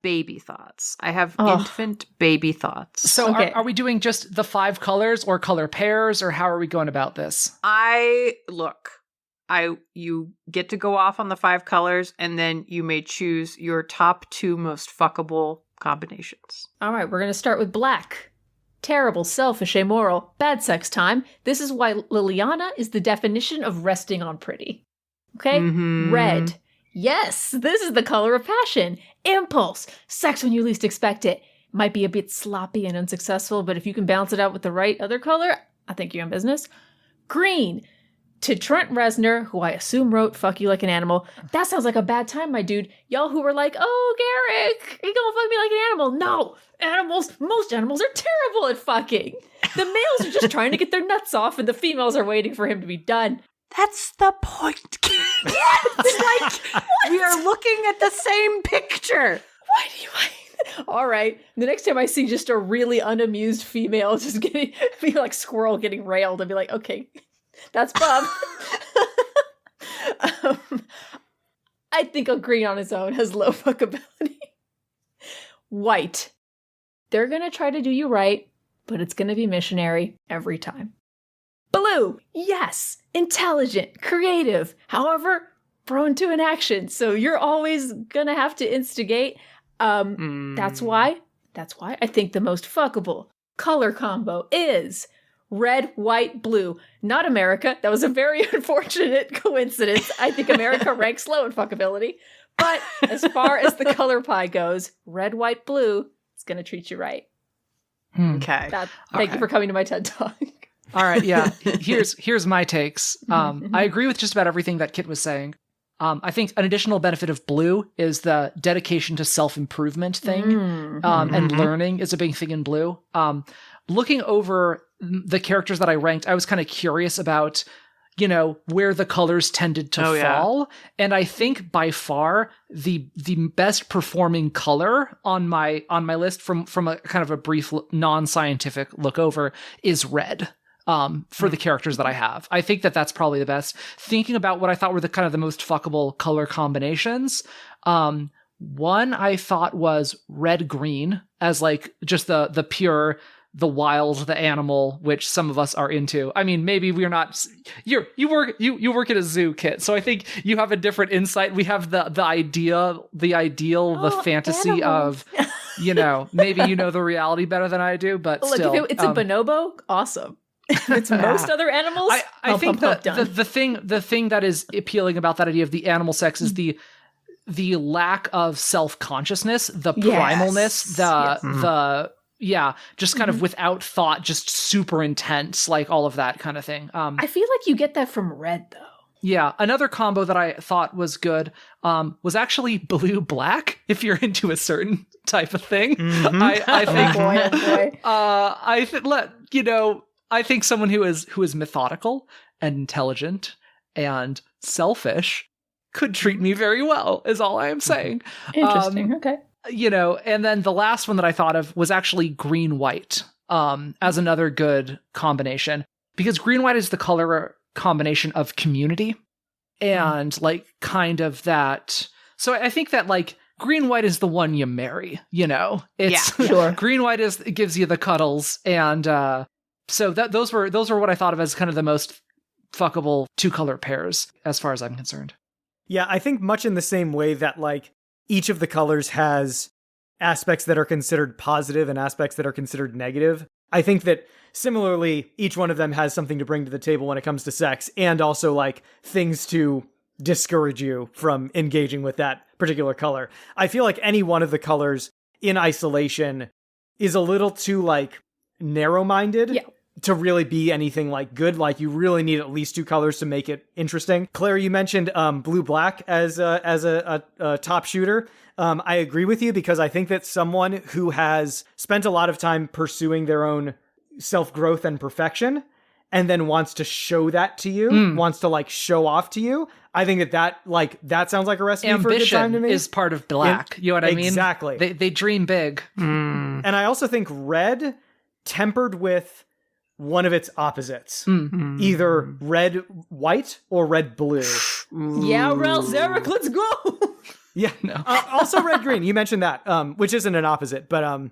baby thoughts. I have infant baby thoughts. So Okay. are we doing just the 5 colors or color pairs, or how are we going about this? You get to go off on the 5 colors, and then you may choose your top 2 most fuckable combinations. All right, we're going to start with black. Terrible, selfish, amoral, bad sex time. This is why Liliana is the definition of resting on pretty. Okay? Mhm. Red. Yes, this is the color of passion. Impulse. Sex when you least expect it. Might be a bit sloppy and unsuccessful, but if you can balance it out with the right other color, I think you're in business. Green. To Trent Reznor, who I assume wrote Fuck You Like an Animal, that sounds like a bad time, my dude. Y'all who were like, oh, Garrick, you gonna fuck me like an animal. No, most animals are terrible at fucking. The males are just trying to get their nuts off, and the females are waiting for him to be done. That's the point. We are looking at the same picture. Why do you... All right. The next time I see just a really unamused female just be like squirrel getting railed, I'll be like, okay, that's Bob. I think a green on its own has low fuckability. White. They're going to try to do you right, but it's going to be missionary every time. Blue. Yes. Intelligent. Creative. However, prone to inaction. So you're always going to have to instigate. That's why I think the most fuckable color combo is red, white, blue. Not America. That was a very unfortunate coincidence. I think America ranks low in fuckability. But as far as the color pie goes, red, white, blue, it's going to treat you right. Okay. Thank you for coming to my TED Talk. All right, yeah. Here's my takes. I agree with just about everything that Kit was saying. I think an additional benefit of blue is the dedication to self-improvement thing. And learning is a big thing in blue. Looking over the characters that I ranked, I was kind of curious about, where the colors tended to fall. And I think by far the best performing color on my list from a kind of a brief non-scientific look over is red. For the characters that I have. I think that's probably the best. Thinking about what I thought were the kind of the most fuckable color combinations. One I thought was red-green as like just the pure, the wild, the animal, which some of us are into. I mean, maybe we're not. You work at a zoo, Kit, so I think you have a different insight. We have the ideal, the fantasy animals. of, maybe the reality better than I do, but Look, still, if it's a bonobo, awesome. If it's most other animals, I think the thing that is appealing about that idea of the animal sex is the the lack of self-consciousness, the Yes. primalness, just kind of without thought, just super intense, like all of that kind of thing. I feel like you get that from red, though. Yeah, another combo that I thought was good was actually blue-black, if you're into a certain type of thing. I think, I think someone who is methodical and intelligent and selfish could treat me very well, is all I am saying. Interesting, okay. And then the last one that I thought of was actually green-white as another good combination, because green-white is the color combination of community and like kind of that. So I think that like green-white is the one you marry, it's sure. Green-white it gives you the cuddles. And so those were what I thought of as kind of the most fuckable 2-color pairs as far as I'm concerned. Yeah, I think much in the same way that like each of the colors has aspects that are considered positive and aspects that are considered negative. I think that similarly, each one of them has something to bring to the table when it comes to sex, and also like things to discourage you from engaging with that particular color. I feel like any one of the colors in isolation is a little too like narrow-minded to really be anything like good. Like you really need at least 2 colors to make it interesting. Claire, you mentioned blue-black as a top shooter. I agree with you, because I think that someone who has spent a lot of time pursuing their own self-growth and perfection and then wants to show that to you, wants to like show off to you, I think that sounds like a recipe for a good time to me. Ambition is part of black. You know what I mean? Exactly. They dream big. And I also think red tempered with one of its opposites. Either red white or red blue. Yeah, Ralph Zarek, let's go! Yeah. No. Also red green. You mentioned that, which isn't an opposite, but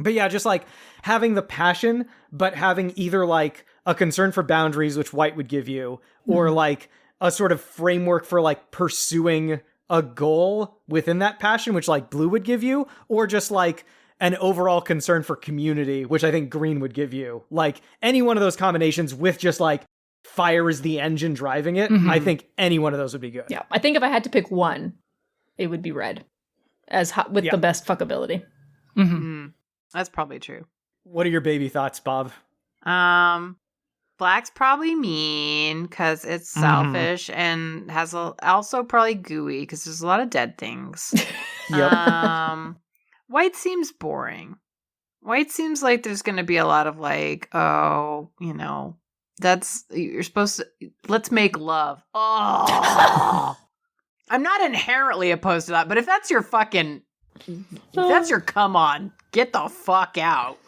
yeah, just like having the passion, but having either like a concern for boundaries, which white would give you, or like a sort of framework for like pursuing a goal within that passion, which like blue would give you, or just like an overall concern for community, which I think green would give you. Like any one of those combinations with just like fire is the engine driving it. I think any one of those would be good. Yeah, I think if I had to pick one, it would be red, with the best fuckability. That's probably true. What are your baby thoughts, Bob? Black's probably mean because it's selfish and has also probably gooey because there's a lot of dead things. White seems boring. White seems like there's going to be a lot of like, you're supposed to, let's make love. Oh, I'm not inherently opposed to that, but if that's your come on, get the fuck out.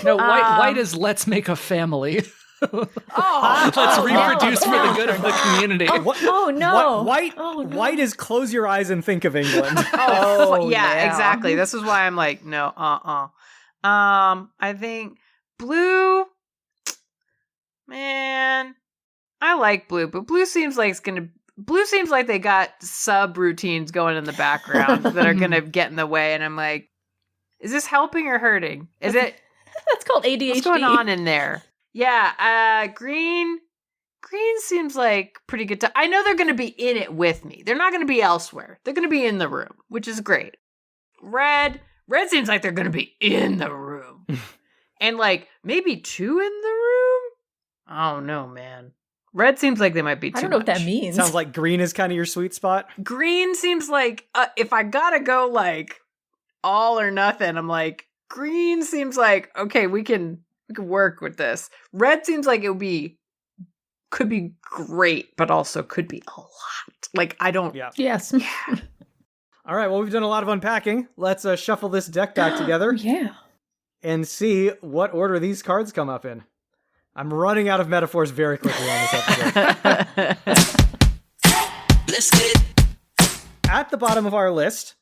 No, white is let's make a family. Let's reproduce for the good of the community. White is close your eyes and think of England. Exactly. This is why I'm like, no, I think blue, man, I like blue, but blue seems like they got sub routines going in the background that are gonna get in the way, and I'm like, is this helping or hurting? Is it? That's called ADHD. What's going on in there? Yeah, green seems like pretty good. I know they're going to be in it with me. They're not going to be elsewhere. They're going to be in the room, which is great. Red seems like they're going to be in the room. And like maybe 2 in the room? I don't know, man. Red seems like they might be too much. I don't know what that means. Sounds like green is kind of your sweet spot. Green seems like if I got to go like all or nothing, I'm like, green seems like, okay, we can work with this. Red seems like could be great, but also could be a lot. Like, I don't... Yeah. Yes. All right, well, we've done a lot of unpacking. Let's shuffle this deck back together. Yeah. And see what order these cards come up in. I'm running out of metaphors very quickly on this episode. Let's get it. At the bottom of our list,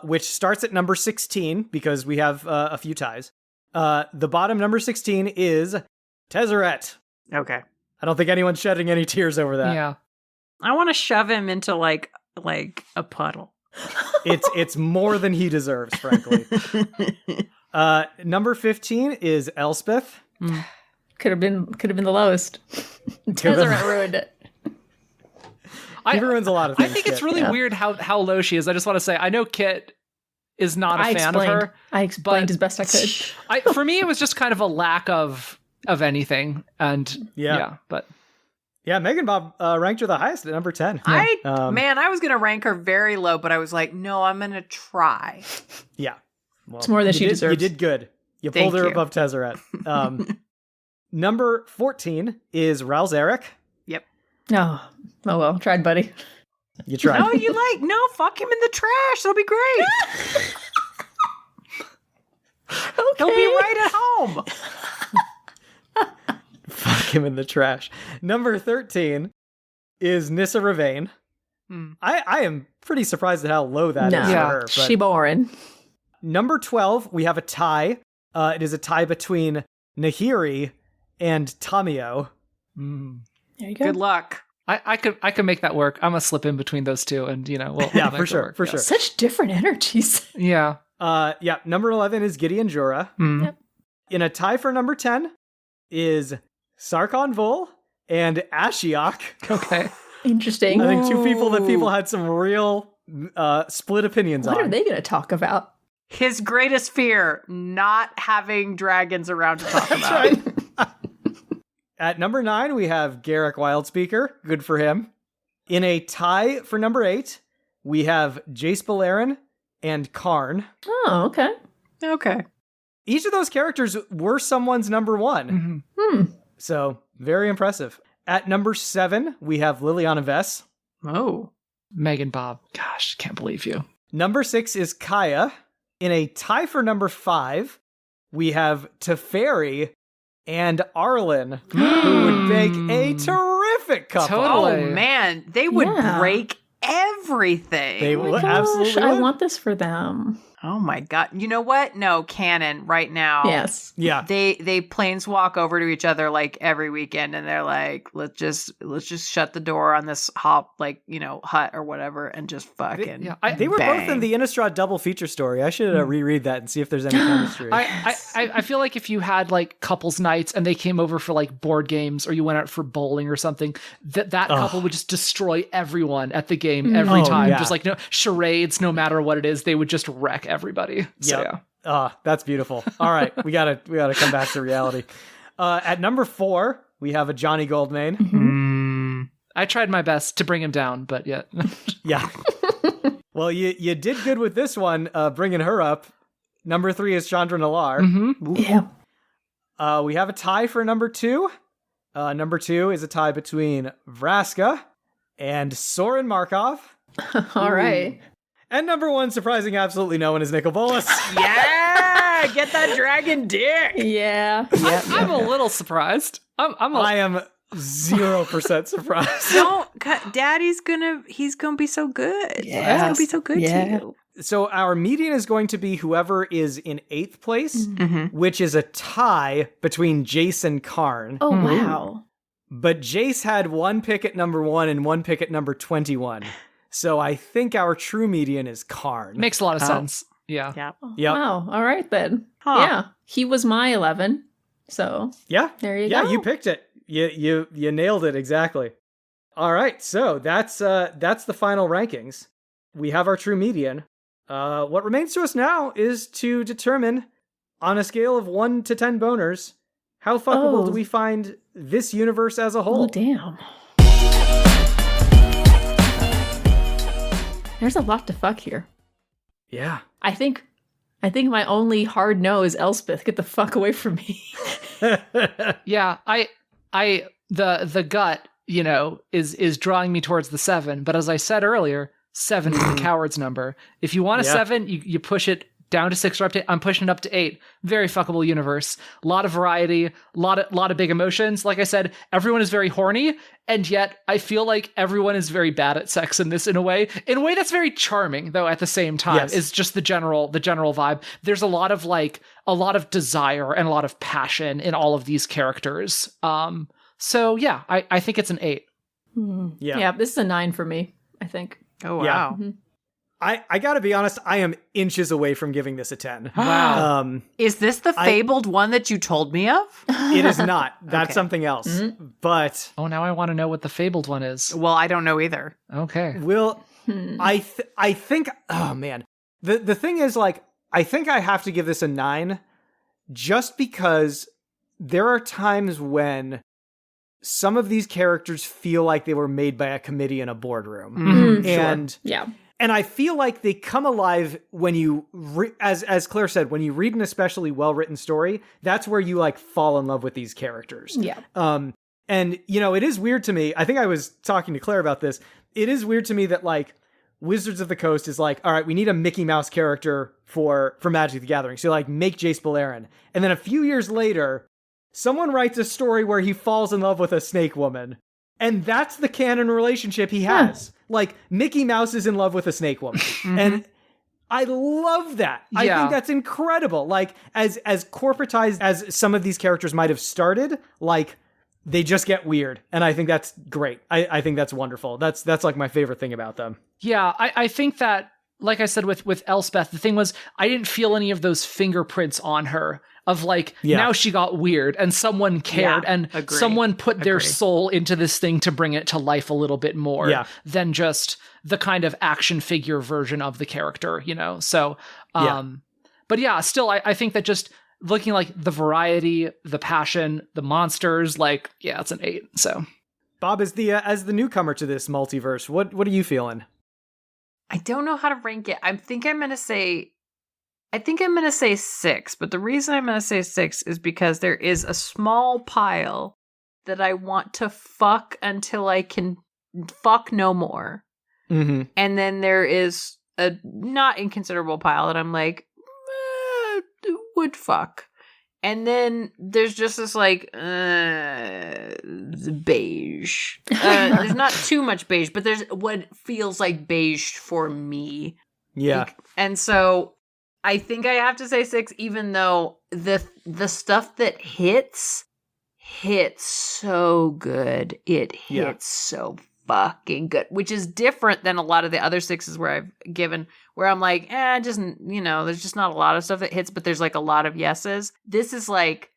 which starts at number 16, because we have a few ties, the bottom number 16 is Tezzeret. Okay. I don't think anyone's shedding any tears over that. Yeah. I want to shove him into like a puddle. It's more than he deserves, frankly. Number 15 is Elspeth. Could have been the lowest. Tezzeret ruined it. He ruins a lot of I things. think it's Kit. really weird how low she is. I just want to say, I know Kit is not a fan of her. I explained as best I could. For me, it was just kind of a lack of anything. And but Yeah, Meganbob ranked her the highest at number 10. I was going to rank her very low, but I was like, no, I'm going to try. Yeah. Well, It's more than she deserves. You did good. You Thank pulled her you. above Tezzeret. Number 14 is Ralzeric. Yep. Oh well, tried, buddy. You tried. No, fuck him in the trash. That'll be great. Okay. He'll be right at home. Fuck him in the trash. Number 13 is Nissa Ravain. I am pretty surprised at how low that is for her. But she boring. number 12, we have a tie. It is a tie between Nahiri and Tamio. There you go. Good luck. I could make that work. I'm gonna slip in between those two, and we'll Yeah, make for it sure, work. for Yeah. sure. Such different energies. Yeah. Number 11 is Gideon Jura. Yep. In a tie for number 10 is Sarkon Vol and Ashiok. Okay. Interesting. I think two people that people had some real split opinions What on. are they going to talk about? His greatest fear, not having dragons around to talk about. At number 9, we have Garrick Wildspeaker. Good for him. In a tie for number 8, we have Jace Beleren and Karn. Oh, okay. Okay. Each of those characters were someone's number 1. So, very impressive. At number 7, we have Liliana Vess. Oh. Meganbob. Gosh, can't believe you. Number 6 is Kaya. In a tie for number 5, we have Teferi and Arlen, who would make a terrific couple. Totally. Oh, man. They would Yeah. break everything. They Oh my would gosh, absolutely I would. want this for them. Oh, my God. You know what? No, canon right now. Yes. Yeah. They planeswalk over to each other like every weekend, and they're like, let's just shut the door on this hut or whatever, and just fucking. They were both in bang. the Innistrad double feature story. I should reread that and see if there's any chemistry. I feel like if you had like couples nights and they came over for like board games, or you went out for bowling or something, that couple would just destroy everyone at the game every time. yeah. Just like charades, no matter what it is, they would just wreck everybody. So, Yep. That's beautiful. All right, we gotta come back to reality. At number 4, we have a Johnny Goldmane. I tried my best to bring him down, but yet. Yeah. Well, you did good with this one, bringing her up. Number 3 is Chandra Nalar. Yeah. We have a tie for number 2. Number 2 is a tie between Vraska and Soren Markov. All right. And number 1, surprising absolutely no one, is Nicol Bolas. Yeah, get that dragon dick. Yeah. I'm a little surprised. I am 0% surprised. Daddy's he's gonna be so good. Yes. He's gonna be so good Yeah. to you. So our median is going to be whoever is in 8th place, which is a tie between Jace and Karn. Oh, wow. But Jace had 1 pick at number 1 and 1 pick at number 21. So I think our true median is Karn. Makes a lot of sense. Yeah. Yeah. Yep. Wow. All right, then. Huh. Yeah. He was my 11. So Yeah. there you Yeah, go. you picked it. You nailed it exactly. All right. So that's the final rankings. We have our true median. What remains to us now is to determine, on a scale of 1 to 10 boners, how fuckable Oh. do we find this universe as a whole? Oh, damn. There's a lot to fuck here. Yeah. I think my only hard no is Elspeth. Get the fuck away from me. Yeah, the gut, is drawing me towards the 7. But as I said earlier, 7 is the coward's number. If you want a 7, you push it down to 6 or up to 8. I'm pushing it up to 8. Very fuckable universe. A lot of variety, lot of big emotions. Like I said, everyone is very horny, and yet I feel like everyone is very bad at sex in this in a way that's very charming, though at the same time. Yes. Is just the general vibe. There's a lot of desire and a lot of passion in all of these characters. So yeah, I think it's an 8. Yeah. Yeah, this is a 9 for me, I think. Oh Yeah. wow. I gotta be honest, I am inches away from giving this a 10. Wow. Is this the fabled one that you told me of? It is not. That's Okay. something else. Mm-hmm. But Oh, now I want to know what the fabled one is. Well, I don't know either. Okay. I think, oh man. The thing is, like, I think I have to give this a 9 just because there are times when some of these characters feel like they were made by a committee in a boardroom. Mm, And Yeah. and I feel like they come alive when you, as Claire said, when you read an especially well-written story, that's where you, like, fall in love with these characters. Yeah. And, you know, it is weird to me. I think I was talking to Claire about this. It is weird to me that, like, Wizards of the Coast is like, all right, we need a Mickey Mouse character for Magic the Gathering. So, like, make Jace Beleren. And then a few years later, someone writes a story where he falls in love with a snake woman. And that's the canon relationship he has. Like, Mickey Mouse is in love with a snake woman. And I love that. I Yeah. think that's incredible. Like, as corporatized as some of these characters might have started, like, they just get weird. And I think that's great. I think that's wonderful. That's like my favorite thing about them. Yeah, I think that, like I said with Elspeth, the thing was, I didn't feel any of those fingerprints on her of like, now she got weird and someone cared and agree. someone put their Agree. soul into this thing to bring it to life a little bit more than just the kind of action figure version of the character, you know? So, but yeah, still, I think that just looking like the variety, the passion, the monsters, like, yeah, it's an 8. So, Bob, as the newcomer to this multiverse, what are you feeling? I don't know how to rank it. I think I'm going to say 6, but the reason I'm going to say 6 is because there is a small pile that I want to fuck until I can fuck no more. Mm-hmm. And then there is a not inconsiderable pile that I'm like, would fuck. And then there's just this like beige. There's not too much beige, but there's what feels like beige for me. Yeah. And so I think I have to say 6, even though the stuff that hits so good. It hits so fucking good, which is different than a lot of the other 6s where I've given, where I'm like, just, you know, there's just not a lot of stuff that hits, but there's like a lot of yeses. This is like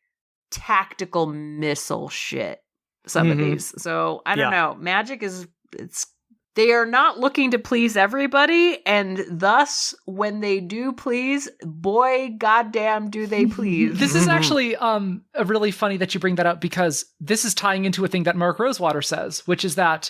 tactical missile shit, some of these. So I don't know. Magic they are not looking to please everybody, and thus, when they do please, boy, goddamn, do they please. this is actually really funny that you bring that up, because this is tying into a thing that Mark Rosewater says, which is that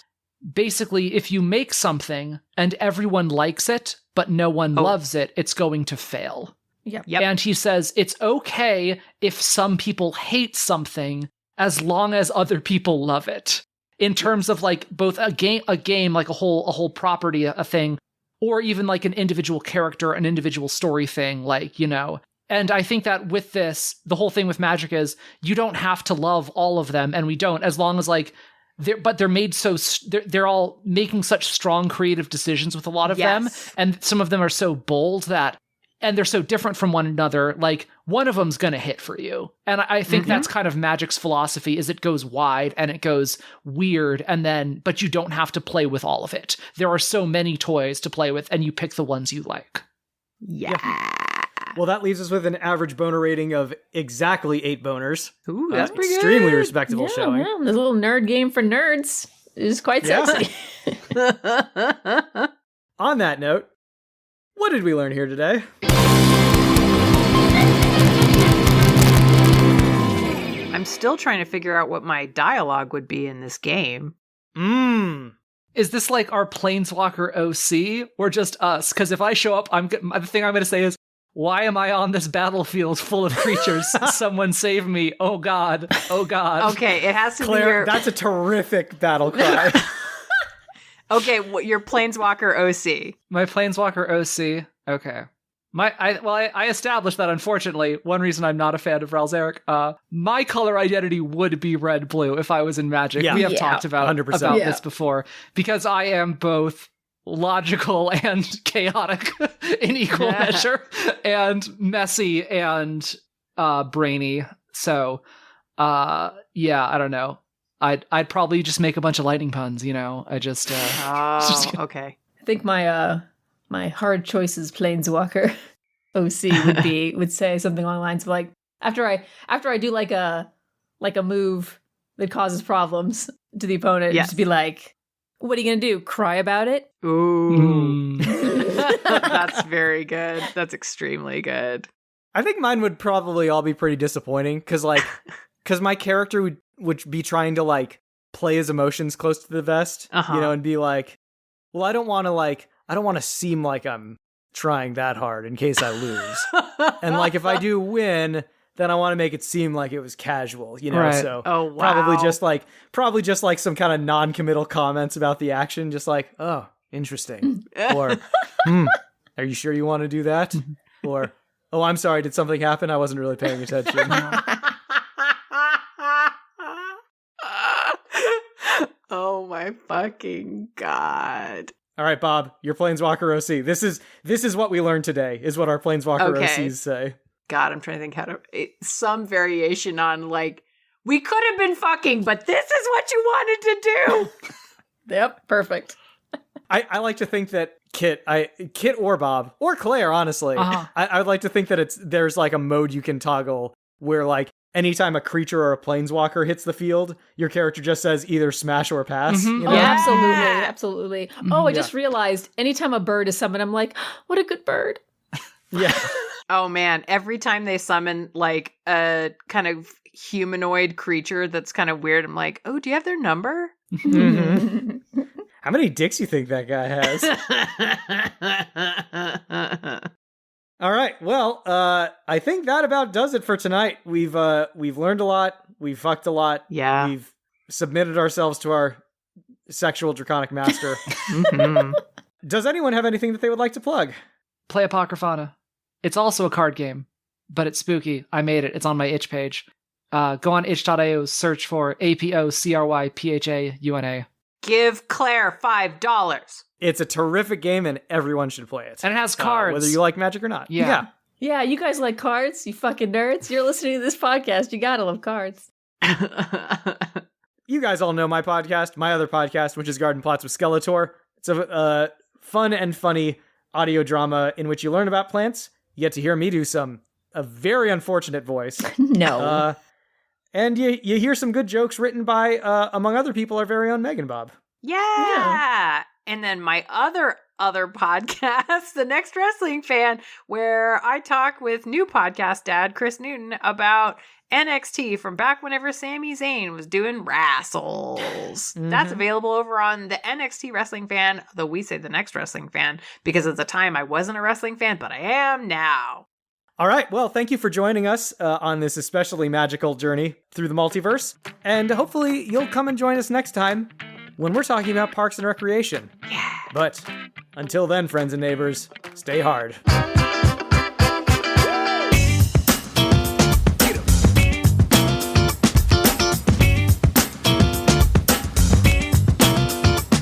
basically if you make something and everyone likes it, but no one loves it, it's going to fail. Yep. And he says it's okay if some people hate something as long as other people love it. In terms of like both a game, like a whole property, a thing, or even like an individual character, an individual story thing, like, you know. And I think that with this, the whole thing with Magic is you don't have to love all of them, and we don't, as long as like they're made so they're all making such strong creative decisions with a lot of them, and some of them are so bold that. And they're so different from one another, like, one of them's gonna hit for you. And I think that's kind of Magic's philosophy, is it goes wide and it goes weird, but you don't have to play with all of it. There are so many toys to play with, and you pick the ones you like. Yeah. Well, that leaves us with an average boner rating of exactly 8 boners. Ooh, that's pretty good. Extremely respectable showing. Yeah, this little nerd game for nerds is quite sexy. On that note, what did we learn here today? I'm still trying to figure out what my dialogue would be in this game. Is this like our Planeswalker OC, or just us? Because if I show up, the thing I'm going to say is, why am I on this battlefield full of creatures? Someone save me. Oh God. Oh God. Okay, it has to Claire, be that's a terrific battle cry. Okay, your Planeswalker OC. My Planeswalker OC. Okay. I established that, unfortunately, one reason I'm not a fan of Ralzeric, my color identity would be red-blue if I was in Magic. Yeah. We have Yeah. talked about 100%. this before, because I am both logical and chaotic in equal measure, and messy and brainy. So, I don't know. I'd probably just make a bunch of lightning puns, you know. I just Oh, okay. I think my my hard choices planeswalker OC would say something along the lines of like, after I do like a move that causes problems to the opponent, Yes. just be like, what are you gonna do? Cry about it? Ooh. That's very good. That's extremely good. I think mine would probably all be pretty disappointing because my character would be trying to like play his emotions close to the vest, and be like, well, I don't want to seem like I'm trying that hard in case I lose. And like if I do win, then I want to make it seem like it was casual, Right. So Oh, wow. probably just like some kind of non-committal comments about the action, just like, oh, interesting. Or, are you sure you want to do that? Or, oh, I'm sorry, did something happen? I wasn't really paying attention. Oh my fucking God. All right, Bob, your Planeswalker OC. This is what we learned today, is what our Planeswalker Okay. OCs say. God, I'm trying to think how to... some variation on, like, we could have been fucking, but this is what you wanted to do. Yep, perfect. I like to think that Kit or Bob, or Claire, honestly, I would like to think that there's like a mode you can toggle where like anytime a creature or a planeswalker hits the field, your character just says either smash or pass. Mhm. You know? Oh, Yeah. absolutely. Oh, I just realized anytime a bird is summoned, I'm like, what a good bird. Yeah. Oh, man. Every time they summon, like, a kind of humanoid creature that's kind of weird, I'm like, oh, do you have their number? Mhm. How many dicks you think that guy has? All right. Well, I think that about does it for tonight. We've learned a lot. We've fucked a lot. Yeah. We've submitted ourselves to our sexual draconic master. Mhm. Does anyone have anything that they would like to plug? Play Apocryphana. It's also a card game, but it's spooky. I made it. It's on my itch page. Go on itch.io, search for APOCRYPHAUNA. Give Claire $5. It's a terrific game and everyone should play it. And it has cards. Whether you like Magic or not. Yeah. Yeah, you guys like cards, you fucking nerds. You're listening to this podcast. You gotta love cards. You guys all know my podcast, my other podcast, which is Garden Plots with Skeletor. It's a fun and funny audio drama in which you learn about plants. You get to hear me do a very unfortunate voice. No. And you hear some good jokes written by, among other people, our very own Meganbob. Yeah. And then my other podcast, The Next Wrestling Fan, where I talk with new podcast dad, Chris Newton, about NXT from back whenever Sami Zayn was doing wrestles. Mm-hmm. That's available over on the NXT Wrestling Fan, though we say The Next Wrestling Fan, because at the time I wasn't a wrestling fan, but I am now. All right, well, thank you for joining us on this especially magical journey through the multiverse. And hopefully you'll come and join us next time when we're talking about parks and recreation. Yeah. But until then, friends and neighbors, stay hard.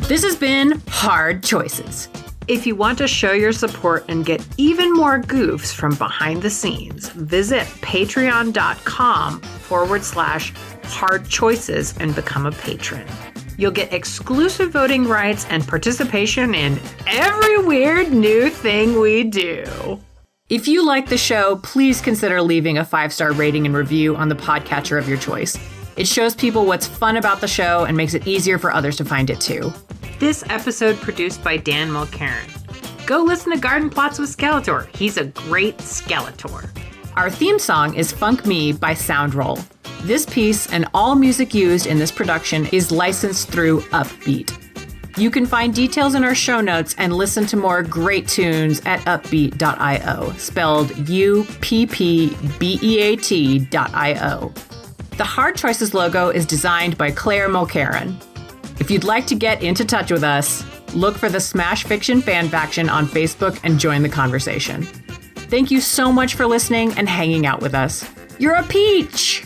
This has been Hard Choices. If you want to show your support and get even more goofs from behind the scenes, visit patreon.com/hard choices and become a patron. You'll get exclusive voting rights and participation in every weird new thing we do. If you like the show, please consider leaving a 5-star rating and review on the podcatcher of your choice. It shows people what's fun about the show and makes it easier for others to find it too. This episode produced by Dan Mulcairn. Go listen to Garden Plots with Skeletor. He's a great Skeletor. Our theme song is Funk Me by Soundroll. This piece and all music used in this production is licensed through Uppbeat. You can find details in our show notes and listen to more great tunes at uppbeat.io, spelled UPPBEAT.io. The Hard Choices logo is designed by Claire Mulcairn. If you'd like to get into touch with us, look for the Smash Fiction Fan Faction on Facebook and join the conversation. Thank you so much for listening and hanging out with us. You're a peach!